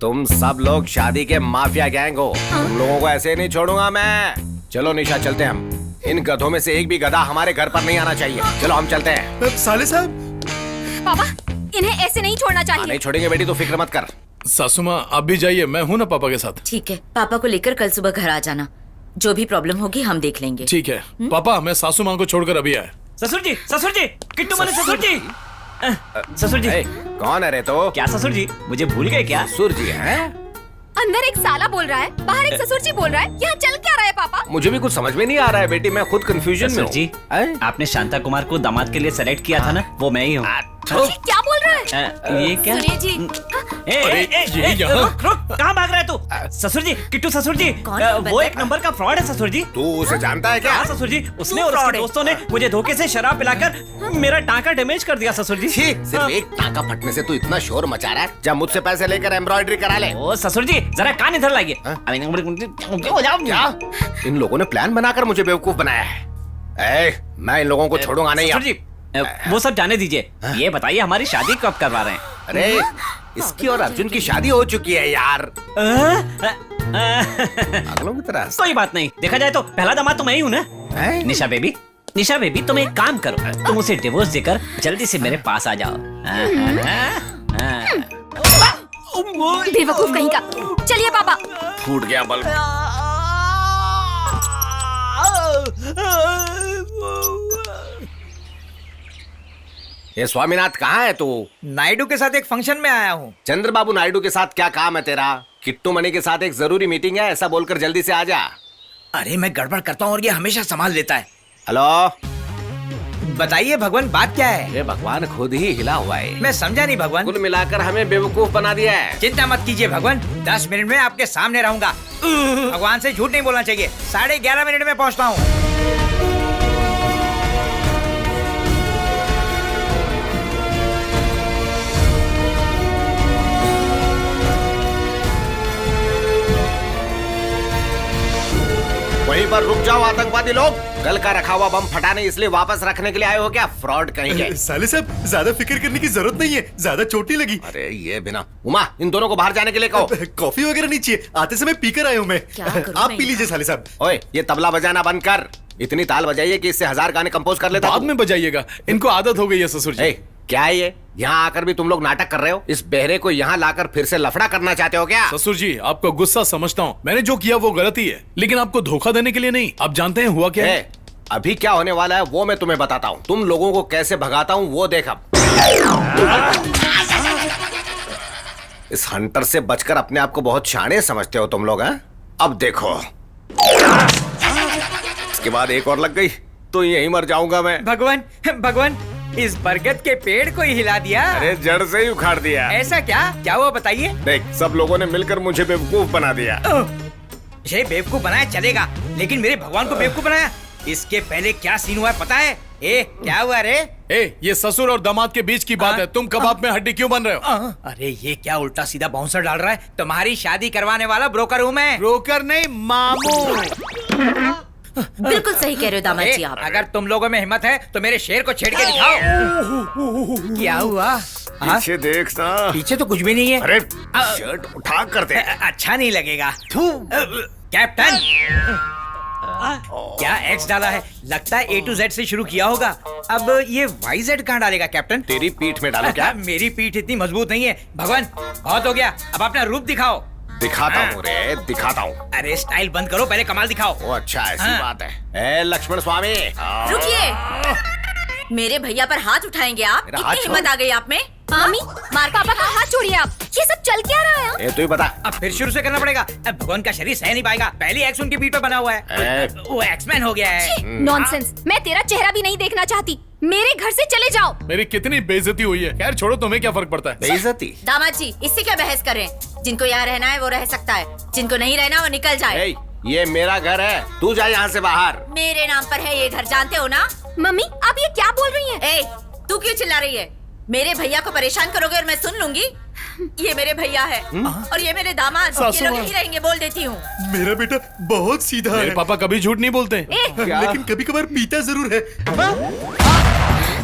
तुम सब लोग शादी के माफिया गैंग हो, तुम लोगों को ऐसे नहीं छोड़ूंगा मैं। चलो निशा, चलते हैं हम। इन गधों में से एक भी गधा हमारे घर पर नहीं आना चाहिए। चलो हम चलते हैं। साले साहब। पापा, इन्हें ऐसे नहीं छोड़ना चाहिए। नहीं छोड़ेंगे बेटी, तो फिक्र मत कर। सासू माँ, आप भी जाइए, मैं हूँ ना पापा के साथ। ठीक है, पापा को लेकर कल सुबह घर आ जाना। जो भी प्रॉब्लम होगी हम देख लेंगे। ठीक है पापा, मैं सासू माँ को छोड़कर अभी आया। ससुर जी, किट्टू बोले ससुर जी। ससुर जी। कौन है रे तो? क्या ससुर जी, मुझे भूल गए क्या? ससुर जी हैं? अंदर एक साला बोल रहा है, बाहर एक ससुर जी बोल रहा है। यहाँ चल क्या रहा है पापा? मुझे भी कुछ समझ में नहीं आ रहा है बेटी, मैं खुद कंफ्यूजन में ससुर हूँ। जी, आपने शांता कुमार को दामाद के लिए सेलेक्ट किया था ना, वो मैं ही हूँ। क्या बोल रहा है? ये क्या? सुनिए जी। ये यहाँ? रुक रुक, कहाँ भाग रहा है तू? ससुर जी, किट्टू ससुर जी, वो एक नंबर का फ्रॉड है ससुर जी। तू उसे जानता है क्या? हाँ ससुर जी, उसने और उसके दोस्तों ने मुझे धोखे से शराब पिलाकर मेरा टांका डैमेज कर दिया ससुर जी। सिर्फ एक टांका फटने से तू इतना शोर मचा रहा है? जब मुझसे पैसे लेकर एम्ब्रॉयडरी करा ले। ओ ससुर जी, जरा कान इधर लाइए। क्या? इन लोगों ने प्लान बनाकर मुझे बेवकूफ बनाया है। मैं इन लोगों को छोड़ूंगा नहीं। ससुर जी, वो सब जाने दीजिए, ये बताइए हमारी शादी कब करवा रहे हैं? अरे इसकी और अर्जुन की शादी हो चुकी है यार। पागलों की तरह। कोई बात नहीं, देखा जाए तो पहला दामाद तो मैं ही हूँ ना। निशा बेबी, निशा बेबी, तुम एक काम करो, तुम उसे डिवोर्स देकर जल्दी से मेरे पास आ जाओ। बेवकूफ कहीं का। चलिए पापा। फूट गया बल्ब। ये स्वामीनाथ कहाँ है तू? नायडू के साथ एक फंक्शन में आया हूँ। चंद्रबाबू नायडू के साथ क्या काम है तेरा? किट्टू मणि के साथ एक जरूरी मीटिंग है, ऐसा बोलकर जल्दी से आ जा। अरे मैं गड़बड़ करता हूँ और ये हमेशा संभाल लेता है। हेलो, बताइए भगवान, बात क्या है? ये भगवान खुद ही हिला हुआ है। मैं समझा नहीं भगवान। कुल मिलाकर हमें बेवकूफ बना दिया है। चिंता मत कीजिए भगवान, 10 मिनट में आपके सामने रहूंगा। भगवान से झूठ नहीं बोलना चाहिए। 11:30 मिनट में पहुंचता हूँ। वहीं पर रुक जाओ आतंकवादी लोग। कल का रखा हुआ बम फटाने इसलिए वापस रखने के लिए आए हो क्या? फ्रॉड कहेंगे। साले साहब, ज्यादा फिक्र करने की जरूरत नहीं है, ज्यादा चोट नहीं लगी। अरे ये बिना उमा, इन दोनों को बाहर जाने के लिए कहो। कॉफी वगैरह नहीं चाहिए, आते समय पीकर आया हूँ मैं। आप पी लीजिए साले साहब। ओए, ये तबला बजाना बंद कर। इतनी ताल बजाइए कि इससे 1000 गाने कंपोज कर लेता। बाद में बजाइएगा, इनको आदत हो गई है ससुर जी। क्या है ये? यहाँ आकर भी तुम लोग नाटक कर रहे हो? इस बहरे को यहाँ लाकर फिर से लफड़ा करना चाहते हो क्या? ससुर जी, आपको गुस्सा समझता हूँ, मैंने जो किया वो गलती है, लेकिन आपको धोखा देने के लिए नहीं। आप जानते हैं हुआ क्या है? अभी क्या होने वाला है वो मैं तुम्हें बताता हूँ। तुम लोगों को कैसे भगाता हूँ वो देख। अब इस हंटर से बचकर अपने आप को बहुत शाणे समझते हो तुम लोग, हैं? अब देखो, इसके बाद एक और लग गई तो यहीं मर जाऊंगा मैं। भगवान, भगवान, इस बरगद के पेड़ को ही हिला दिया। अरे जड़ से ही उखाड़ दिया। ऐसा क्या? क्या हुआ बताइए। देख, सब लोगों ने मिलकर मुझे बेवकूफ बना दिया। ये बेवकूफ बनाया चलेगा, लेकिन मेरे भगवान को बेवकूफ बनाया। इसके पहले क्या सीन हुआ है पता है? क्या हुआ रे? ये ससुर और दामाद के बीच की बात है, तुम कबाब में हड्डी क्यों बन रहे हो? अरे ये क्या उल्टा सीधा बाउंसर डाल रहा है? तुम्हारी शादी करवाने वाला ब्रोकर हूँ मैं। ब्रोकर नहीं, मामू। बिल्कुल सही कह रहे हो दामाद जी आप। अगर तुम लोगों में हिम्मत है तो मेरे शेर को छेड़ के दिखाओ। क्या हुआ? पीछे देख ना। पीछे तो कुछ भी नहीं है। अरे शर्ट उठा कर दे। अच्छा नहीं लगेगा। कैप्टन, क्या एक्स डाला है? लगता है A to Z से शुरू किया होगा। अब ये YZ कहाँ डालेगा कैप्टन? तेरी पीठ में डालो क्या? मेरी पीठ इतनी मजबूत नहीं है। भगवान, बहुत हो गया, अब अपना रूप दिखाओ। दिखाता हूँ रे, दिखाता हूँ। अरे स्टाइल बंद करो, पहले कमाल दिखाओ। ओ अच्छा, ऐसी बात है। लक्ष्मण स्वामी, रुकिए। मेरे भैया पर हाथ उठाएंगे आप? इतनी हिम्मत आ गई आप में? मम्मी, मार पापा का हाथ छोड़िए आप। ये सब चल क्या रहा है? तू ही बता। अब फिर शुरू से करना पड़ेगा। अब भगवान का शरीर सह नहीं पाएगा। पहली एक्स उनकी पीठ पे बना हुआ है। वो एक्समैन हो गया है। नॉनसेंस, मैं तेरा चेहरा भी नहीं देखना चाहती। मेरे घर से चले जाओ। मेरी कितनी बेइज्जती हुई है। खैर छोड़ो, तुम्हें क्या फर्क पड़ता है? बेइज्जती? दामाद जी, इससे क्या बहस कर रहे हैं? जिनको यहाँ रहना है वो रह सकता है, जिनको नहीं रहना वो निकल जाए। ये मेरा घर है, तू जा यहाँ से बाहर। मेरे नाम पर है ये घर, जानते हो ना? मम्मी, आप ये क्या बोल रही हैं? तू क्यों चिल्ला रही है? मेरे भैया को परेशान करोगे और मैं सुन लूंगी? ये मेरे भैया है और ये मेरे दामाद, ये लोग यहीं रहेंगे, बोल देती हूँ। मेरा बेटा बहुत सीधा है। मेरे पापा कभी झूठ नहीं बोलते। लेकिन कभी कभार पीता जरूर है।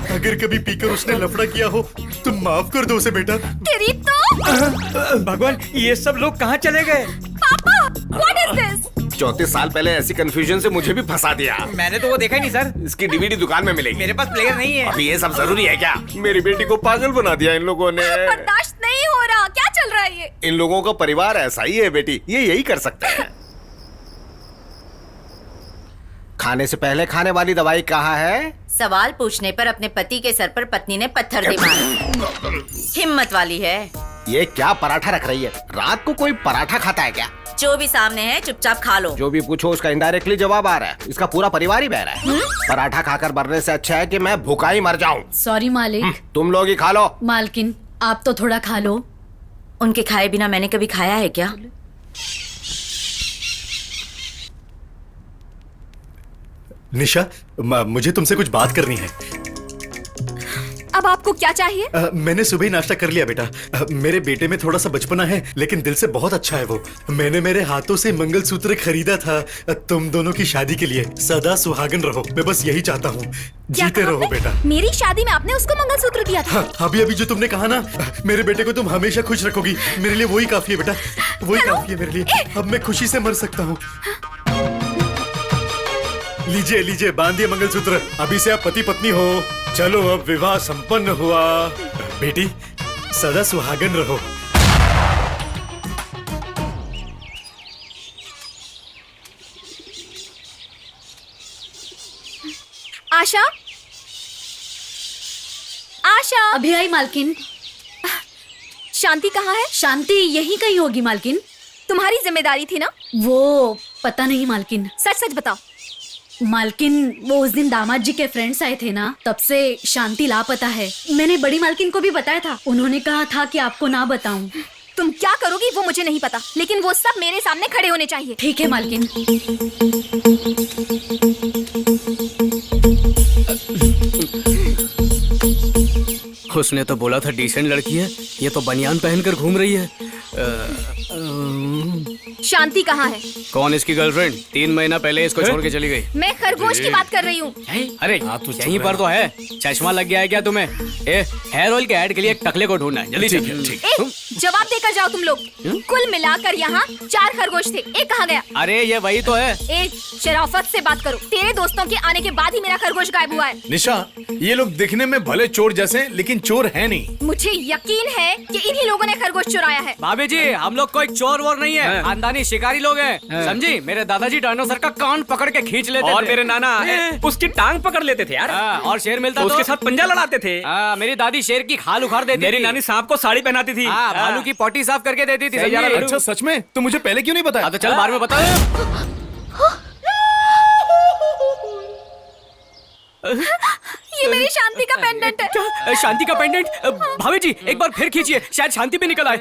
अगर कभी पीकर उसने लफड़ा किया हो तो माफ कर दो उसे बेटा। तेरी तो। भगवान, ये सब लोग कहाँ चले गए? पापा, व्हाट इज दिस? 34 साल पहले ऐसी कंफ्यूजन से मुझे भी फंसा दिया। मैंने तो वो देखा ही नहीं सर। इसकी डीवीडी दुकान में मिलेगी। मेरे पास प्लेयर नहीं है। अभी ये सब जरूरी है क्या? मेरी बेटी को पागल बना दिया इन लोगों ने। बर्दाश्त नहीं हो रहा। क्या चल रहा है ये? इन लोगों का परिवार ऐसा ही है बेटी, ये यही कर सकते हैं। खाने से पहले खाने वाली दवाई कहाँ है? सवाल पूछने पर अपने पति के सर पर पत्नी ने पत्थर दे मारा। हिम्मत वाली है। ये क्या पराठा रख रही है? रात को कोई पराठा खाता है क्या? जो भी सामने है चुपचाप खा लो। जो भी पूछो उसका इनडायरेक्टली जवाब आ रहा है। इसका पूरा परिवार ही बह रहा है। पराठा खाकर मरने से अच्छा है कि मैं भूखा ही मर जाऊं। सॉरी मालिक। तुम लोग ही खा लो। मालकिन आप तो थोड़ा खा लो। उनके खाए बिना मैंने कभी खाया है क्या? निशा, मुझे तुमसे कुछ बात करनी है। अब आपको क्या चाहिए? मैंने सुबह ही नाश्ता कर लिया बेटा। मेरे बेटे में थोड़ा सा बचपना है, लेकिन दिल से बहुत अच्छा है वो। मैंने मेरे हाथों से मंगलसूत्र खरीदा था तुम दोनों की शादी के लिए। सदा सुहागन रहो, मैं बस यही चाहता हूँ। जीते रहो बेटा। मेरी शादी में आपने उसको मंगलसूत्र दिया था? हाँ, अभी जो तुमने कहा ना, मेरे बेटे को तुम हमेशा खुश रखोगी। मेरे लिए वही काफी है बेटा, वही काफी है मेरे लिए। अब मैं खुशी से मर सकता हूँ। लीजिए लीजिए, बांधिए मंगलसूत्र। अभी से आप पति पत्नी हो। चलो अब विवाह संपन्न हुआ। बेटी सदा सुहागन रहो। आशा, आशा। अभी आई मालकिन। शांति कहाँ है? शांति यहीं कहीं होगी मालकिन। तुम्हारी जिम्मेदारी थी ना? वो पता नहीं मालकिन। सच सच बताओ। मालकिन वो उस दिन दामाद जी के फ्रेंड्स आए थे ना, तब से शांति लापता है। मैंने बड़ी मालकिन को भी बताया था, उन्होंने कहा था कि आपको ना बताऊं। तुम क्या करोगी वो मुझे नहीं पता, लेकिन वो सब मेरे सामने खड़े होने चाहिए। ठीक है मालकिन। उसने तो बोला था डिसेंट लड़की है, ये तो बनियान पहनकर घूम रही है। शांति कहाँ है? कौन इसकी गर्लफ्रेंड? 3 महीना पहले इसको छोड़ के चली गई। मैं खरगोश की बात कर रही हूँ। अरे यहीं पर तो है। चश्मा लग गया है क्या तुम्हें? हेयर ऑयल के ऐड के लिए एक टकले को ढूंढना है। जल्दी ठीक। जवाब देकर जाओ तुम लोग। कुल मिलाकर यहाँ 4 खरगोश थे, एक कहाँ गया? अरे ये वही तो है। एक शराफत से बात करो। तेरे दोस्तों के आने के बाद ही मेरा खरगोश गायब हुआ है। निशा, ये लोग दिखने में भले चोर जैसे, लेकिन चोर है नहीं। मुझे यकीन है कि इन्हीं लोगों ने खरगोश चुराया है। भाभी जी, हम लोग कोई चोर वोर नहीं है, खानदानी शिकारी लोग हैं। समझी? मेरे दादाजी डायनासोर का कान पकड़ के खींच लेते थे। और मेरे नाना उसकी टांग पकड़ लेते थे यार। और शेर मिलता तो उसके साथ पंजा लड़ाते थे। मेरी दादी शेर की खाल उखाड़ देती थी। मेरी नानी सांप को साड़ी पहनाती थी। भालू की पोटी साफ करके देती थी। अच्छा सच में? तो मुझे पहले क्यों नहीं बताया? तो चल बाद में बता। ये मेरी शांति का पेंडेंट है। शांति का पेंडेंट? भाभी जी एक बार फिर खींचिए, शायद शांति भी निकल आए।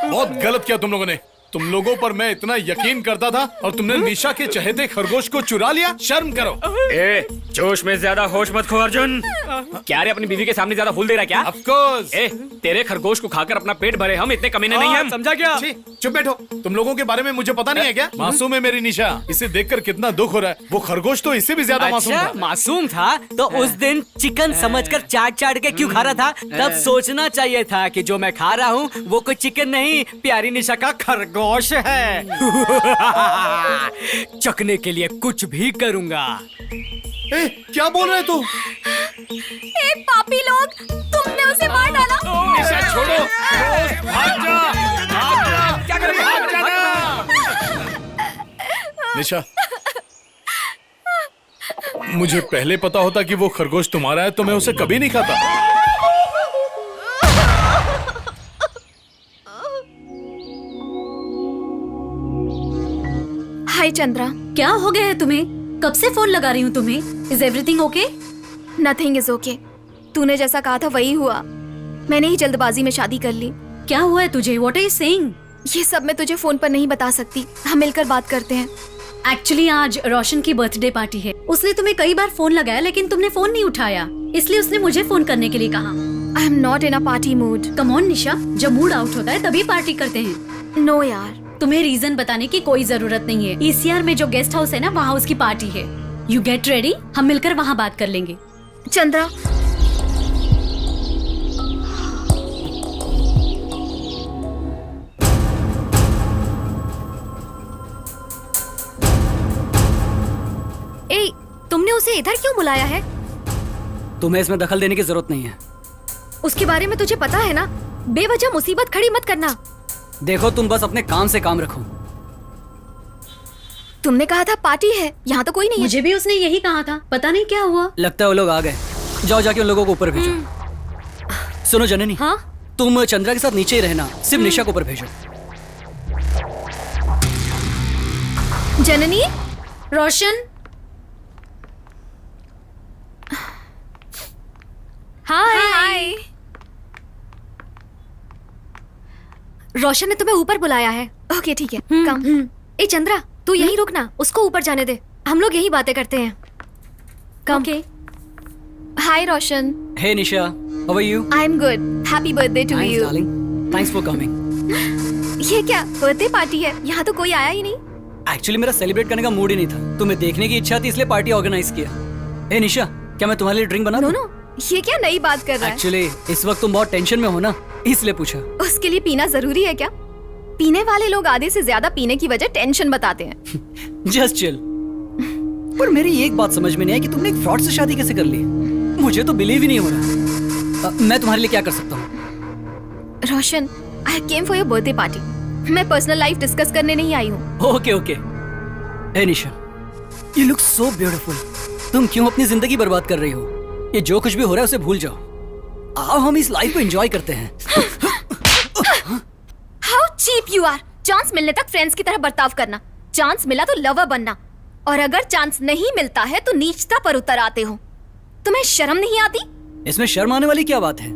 बहुत गलत किया तुम लोगों ने। तुम लोगों पर मैं इतना यकीन करता था और तुमने निशा के चहेते खरगोश को चुरा लिया। शर्म करो। जोश में ज्यादा होश मत खो अर्जुन। क्या रे अपनी बीवी के सामने ज्यादा फूल दे रहा क्या? Of course। तेरे खरगोश को खाकर अपना पेट भरे हम इतने कमीने नहीं हैं। समझा क्या? चुप बैठो। तुम लोगों के बारे में मुझे पता नहीं है क्या? मासूम है मेरी निशा, इसे देखकर कितना दुख हो रहा है। वो खरगोश तो इससे भी ज्यादा मासूम था। मासूम था तो उस दिन चिकन समझकर चाट चाट के क्यों खा रहा था? तब सोचना चाहिए था कि जो मैं खा रहा हूँ वो कोई चिकन नहीं, प्यारी निशा का खरगोश है। चखने के लिए कुछ भी करूंगा। क्या बोल रहे तू? पापी लोग, तुमने उसे मार डाला। निशा छोड़ो, भाग जा, भाग जा। क्या करेंगे? भाग जाना। निशा, मुझे पहले पता होता कि वो खरगोश तुम्हारा है तो मैं उसे कभी नहीं खाता। हाय चंद्रा। क्या हो गया है तुम्हें? कब से फोन लगा रही हूँ तुम्हें। Is everything okay? Nothing is okay. तूने जैसा कहा था वही हुआ। मैंने ही जल्दबाजी में शादी कर ली। क्या हुआ है तुझे? What are you saying? ये सब मैं तुझे फोन पर नहीं बता सकती, हम मिलकर बात करते हैं। एक्चुअली आज रोशन की बर्थडे पार्टी है। उसने तुम्हें कई बार फोन लगाया लेकिन तुमने फोन नहीं उठाया, इसलिए उसने मुझे फोन करने के लिए कहा। I am not in a party mood. Come on Nisha, जब मूड आउट होता है तभी पार्टी करते हैं। नो यार, तुम्हें रीजन बताने की कोई जरूरत नहीं है। ईसीआर में जो गेस्ट हाउस है ना, वहाँ उसकी पार्टी है। यू गेट रेडी, हम मिलकर वहाँ बात कर लेंगे। चंद्रा, तुमने उसे इधर क्यों बुलाया है? तुम्हें इसमें दखल देने की जरूरत नहीं है। उसके बारे में तुझे पता है ना। बेवजह मुसीबत खड़ी मत करना। देखो तुम बस अपने काम से काम रखो। तुमने कहा था पार्टी है, यहाँ तो कोई नहीं है। मुझे भी उसने यही कहा था, पता नहीं क्या हुआ। लगता है वो लोग आ गए। जाओ जाके उन लोगों को ऊपर भेजो। सुनो जननी, हाँ तुम चंद्रा के साथ नीचे ही रहना, सिर्फ निशा को ऊपर भेजो। जननी, रोशन। हाय। रोशन ने तुम्हें ऊपर बुलाया है। ओके ठीक है, कम। ए चंद्रा, तू यहीं रुकना, उसको ऊपर जाने दे, हम लोग यही बातें करते हैं। Come. Hi Roshan. Hey Nisha, how are you? I am good. Happy birthday to you. Thanks for coming. ये क्या बर्थडे पार्टी है? यहाँ तो कोई आया ही नहीं। एक्चुअली मेरा सेलिब्रेट करने का मूड ही नहीं था, तुम्हें देखने की इच्छा थी इसलिए पार्टी ऑर्गेनाइज किया। हे निशा, क्या मैं तुम्हारे लिए ड्रिंक बना दूं? नो, ये क्या नई बात कर रहा है? एक्चुअली इस वक्त तुम बहुत टेंशन में हो ना, इसलिए पूछा। उसके लिए पीना जरूरी है क्या? पीने वाले लोग आधे से ज्यादा पीने की वजह टेंशन बताते हैं। Just chill. पर मेरी एक बात समझ में नहीं आई कि तुमने एक फ्रॉड से शादी कैसे कर ली? मुझे तो बिलीव ही नहीं हो रहा। मैं तुम्हारे लिए क्या कर सकता हूँ? Roshan, I came for your birthday party. मैं पर्सनल लाइफ डिस्कस करने नहीं आई हूँ। Okay okay. Hey Nisha, you look so beautiful. तुम क्यों अपनी जिंदगी बर्बाद कर रही हो? ये जो कुछ भी हो रहा है उसे भूल जाओ। आओ हम इस लाइफ को एंजॉय करते हैं। How cheap you are. Chance मिलने तक फ्रेंड्स की तरह बर्ताव करना, चांस मिला तो लवर बनना, और अगर चांस नहीं मिलता है तो नीचता पर उतर आते हो। तुम्हें शर्म नहीं आती? इसमें शर्म आने वाली क्या बात है?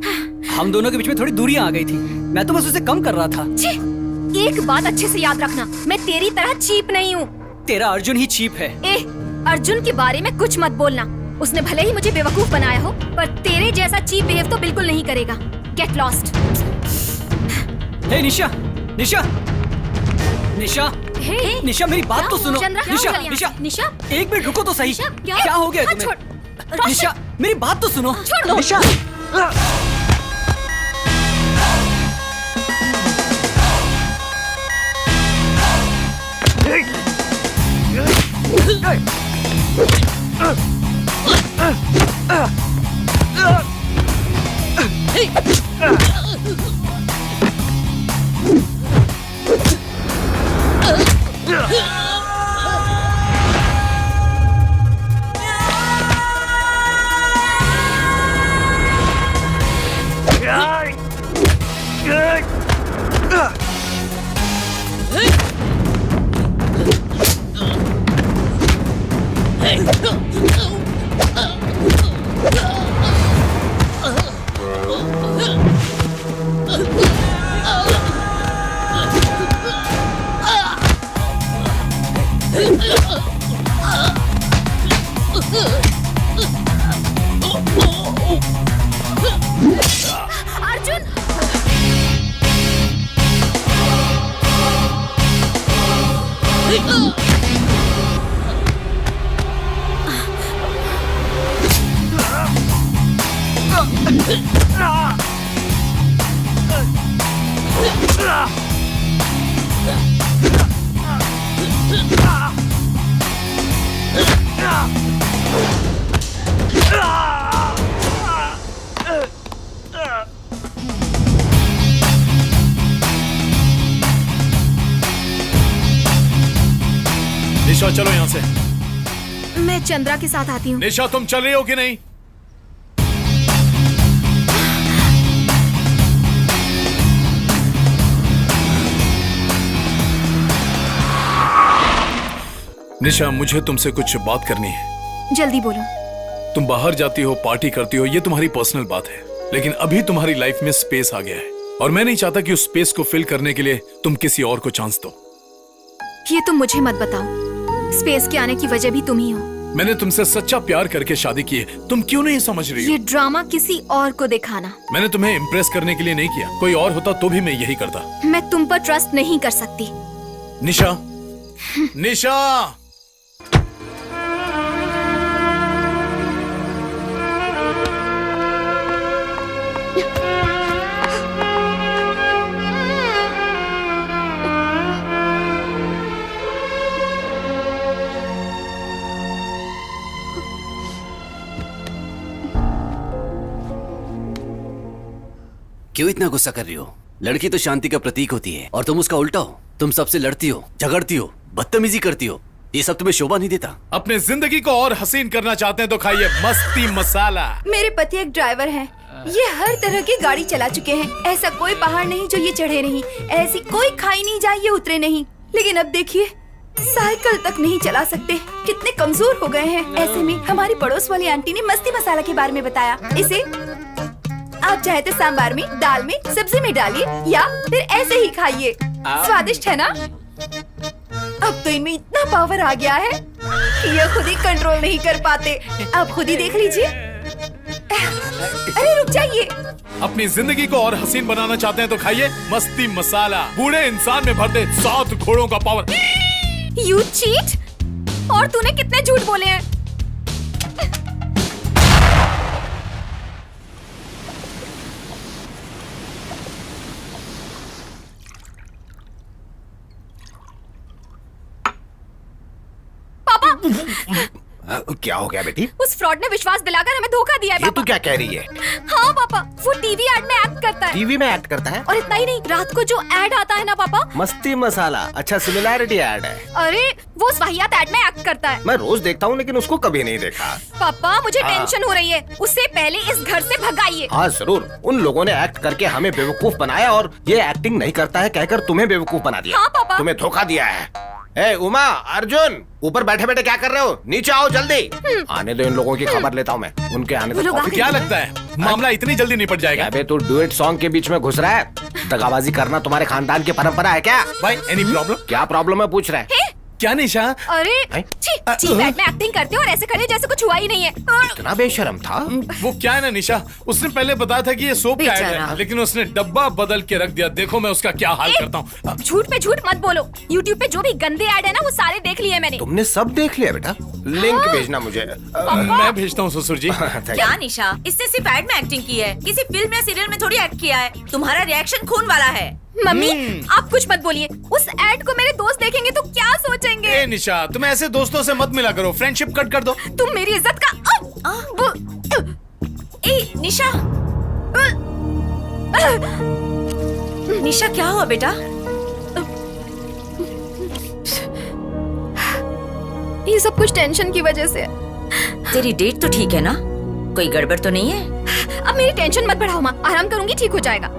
हम दोनों के बीच में थोड़ी दूरियां आ गई थी, मैं तो बस उसे कम कर रहा था। एक बात अच्छे से याद रखना, मैं तेरी तरह चीप नहीं हूँ। तेरा अर्जुन ही चीप है। अर्जुन के बारे में कुछ मत बोलना। उसने भले ही मुझे बेवकूफ बनाया हो, पर तेरे जैसा चीप बिहेव तो बिल्कुल नहीं करेगा। Get lost. हे निशा, निशा, निशा, निशा मेरी बात तो सुनो। निशा, निशा, एक मिनट रुको तो सही। क्या हो गया तुम्हें? निशा, मेरी बात तो सुनो। निशा, निशा चलो यहाँ से। मैं चंद्रा के साथ आती हूँ। निशा तुम चल रही हो कि नहीं? निशा मुझे तुमसे कुछ बात करनी है। जल्दी बोलो। तुम बाहर जाती हो, पार्टी करती हो, ये तुम्हारी पर्सनल बात है, लेकिन अभी तुम्हारी लाइफ में स्पेस आ गया है और मैं नहीं चाहता कि उस स्पेस को फिल करने के लिए तुम किसी और को चांस दो। ये तुम मुझे मत बताओ। स्पेस के आने की वजह भी तुम ही हो। मैंने तुमसे सच्चा प्यार करके शादी की है, तुम क्यों नहीं समझ रही हो? ये ड्रामा किसी और को दिखाना। मैंने तुम्हें इम्प्रेस करने के लिए नहीं किया, कोई और होता तो भी मैं यही करता। मैं तुम पर ट्रस्ट नहीं कर सकती। निशा, निशा, क्यों इतना गुस्सा कर रही हो? लड़की तो शांति का प्रतीक होती है और तुम उसका उल्टा हो। तुम सबसे लड़ती हो, झगड़ती हो, बदतमीजी करती हो। ये सब तुम्हें शोभा नहीं देता? अपने जिंदगी को और हसीन करना चाहते हैं तो खाइए मस्ती मसाला। मेरे पति एक ड्राइवर हैं। ये हर तरह की गाड़ी चला चुके हैं। ऐसा कोई पहाड़ नहीं जो ये चढ़े नहीं, ऐसी कोई खाई नहीं जहाँ ये उतरे नहीं। लेकिन अब देखिए, साइकिल तक नहीं चला सकते। कितने कमजोर हो गए हैं। ऐसे में हमारी पड़ोस वाली आंटी ने मस्ती मसाला के बारे में बताया। इसे आप चाहे तो सांबार में, दाल में, सब्जी में डालिए या फिर ऐसे ही खाइए। स्वादिष्ट है ना? अब तो इनमें इतना पावर आ गया है कि ये खुद ही कंट्रोल नहीं कर पाते। आप खुद ही देख लीजिए। अरे रुक जाइए। अपनी जिंदगी को और हसीन बनाना चाहते हैं तो खाइए मस्ती मसाला। बूढ़े इंसान में भर दे 7 घोड़ों का पावर। You cheat! और तूने कितने झूठ बोले हैं? क्या हो गया बेटी? उस फ्रॉड ने विश्वास दिलाकर हमें धोखा दिया है ये पापा। तू क्या कह रही है? हाँ पापा, वो टीवी एड में एक्ट करता है। टीवी में एक्ट करता है? और इतना ही नहीं, रात को जो एड आता है ना पापा, मस्ती मसाला। अच्छा, सिमिलैरिटी ऐड है। अरे वो उस वाहियात एड में एक्ट करता है। मैं रोज देखता हूँ लेकिन उसको कभी नहीं देखा। पापा मुझे टेंशन हो रही है। उससे पहले इस घर से भगाइए। हाँ जरूर। उन लोगों ने एक्ट करके हमें बेवकूफ बनाया और ये एक्टिंग नहीं करता है कहकर तुम्हें बेवकूफ बना दिया। हाँ पापा। तुम्हें धोखा दिया है। ए उमा, अर्जुन, ऊपर बैठे बैठे क्या कर रहे हो? नीचे आओ जल्दी। आने दो, इन लोगों की खबर लेता हूँ मैं। उनके आने तक कॉफी। क्या लगता है मामला इतनी जल्दी निपट जाएगा? अबे तू डुएट सॉन्ग के बीच में घुस रहा है। दगाबाजी करना तुम्हारे खानदान की परंपरा है क्या? भाई एनी प्रॉब्लम? क्या प्रॉब्लम है पूछ रहा है? क्या निशा? अरे छी, बैड में एक्टिंग करते हो और ऐसे खड़े जैसे कुछ हुआ ही नहीं है। इतना बेशर्म था। वो क्या है ना निशा, उसने पहले बताया था कि ये सोप का ऐड है, लेकिन उसने डब्बा बदल के रख दिया। देखो मैं उसका क्या हाल करता हूँ। झूठ पे झूठ मत बोलो। YouTube पे जो भी गंदे ऐड है ना, वो सारे देख लिए मैंने। तुमने सब देख लिया बेटा? लिंक भेजना मुझे। मैं भेजता हूँ ससुर जी। क्या निशा, इसने सिर्फ ऐड में एक्टिंग की है, किसी फिल्म या सीरियल में थोड़ी एक्ट किया है। तुम्हारा रिएक्शन खून वाला है। मम्मी आप कुछ मत बोलिए। उस ऐड को मेरे दोस्त देखेंगे तो क्या सोचेंगे? ए निशा, तुम ऐसे दोस्तों से मत मिला करो। फ्रेंडशिप कट कर दो। तुम मेरी इज्जत का ए निशा, निशा क्या हुआ बेटा? ये सब कुछ टेंशन की वजह से। तेरी डेट तो ठीक है ना? कोई गड़बड़ तो नहीं है? अब मेरी टेंशन मत बढ़ाओ माँ, आराम करूंगी, ठीक हो जाएगा।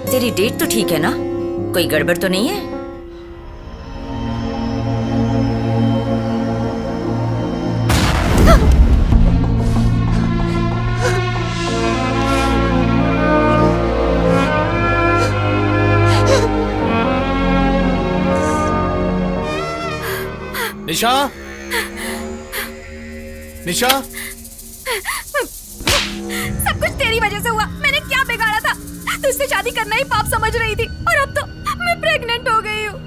तेरी डेट तो ठीक है ना? कोई गड़बड़ तो नहीं है? निशा, निशा, सब कुछ तेरी वजह से हुआ। मैंने क्या बिगाड़ा था? तुझसे शादी करना ही पाप समझ रही थी और अब तो मैं प्रेग्नेंट हो गई हूँ।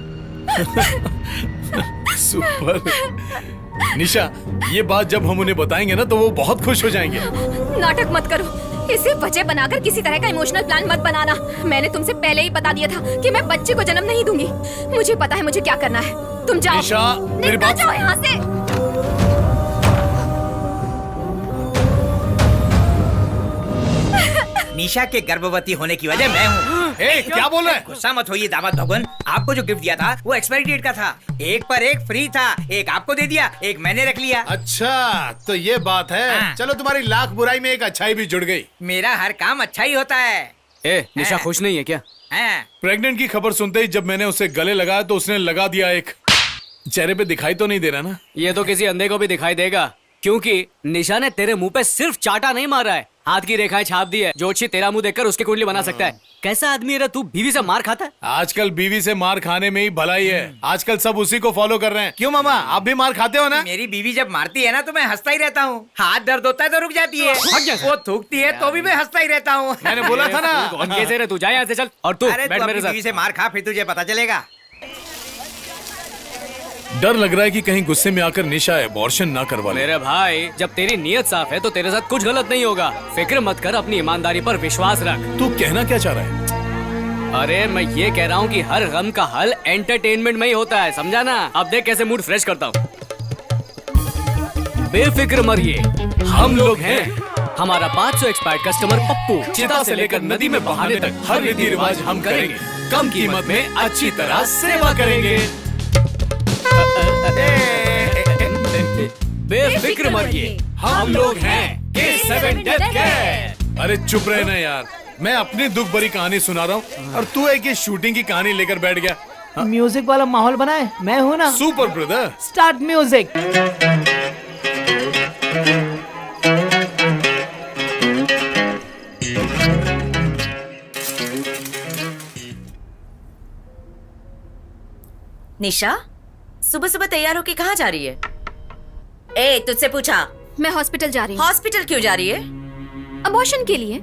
सुपर। निशा, ये बात जब हम उन्हें बताएंगे ना तो वो बहुत खुश हो जाएंगे। नाटक मत करो। इसे वजह बनाकर किसी तरह का इमोशनल प्लान मत बनाना। मैंने तुमसे पहले ही बता दिया था कि मैं बच्चे को जन्म नहीं दूंगी। मुझे पता है मुझे क्या करना है। तुम जाओ। निशा, मेरी बात जाओ यहाँ से। निशा के गर्भवती होने की वजह मैं हूँ। क्या बोल रहा है? गुस्सा मत होइए दामाद भगवान। आपको जो गिफ्ट दिया था वो एक्सपायरी डेट का था। एक पर एक फ्री था। एक आपको दे दिया, एक मैंने रख लिया। अच्छा तो ये बात है। चलो तुम्हारी लाख बुराई में एक अच्छाई भी जुड़ गई। मेरा हर काम अच्छा ही होता है। ए निशा खुश नहीं है क्या? प्रेग्नेंट की खबर सुनते ही जब मैंने उसे गले लगाया तो उसने लगा दिया एक। चेहरे पे दिखाई तो नहीं दे रहा ना? ये तो किसी अंधे को भी दिखाई देगा, क्योंकि निशा ने तेरे मुंह पे सिर्फ चाटा नहीं मारा है, हाथ की रेखाएं छाप दी है। ज्योतिषी तेरा मुंह देखकर उसकी कुंडली बना सकता है। कैसा आदमी है तू? बीवी से मार खाता है? आजकल बीवी से मार खाने में ही भलाई है। आजकल सब उसी को फॉलो कर रहे हैं। क्यों मामा, आप भी मार खाते हो ना? मेरी बीवी जब मारती है ना तो मैं हंसता ही रहता हूँ। हाथ दर्द होता है तो रुक जाती है, वो थूकती है तो भी मैं हंसता ही रहता हूँ। मैंने बोला था ना। कैसे रे, तू जा यहाँ से चल। और तू अरे बैठ तू मेरे अपनी बीवी साथ। से मार खा, फिर तुझे पता चलेगा। डर लग रहा है कि कहीं गुस्से में आकर निशा अबॉर्शन ना करवा ले। मेरे भाई, जब तेरी नीयत साफ है तो तेरे साथ कुछ गलत नहीं होगा। फिक्र मत कर, अपनी ईमानदारी पर विश्वास रख। तू कहना क्या चाह रहा है? अरे मैं ये कह रहा हूँ कि हर गम का हल एंटरटेनमेंट में ही होता है, समझा ना? अब देख कैसे मूड फ्रेश करता हूँ। बेफिक्र मरिए, हम लोग हैं। हमारा 500 एक्सपायर्ड कस्टमर पप्पू, चिता से लेकर नदी में बहाने तक हर रीति रिवाज हम करेंगे। कम कीमत में अच्छी तरह सेवा करेंगे। बेफिक्र मरिए, हम लोग हैं K7 डेथ केयर। अरे चुप रहे ना यार, मैं अपनी दुख भरी कहानी सुना रहा हूँ और तू एक ये शूटिंग की कहानी लेकर बैठ गया। म्यूजिक वाला माहौल बनाए, मैं हूँ ना। Super brother, start music. Nisha, सुबह सुबह तैयार होके कहाँ जा रही है? ए, तुझसे पूछा। मैं हॉस्पिटल जा रही हूँ। हॉस्पिटल क्यों जा रही है? अबॉर्शन के लिए।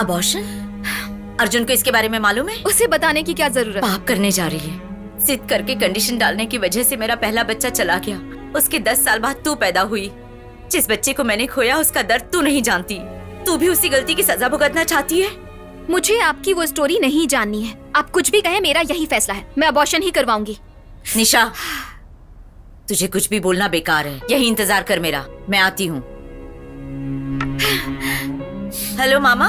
अबॉर्शन? अर्जुन को इसके बारे में मालूम है? उसे बताने की क्या जरूरत? पाप करने जा रही है। जिद करके कंडीशन डालने की वजह से मेरा पहला बच्चा चला गया। उसके 10 साल बाद तू पैदा हुई। जिस बच्चे को मैंने खोया उसका दर्द तू नहीं जानती। तू भी उसी गलती की सजा भुगतना चाहती है? मुझे आपकी वो स्टोरी नहीं जाननी है। आप कुछ भी कहें, मेरा यही फैसला है। मैं अबॉर्शन ही करवाऊंगी। निशा, तुझे कुछ भी बोलना बेकार है। यही इंतजार कर मेरा, मैं आती हूँ। हेलो मामा,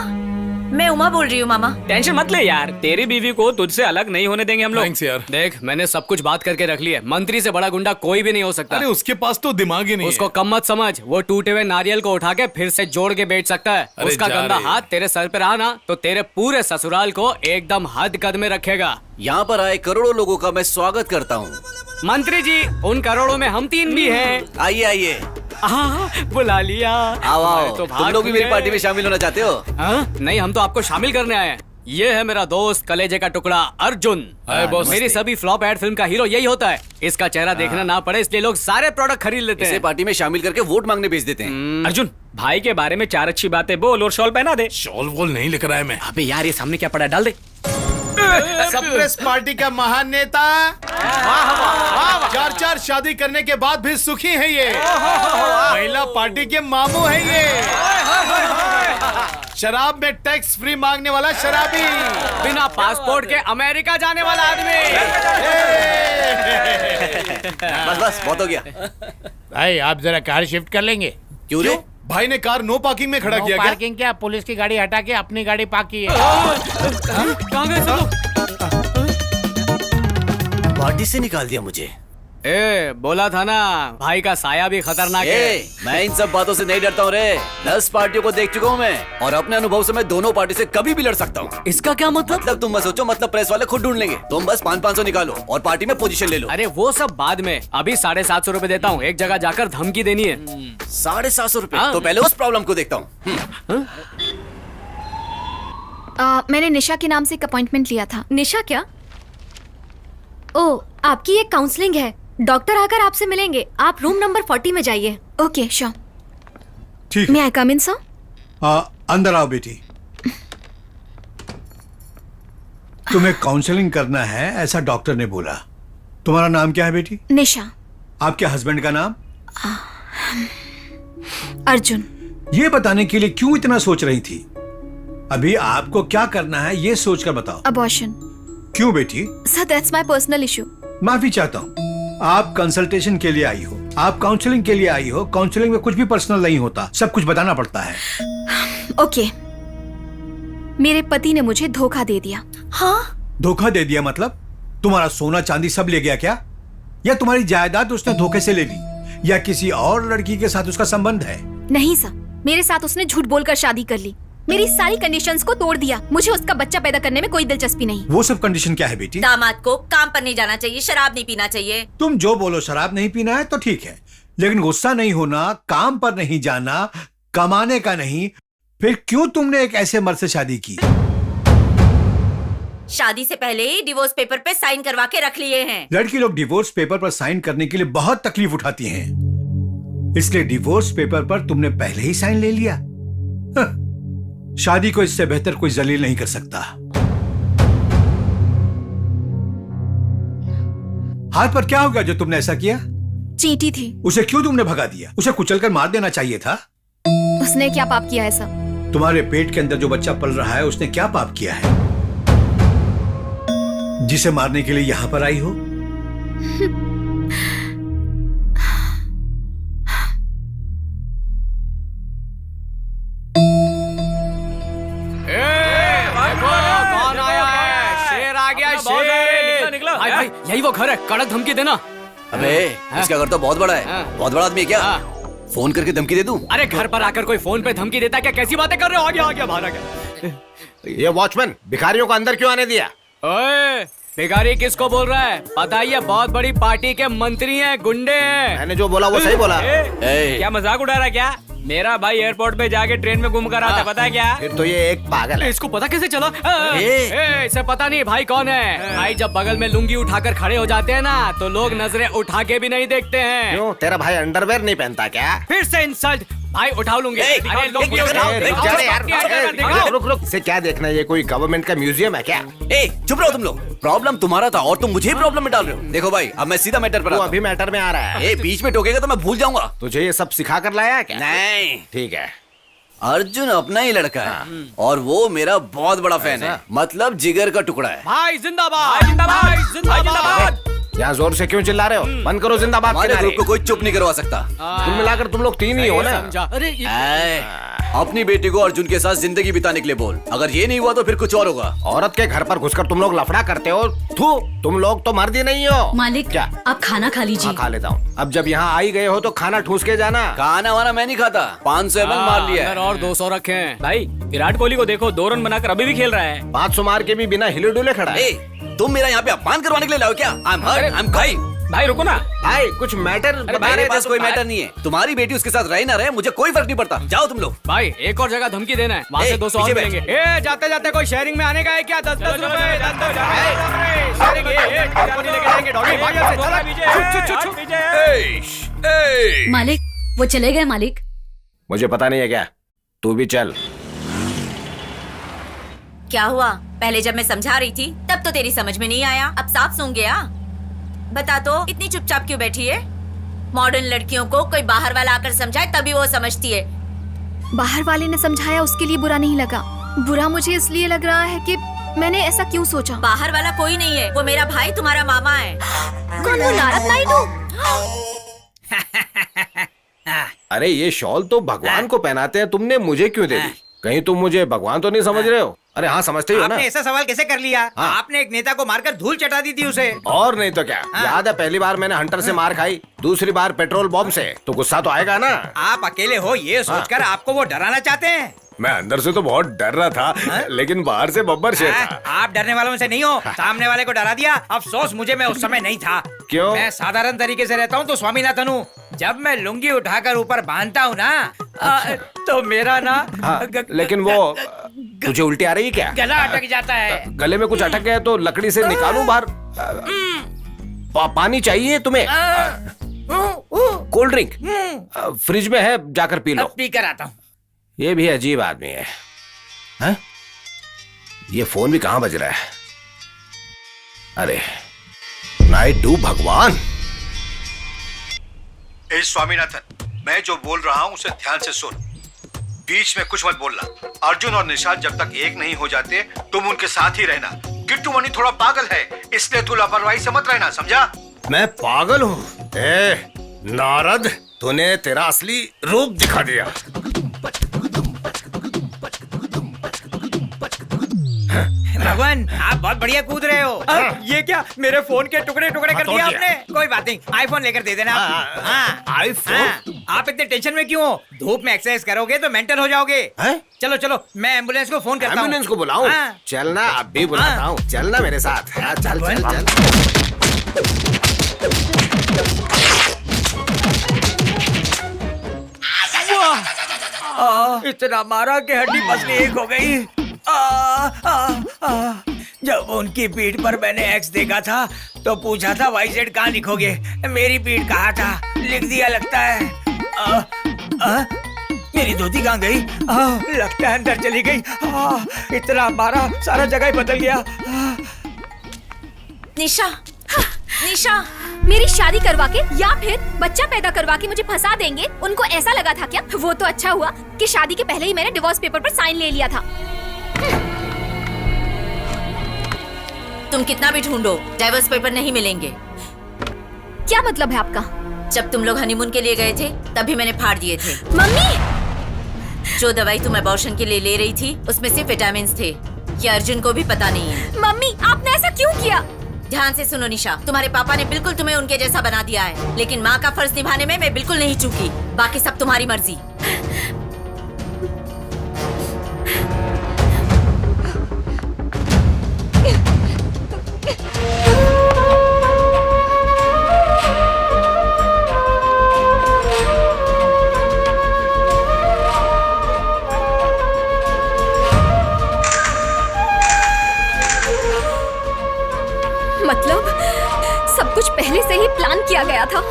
मैं उमा बोल रही हूँ मामा। टेंशन मत ले यार, तेरी बीवी को तुझसे अलग नहीं होने देंगे हम लोग। थैंक्स यार। देख, मैंने सब कुछ बात करके रख ली है। मंत्री से बड़ा गुंडा कोई भी नहीं हो सकता। अरे उसके पास तो दिमाग ही नहीं उसको कम मत समझ। वो टूटे हुए नारियल को उठा के फिर से जोड़ के बेच सकता है। अरे उसका जा गंदा रे। हाथ तेरे सर पे रहा ना तो तेरे पूरे ससुराल को एकदम हद कद में रखेगा। यहाँ पर आए करोड़ों लोगों का मैं स्वागत करता हूँ। मंत्री जी, उन करोड़ों में हम 3 भी हैं। आइए आइए, बुला लिया। आओ आओ। तो तुम लोग भी मेरी पार्टी में शामिल होना चाहते हो? नहीं, हम तो आपको शामिल करने आए हैं। ये है मेरा दोस्त कलेजे का टुकड़ा अर्जुन। मेरी सभी फ्लॉप एड फिल्म का हीरो यही होता है। इसका चेहरा देखना ना पड़े इसलिए लोग सारे प्रोडक्ट खरीद लेते हैं। इसे पार्टी में शामिल करके वोट मांगने भेज देते हैं। अर्जुन, भाई के बारे में 4 अच्छी बातें बोल और शॉल पहना दे। शॉल वॉल नहीं लिख रहा है मैं। अबे यार, ये सामने क्या पड़ा है, डाल दे। सप्रेस पार्टी का महान नेता, 4 शादी करने के बाद भी सुखी है ये। महिला पार्टी के मामू है ये। शराब में टैक्स फ्री मांगने वाला शराबी, बिना पासपोर्ट के अमेरिका जाने वाला आदमी। बस बस, बहुत हो गया। भाई आप जरा कार शिफ्ट कर लेंगे? क्यों रे? भाई ने कार नो पार्किंग में खड़ा किया क्या? पार्किंग क्या, पुलिस की गाड़ी हटा के अपनी गाड़ी पार्क की है। कहाँ गए सब लोग? पार्टी से निकाल दिया मुझे। बोला था ना, भाई का साया भी खतरनाक है। मैं इन सब बातों से नहीं डरता हूँ रे। 10 पार्टियों को देख चुका हूँ मैं और अपने अनुभव से मैं दोनों पार्टी से कभी भी लड़ सकता हूँ। इसका क्या मतलब? तुम मत सोचो, मतलब प्रेस वाले खुद ढूंढ लेंगे। तुम बस 500 निकालो और पार्टी में पोजीशन ले लो। अरे वो सब बाद में, अभी 750 रुपए देता हूँ। एक जगह जाकर धमकी देनी है। 750 रुपए? तो पहले उस प्रॉब्लम को देखता हूँ। मैंने निशा के नाम से एक अपॉइंटमेंट लिया था। निशा क्या? ओ, आपकी एक काउंसलिंग है। डॉक्टर आकर आपसे मिलेंगे। आप रूम नंबर 40 में जाइए। Okay sure. ठीक मैं आई कम इन सर? अंदर आओ बेटी। तुम्हें काउंसलिंग करना है ऐसा डॉक्टर ने बोला। तुम्हारा नाम क्या है बेटी? निशा। आपके हस्बैंड का नाम? अर्जुन। ये बताने के लिए क्यों इतना सोच रही थी? अभी आपको क्या करना है ये सोच कर बताओ। अबॉर्शन। क्यों बेटी? Sir that's my personal issue. माफी चाहता हूँ, आप कंसल्टेशन के लिए आई हो, आप काउंसलिंग के लिए आई हो। काउंसलिंग में कुछ भी पर्सनल नहीं होता, सब कुछ बताना पड़ता है। ओके, मेरे पति ने मुझे धोखा दे दिया। हाँ? धोखा दे दिया मतलब? तुम्हारा सोना चांदी सब ले गया क्या? या तुम्हारी जायदाद उसने धोखे से ले ली? या किसी और लड़की के साथ उसका संबंध है? नहीं सर, मेरे साथ उसने झूठ बोलकर शादी कर ली। मेरी सारी कंडीशंस को तोड़ दिया। मुझे उसका बच्चा पैदा करने में कोई दिलचस्पी नहीं। वो सब कंडीशन क्या है बेटी? दामाद को काम पर नहीं जाना चाहिए, शराब नहीं पीना चाहिए। तुम जो बोलो, शराब नहीं पीना है तो ठीक है, लेकिन गुस्सा नहीं होना, काम पर नहीं जाना, कमाने का नहीं। फिर क्यों तुमने एक ऐसे मर्द से शादी की? शादी से पहले ही डिवोर्स पेपर पे साइन करवा के रख लिए हैं। लड़की लोग डिवोर्स पेपर पर साइन करने के लिए बहुत तकलीफ उठाती हैं, इसलिए डिवोर्स पेपर पर तुमने पहले ही साइन ले लिया। शादी को इससे बेहतर कोई जलील नहीं कर सकता। हाथ पर क्या हो गया जो तुमने ऐसा किया? चींटी थी। उसे क्यों तुमने भगा दिया? उसे कुचलकर मार देना चाहिए था। उसने क्या पाप किया है सर? तुम्हारे पेट के अंदर जो बच्चा पल रहा है उसने क्या पाप किया है जिसे मारने के लिए यहां पर आई हो? चलो भाई भाई यही वो घर है, कड़क धमकी देना। अबे इसका घर तो बहुत बड़ा है, बहुत बड़ा आदमी है क्या? फोन करके धमकी दे दूं? अरे घर पर आकर कोई फोन पे धमकी देता क्या? कैसी बातें कर रहे हो? आ गया बाहर आ गया। ये वॉचमैन भिखारियों को अंदर क्यों आने दिया? ओए भिखारी किसको बोल रहा है? पता ही है बहुत बड़ी पार्टी के मंत्री हैं, गुंडे हैं। मैंने जो बोला वो सही बोला। क्या मजाक उड़ा रहा है क्या? मेरा भाई एयरपोर्ट पे जाके ट्रेन में घूम कर आता, पता है क्या? फिर तो ये एक पागल है। इसको पता कैसे चला? इसे पता नहीं भाई कौन है। भाई जब बगल में लुंगी उठाकर खड़े हो जाते हैं ना तो लोग नजरें उठा के भी नहीं देखते हैं। क्यों, तेरा भाई अंडरवेयर नहीं पहनता क्या? फिर से इंसल्ट। भाई उठाओ लूंगी। रुक रुक, इसे क्या देखना है? ये कोई गवर्नमेंट का म्यूजियम है क्या? चुप रहो तुम लोग। प्रॉब्लम तुम्हारा था और तुम मुझे ही प्रॉब्लम में डाल रहे हो। देखो भाई अब मैं सीधा मैटर पर आता हूं। अभी मैटर में आ रहा है। बीच में टोकेगा तो मैं भूल जाऊंगा। तुझे ये सब सिखा कर लाया है क्या? नहीं ठीक है। अर्जुन अपना ही लड़का है और वो मेरा बहुत बड़ा फैन है, मतलब जिगर का टुकड़ा है। भाई जिंदाबाद, जिंदाबाद, जिंदाबाद। यहाँ जोर से क्यों चिल्ला रहे हो? बंद करो जिंदाबाद। हमारे ग्रुप को कोई चुप नहीं करवा सकता। तुम मिलाकर तुम लोग 3 ही हो ना? अरे अपनी बेटी को अर्जुन के साथ जिंदगी बिताने के लिए बोल। अगर ये नहीं हुआ तो फिर कुछ और होगा। औरत के घर पर घुसकर तुम लोग लफड़ा करते हो। थू, तुम लोग तो मर्द ही नहीं हो। मालिक क्या? आप खाना खा लीजिए। खा लेता हूँ। अब जब यहाँ आई गए हो तो खाना ठूस के जाना। खाना वाना मैं नहीं खाता। 500 ml मार लिया है। और 200 रखे हैं। भाई विराट कोहली को देखो, 2 रन बनाकर अभी भी खेल रहा है। 500 मार के भी बिना हिले डुले खड़ा है। तुम मेरा यहाँ पे अपमान करवाने के लिए लाओ क्या? भाई रुको ना भाई, कुछ मैटर मेरे पास कोई मैटर नहीं है। तुम्हारी बेटी उसके साथ रहे ना रहे मुझे कोई फर्क नहीं पड़ता। जाओ तुम लोग। भाई एक और जगह धमकी देना है, वहाँ से 200 और मिलेंगे। जाते जाते कोई शेयरिंग में आने का है क्या? 10-10 रुपए मालिक वो चले गए। मालिक मुझे पता नहीं है क्या? तू भी चल। क्या हुआ? पहले जब मैं समझा रही थी तब तो तेरी समझ में नहीं आया, अब साफ सूंघ गया। बता तो इतनी चुपचाप क्यों बैठी है? मॉडर्न लड़कियों को कोई बाहर वाला आकर समझाए तभी वो समझती है। बाहर वाले ने समझाया उसके लिए बुरा नहीं लगा। बुरा मुझे इसलिए लग रहा है कि मैंने ऐसा क्यों सोचा। बाहर वाला कोई नहीं है, वो मेरा भाई तुम्हारा मामा है। कौन वो? नारद नायडू? अरे ये शॉल तो भगवान को पहनाते हैं, तुमने मुझे क्यों दे दी? कहीं तुम मुझे भगवान तो नहीं समझ रहे हो? अरे हाँ समझते ही हो ना। आपने ऐसा सवाल कैसे कर लिया? आपने एक नेता को मारकर धूल चटा दी थी उसे। और नहीं तो क्या। याद है पहली बार मैंने हंटर से मार खाई, दूसरी बार पेट्रोल बॉम्ब से, तो गुस्सा तो आएगा ना। आप अकेले हो ये सोचकर आपको वो डराना चाहते हैं। मैं अंदर से तो बहुत डर रहा था, लेकिन बाहर से बब्बर शेर था। आप डरने वालों में से नहीं हो, सामने वाले को डरा दिया। अफसोस मुझे मैं उस समय नहीं था। क्यों? मैं साधारण तरीके से रहता हूँ तो स्वामीनाथन हूँ। जब मैं लुंगी उठाकर ऊपर बांधता हूँ ना तो मेरा ना लेकिन वो तुझे उल्टी आ रही है क्या? गला अटक जाता है। गले में कुछ अटक गया तो लकड़ी से निकालूं बाहर? पानी चाहिए तुम्हें? कोल्ड ड्रिंक फ्रिज में है, जाकर पी लो। पी कर आता हूँ। ये भी अजीब आदमी है, हा? ये फोन भी कहाँ बज रहा है? अरे नायडू भगवान। ए स्वामीनाथन, मैं जो बोल रहा हूँ उसे ध्यान से सुन। बीच में कुछ मत बोलना। अर्जुन और निशाद जब तक एक नहीं हो जाते तुम उनके साथ ही रहना। किट्टू मनी थोड़ा पागल है, इसलिए तू लापरवाही से मत रहना, समझा? मैं पागल हूँ? नारद, तूने तेरा असली रूप दिखा दिया। भगवान आप बहुत बढ़िया कूद रहे हो। ये क्या मेरे फोन के टुकड़े टुकड़े कर दिया आपने? कोई बात नहीं, आईफोन लेकर दे देना। आईफोन? आप इतने टेंशन में क्यों हो? धूप में एक्सरसाइज करोगे तो मेंटल हो जाओगे। चलो चलो मैं एम्बुलेंस को फोन करता हूँ। एम्बुलेंस को बुलाऊं? चलना, अब भी बुलाता हूँ। चलना मेरे साथ। चल चल चल। इतना मारा कि हड्डी पसली एक हो गई। जब उनकी पीठ पर मैंने एक्स देखा था तो पूछा था YZ कहाँ लिखोगे? मेरी पीठ कहाँ था? लिख दिया लगता है। मेरी धोती कहाँ गई? लगता है अंदर चली गई। इतना मारा सारा जगह ही बदल गया। निशा, निशा, मेरी शादी करवा के या फिर बच्चा पैदा करवा के मुझे फंसा देंगे, उनको ऐसा लगा था क्या? वो तो अच्छा हुआ कि शादी के पहले ही मैंने डिवोर्स पेपर पर साइन ले लिया था। तुम कितना भी ढूंढो डाइवोर्स पेपर नहीं मिलेंगे। क्या मतलब है आपका? जब तुम लोग हनीमून के लिए गए थे तभी मैंने फाड़ दिए थे। मम्मी, जो दवाई तुम अबॉर्शन के लिए ले रही थी उसमें सिर्फ विटामिन थे। ये अर्जुन को भी पता नहीं है। मम्मी आपने ऐसा क्यों किया? ध्यान से सुनो निशा, तुम्हारे पापा ने बिल्कुल तुम्हें उनके जैसा बना दिया है, लेकिन माँ का फर्ज निभाने में मैं बिल्कुल नहीं चूकी। बाकी सब तुम्हारी मर्जी। मतलब सब कुछ पहले से ही प्लान किया गया था।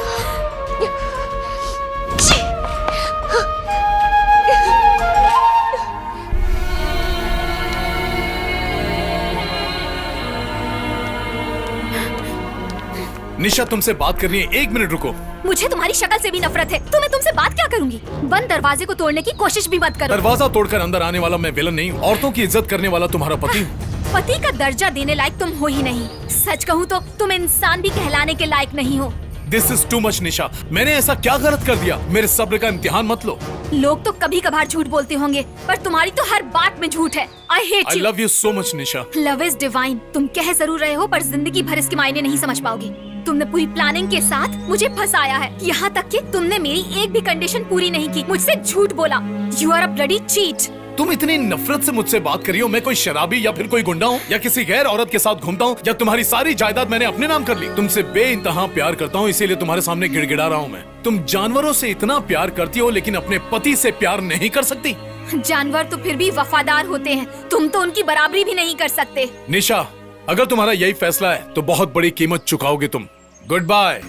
निशा तुमसे बात करनी है, 1 मिनट रुको। मुझे तुम्हारी शक्ल से भी नफरत है, तो मैं तुमसे बात क्या करूंगी? बंद दरवाजे को तोड़ने की कोशिश भी मत करो। दरवाजा तोड़कर अंदर आने वाला मैं विलन नहीं हूँ, औरतों की इज्जत करने वाला तुम्हारा पति हूँ। पति का दर्जा देने लायक तुम हो ही नहीं। सच कहूँ तो तुम इंसान भी कहलाने के लायक नहीं हो। दिस इज टू मच निशा, मैंने ऐसा क्या गलत कर दिया? मेरे सब्र का इम्तिहान मत लो। लोग तो कभी कभार झूठ बोलते होंगे, पर तुम्हारी तो हर बात में झूठ है। I hate I you. Love you so much Nisha. Love is divine. तुम कह जरूर रहे हो, पर जिंदगी भर इसके मायने नहीं समझ पाओगे। तुमने पूरी प्लानिंग के साथ मुझे फंसाया है, यहाँ तक कि तुमने मेरी एक भी कंडीशन पूरी नहीं की, मुझसे झूठ बोला। You are a bloody cheat. तुम इतनी नफरत से मुझसे बात कर रही हो? मैं कोई शराबी या फिर कोई गुंडा हूँ या किसी गैर औरत के साथ घूमता हूँ या तुम्हारी सारी जायदाद मैंने अपने नाम कर ली? तुमसे बेइंतहा प्यार करता हूँ, इसीलिए तुम्हारे सामने गिड़गिड़ा रहा हूँ मैं। तुम जानवरों से इतना प्यार करती हो, लेकिन अपने पति से प्यार नहीं कर सकती। जानवर तो फिर भी वफादार होते हैं, तुम तो उनकी बराबरी भी नहीं कर सकते। निशा, अगर तुम्हारा यही फैसला है तो बहुत बड़ी कीमत चुकाओगे तुम। Goodbye.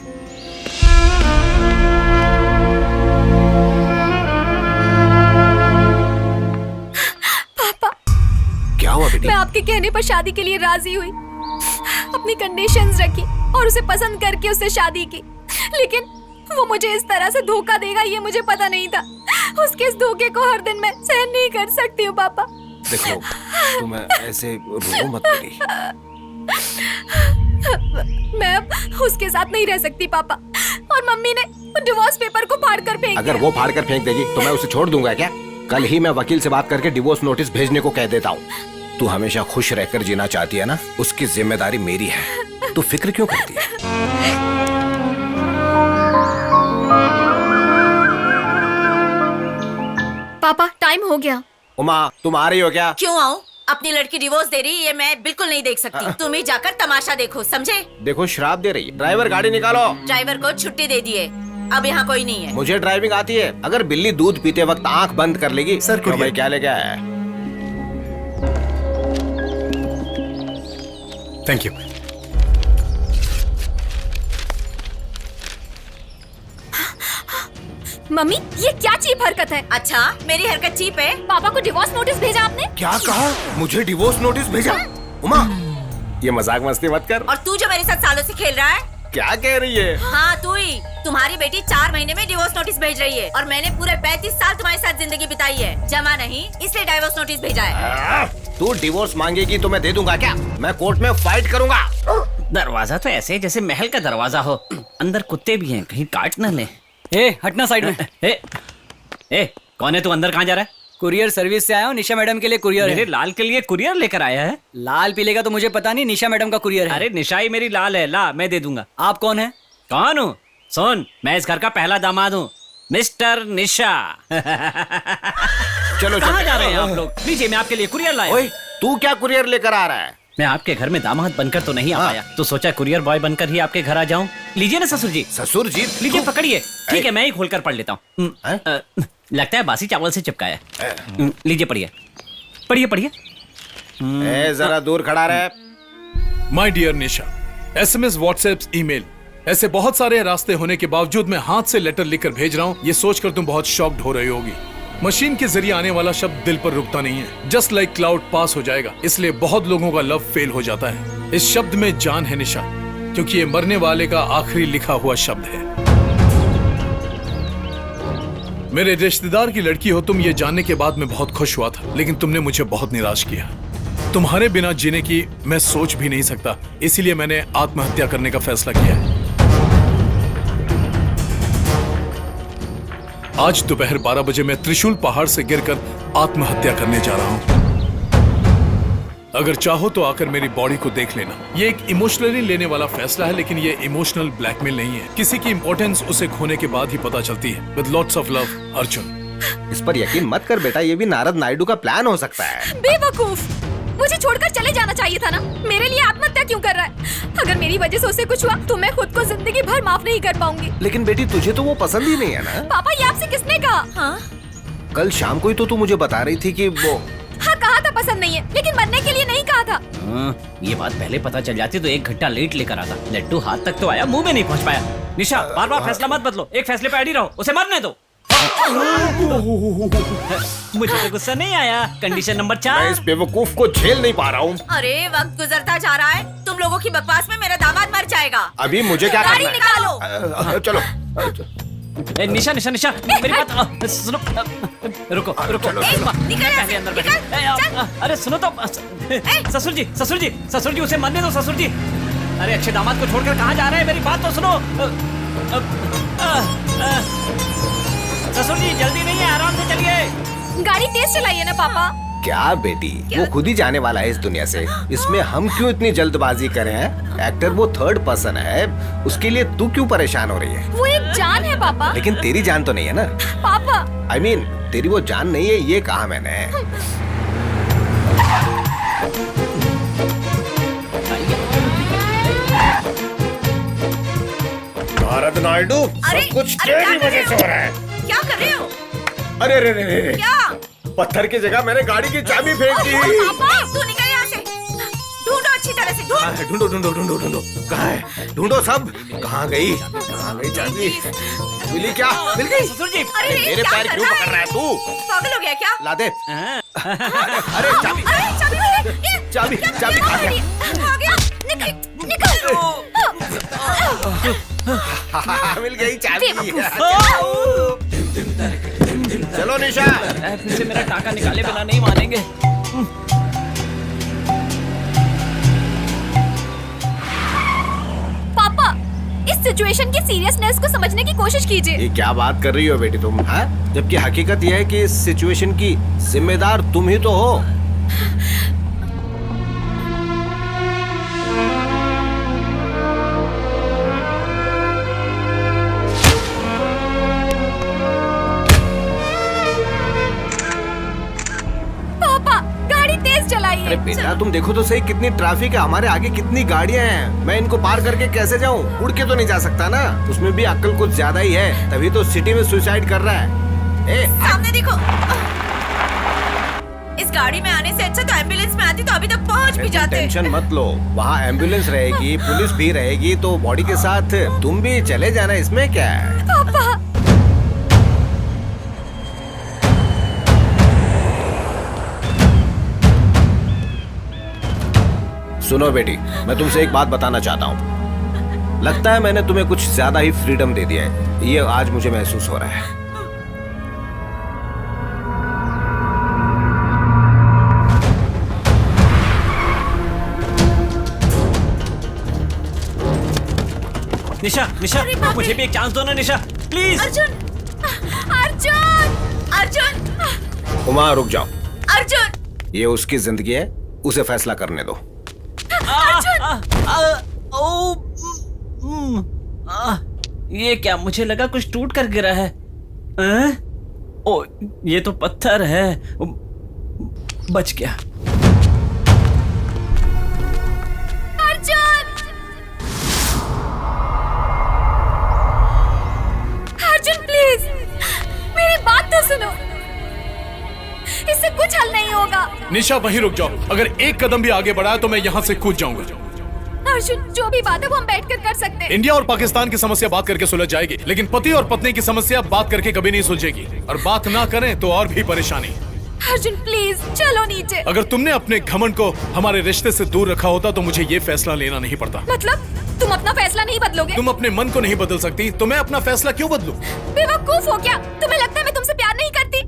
क्या हुआ बेटी? मैं आपके कहने पर शादी के लिए राजी हुई, अपनी कंडीशंस रखी और उसे पसंद करके उससे शादी की, लेकिन वो मुझे इस तरह से धोखा देगा ये मुझे पता नहीं था। उसके इस धोखे को हर दिन मैं सहन नहीं कर सकती हूँ पापा। देखो, तुम ऐसे रो मत बेटी। मैं अब उसके साथ नहीं रह सकती पापा, और मम्मी ने डिवोर्स पेपर को फाड़ कर फेंक अगर दिया। वो फाड़ कर फेंक देगी तो मैं उसे छोड़ दूंगा क्या? कल ही मैं वकील से बात करके डिवोर्स नोटिस भेजने को कह देता हूँ। तू हमेशा खुश रहकर जीना चाहती है ना, उसकी जिम्मेदारी मेरी है। तू फिक्र क्यों करती है? पापा टाइम हो गया। उमा, तुम आ रही हो क्या? क्यों आऊँ? अपनी लड़की डिवोर्स दे रही, ये मैं बिल्कुल नहीं देख सकती। तुम ही जाकर तमाशा देखो, समझे? देखो, श्राप दे रही है। ड्राइवर गाड़ी निकालो। ड्राइवर को छुट्टी दे दिए, अब यहाँ कोई नहीं है। मुझे ड्राइविंग आती है। अगर बिल्ली दूध पीते वक्त आंख बंद कर लेगी सर, तो भाई क्या लेके आया है? Thank you. मम्मी, ये क्या चीप हरकत है? अच्छा, मेरी हरकत चीप है? पापा को डिवोर्स नोटिस भेजा आपने? क्या कहा? मुझे डिवोर्स नोटिस भेजा? उमा, ये मजाक मस्ती मत कर। और तू जो मेरे साथ सालों से खेल रहा है? क्या कह रही है? हाँ तू ही। तुम्हारी बेटी 4 महीने में डिवोर्स नोटिस भेज रही है, और मैंने पूरे 35 साल तुम्हारे साथ जिंदगी बिताई है। जमा नहीं, इसलिए डिवोर्स नोटिस भेजा है। तू डिवोर्स मांगेगी तो मैं दे दूंगा क्या? मैं कोर्ट में फाइट करूंगा। दरवाजा तो ऐसे जैसे महल का दरवाजा हो, अंदर कुत्ते भी हैं, कहीं काट न ले। ए, हटना साइड में। ए, कौन है तू? अंदर कहाँ जा रहा है? कुरियर सर्विस से आया हूँ, निशा मैडम के लिए कुरियर मेरे है। लाल के लिए कुरियर लेकर आया है? लाल पीले का तो मुझे पता नहीं, निशा मैडम का कुरियर है। अरे निशाई मेरी लाल है, ला मैं दे दूंगा। आप कौन है? कौन हूँ? सुन, मैं इस घर का पहला दामाद हूँ, मिस्टर निशा। चलो कहाँ जा रहे हैं आप लोग? लीजिए, मैं आपके लिए कुरियर लाया। ओए, तू क्या कुरियर लेकर आ रहा है? मैं आपके घर में दामाद बनकर तो नहीं आ पाया, तो सोचा कुरियर बॉय बनकर ही आपके घर आ जाऊं। लीजिए ना ससुर जी। ससुर जी? लीजिए, पकड़िए। ठीक है, मैं ही खोलकर पढ़ लेता हूँ। लगता है बासी चावल से चिपकाया है। लीजिए, पढ़िए पढ़िए पढ़िए। जरा दूर खड़ा रहे। My dear Nisha, SMS, WhatsApp, email, ऐसे बहुत सारे रास्ते होने के बावजूद मैं हाथ से लेटर लिखकर भेज रहा हूँ। ये सोचकर तुम बहुत शॉक्ड हो रही होगी। मशीन के जरिए आने वाला शब्द दिल पर रुकता नहीं है, जस्ट लाइक क्लाउड पास हो जाएगा। इसलिए बहुत लोगों का लव फेल हो जाता है। इस शब्द में जान है निशा, क्योंकि ये मरने वाले का आखिरी लिखा हुआ शब्द है। मेरे रिश्तेदार की लड़की हो तुम, ये जानने के बाद मैं बहुत खुश हुआ था, लेकिन तुमने मुझे बहुत निराश किया। तुम्हारे बिना जीने की मैं सोच भी नहीं सकता, इसीलिए मैंने आत्महत्या करने का फैसला किया है। आज दोपहर 12 बजे मैं त्रिशूल पहाड़ से गिरकर आत्महत्या करने जा रहा हूं। अगर चाहो तो आकर मेरी बॉडी को देख लेना। ये एक इमोशनली लेने वाला फैसला है, लेकिन ये इमोशनल ब्लैकमेल नहीं है। किसी की इंपॉर्टेंस उसे खोने के बाद ही पता चलती है। With lots of love, Arjun. इस पर यकीन मत कर बेटा, ये भी नारद नायडू का प्लान हो सकता है। बेवकूफ, मुझे छोड़कर चले जाना चाहिए था ना। मेरे लिए आत्महत्या क्यों कर रहा है? अगर मेरी वजह से उसे कुछ हुआ तो मैं खुद को जिंदगी भर माफ नहीं कर पाऊंगी। लेकिन बेटी तुझे तो वो पसंद ही नहीं है ना। पापा, ये आपसे किसने कहा? हाँ? कल शाम को ही तो तू मुझे बता रही थी कि वो। हाँ, कहा था पसंद नहीं है, लेकिन बनने के लिए नहीं कहा था। ये बात पहले पता चल जाती तो 1 घंटा लेट लेकर आता। लड्डू हाथ तक तो आया, मुंह में नहीं पहुंच पाया। निशा, बार बार फैसला मत बदलो, एक फैसले पे अड़ी रहो, उसे मरने दो। मुझे तो गुस्सा नहीं आया। Condition number 4। मैं इस बेवकूफ को झेल नहीं पा रहा हूँ। अरे वक्त गुजरता जा रहा है, तुम लोगों की बकवास में मेरा दामाद मर जाएगा। अभी मुझे क्या गाड़ी करना है? निकालो। चलो। निशा निशा निशा, मेरी बात सुनो। रुको रुको, निकल यहाँ से, अंदर निकल, बैठो। अरे सुनो तो। ससुर जी, ससुर जी, ससुर जी, उसे मरने दो ससुर जी। अरे अच्छे दामाद को छोड़कर कहाँ जा रहे हैं? मेरी बात तो सुनो। ससुर जी, जल्दी नहीं है, आराम से चलिए। गाड़ी तेज चलाइए ना पापा। क्या बेटी, वो खुद ही जाने वाला है इस दुनिया से। इसमें हम क्यों इतनी जल्दबाजी करें हैं? एक्टर वो थर्ड पर्सन है, उसके लिए तू क्यों परेशान हो रही है? वो एक जान है पापा। लेकिन तेरी जान तो नहीं है ना पापा। I mean, तेरी वो जान नहीं है, ये कहा मैंने। नारद नायडू, सब कुछ तेरी वजह से हो रहा है। क्या कर रहे हो? अरे रे रे रे, क्या? पत्थर की जगह मैंने गाड़ी की चाबी फेंक दी। पापा, तू निकल यहाँ से। ढूंढो अच्छी तरह से, ढूंढ। ढूंढो ढूंढो ढूंढो ढूंढो, कहाँ है? ढूंढो सब। कहाँ गई? कहाँ गई चाबी? मिली क्या? मिल गई? ससुर जी, अरे मेरे पैर क्यों पकड़ रहा है तू? पागल हो गया क्या? ला दे। अरे चाबी, चाबी चाबी खा गया। आ गया, निकल निकल। मिल गई चाबी। चलो निशा। फिर से मेरा टाका निकाले बिना नहीं मानेंगे। पापा, इस सिचुएशन की सीरियसनेस को समझने की कोशिश कीजिए। ये क्या बात कर रही हो बेटी तुम? हाँ, जबकि हकीकत यह है कि इस सिचुएशन की जिम्मेदार तुम ही तो हो। अरे बेटा, तुम देखो तो सही, कितनी ट्रैफिक है, हमारे आगे कितनी गाड़ियां हैं। मैं इनको पार करके कैसे जाऊं? उड़ के तो नहीं जा सकता ना। उसमें भी अक्ल कुछ ज्यादा ही है, तभी तो सिटी में सुसाइड कर रहा है। सामने देखो। इस गाड़ी में आने से अच्छा तो एम्बुलेंस में आती तो अभी तक पहुंच भी जाते। टेंशन मत लो, वहाँ एम्बुलेंस रहेगी, पुलिस भी रहेगी, तो बॉडी के साथ तुम भी चले जाना, इसमें क्या है? पापा। सुनो बेटी, मैं तुमसे एक बात बताना चाहता हूँ। लगता है मैंने तुम्हें कुछ ज्यादा ही फ्रीडम दे दिया है, ये आज मुझे महसूस हो रहा है। निशा, निशा, मुझे भी एक चांस दो ना निशा, प्लीज। अर्जुन, अर्जुन, अर्जुन। उमा, रुक जाओ। अर्जुन, ये उसकी जिंदगी है, उसे फैसला करने दो। ये क्या? मुझे लगा कुछ टूट कर गिरा है। ओ, ये तो पत्थर है। बच गया। अर्जुन, अर्जुन प्लीज, मेरी बात तो सुनो। इससे कुछ हल नहीं होगा। निशा, वहीं रुक जाओ। अगर एक कदम भी आगे बढ़ाया तो मैं यहाँ से कूद जाऊंगा। अर्जुन, जो भी बात है वो हम बैठकर कर सकते हैं। इंडिया और पाकिस्तान की समस्या बात करके सुलझ जाएगी, लेकिन पति और पत्नी की समस्या बात करके कभी नहीं सुलझेगी। और बात ना करें तो और भी परेशानी। अर्जुन प्लीज, चलो नीचे। अगर तुमने अपने घमंड को हमारे रिश्ते से दूर रखा होता तो मुझे ये फैसला लेना नहीं पड़ता। मतलब तुम अपना फैसला नहीं बदलोगे? तुम अपने मन को नहीं बदल सकती तो मैं अपना फैसला क्यों बदलूं? बेवकूफ हो क्या? तुम्हें लगता है मैं तुमसे प्यार नहीं करती?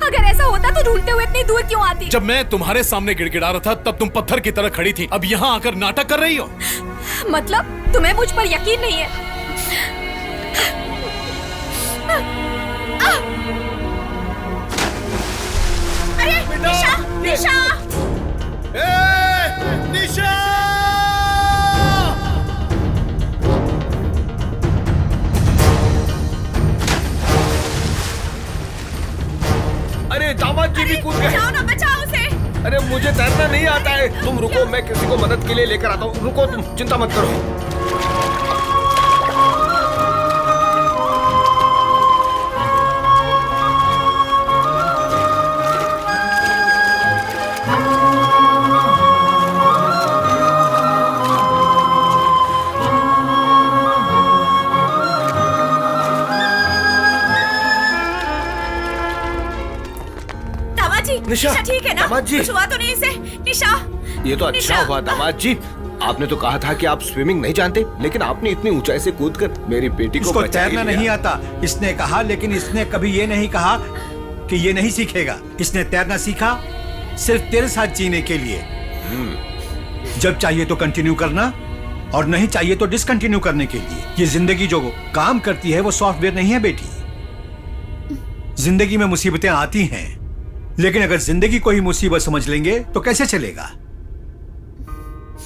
अगर ऐसा होता तो ढूंढते हुए इतनी दूर क्यों आती? जब मैं तुम्हारे सामने गिड़गिड़ा रहा था तब तुम पत्थर की तरह खड़ी थी, अब यहाँ आकर नाटक कर रही हो। मतलब तुम्हें मुझ पर यकीन नहीं है? अरे निशा, निशा। अरे दामाद जी भी कूद गए। बचाओ ना, बचाओ उसे। अरे मुझे तैरना नहीं आता है। तुम रुको, मैं किसी को मदद के लिए लेकर आता हूँ। रुको तुम, चिंता मत करो। निशा ठीक है ना? दामाद जी। कुछ हुआ तो नहीं इसे? निशा, ये तो अच्छा निशा। हुआ दामाद जी। आपने तो कहा था कि आप स्विमिंग नहीं जानते, लेकिन आपने इतनी ऊंचाई से कूदकर मेरी बेटी को इसको बचा ही तैरना लिया। नहीं आता इसने कहा, लेकिन इसने कभी ये नहीं कहा कि ये नहीं सीखेगा। इसने तैरना सीखा सिर्फ तेरे साथ जीने के लिए। जब चाहिए तो कंटिन्यू करना और नहीं चाहिए तो डिसकंटिन्यू करने के लिए। ये जिंदगी जो काम करती है वो सॉफ्टवेयर नहीं है बेटी। जिंदगी में मुसीबतें आती हैं, लेकिन अगर जिंदगी को ही मुसीबत समझ लेंगे तो कैसे चलेगा?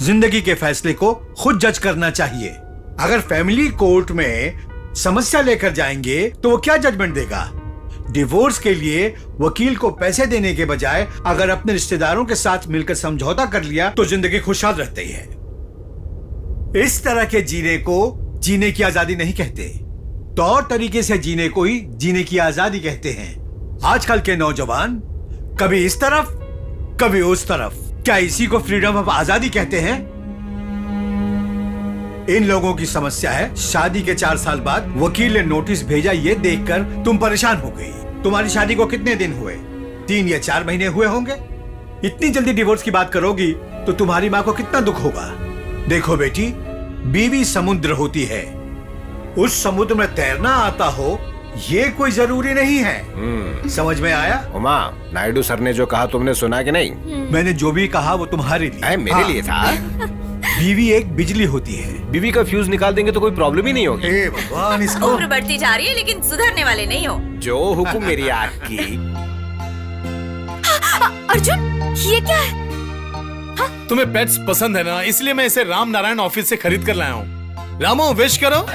जिंदगी के फैसले को खुद जज करना चाहिए। अगर फैमिली कोर्ट में समस्या लेकर जाएंगे तो वो क्या जजमेंट देगा? डिवोर्स के लिए वकील को पैसे देने के बजाय अगर अपने रिश्तेदारों के साथ मिलकर समझौता कर लिया तो जिंदगी खुशहाल रहती है। इस तरह के जीने को जीने की आजादी नहीं कहते, तौर तरीके से जीने को ही जीने की आजादी कहते हैं। आजकल के नौजवान कभी इस तरफ कभी उस तरफ, क्या इसी को फ्रीडम ऑफ आजादी कहते हैं? इन लोगों की समस्या है शादी के 4 साल बाद वकील ने नोटिस भेजा, ये देखकर तुम परेशान हो गई। तुम्हारी शादी को कितने दिन हुए? 3 या 4 महीने हुए होंगे। इतनी जल्दी डिवोर्स की बात करोगी तो तुम्हारी माँ को कितना दुख होगा। देखो बेटी, बीवी समुद्र होती है, उस समुद्र में तैरना आता हो ये कोई जरूरी नहीं है। समझ में आया? उमा, नायडू सर ने जो कहा तुमने सुना कि नहीं? मैंने जो भी कहा वो तुम्हारे लिए, मेरे लिए था। बीवी एक बिजली होती है, बीवी का फ्यूज निकाल देंगे तो कोई प्रॉब्लम ही नहीं होगी। हे भगवान, इसको उम्र बढ़ती जा रही है लेकिन सुधरने वाले नहीं हो। जो हुक्म मेरी आँख की। अर्जुन, ये क्या है? तुम्हें पेट्स पसंद है ना, इसलिए मैं इसे राम नारायण ऑफिस से खरीद कर लाया हूँ। रामो, विश करो।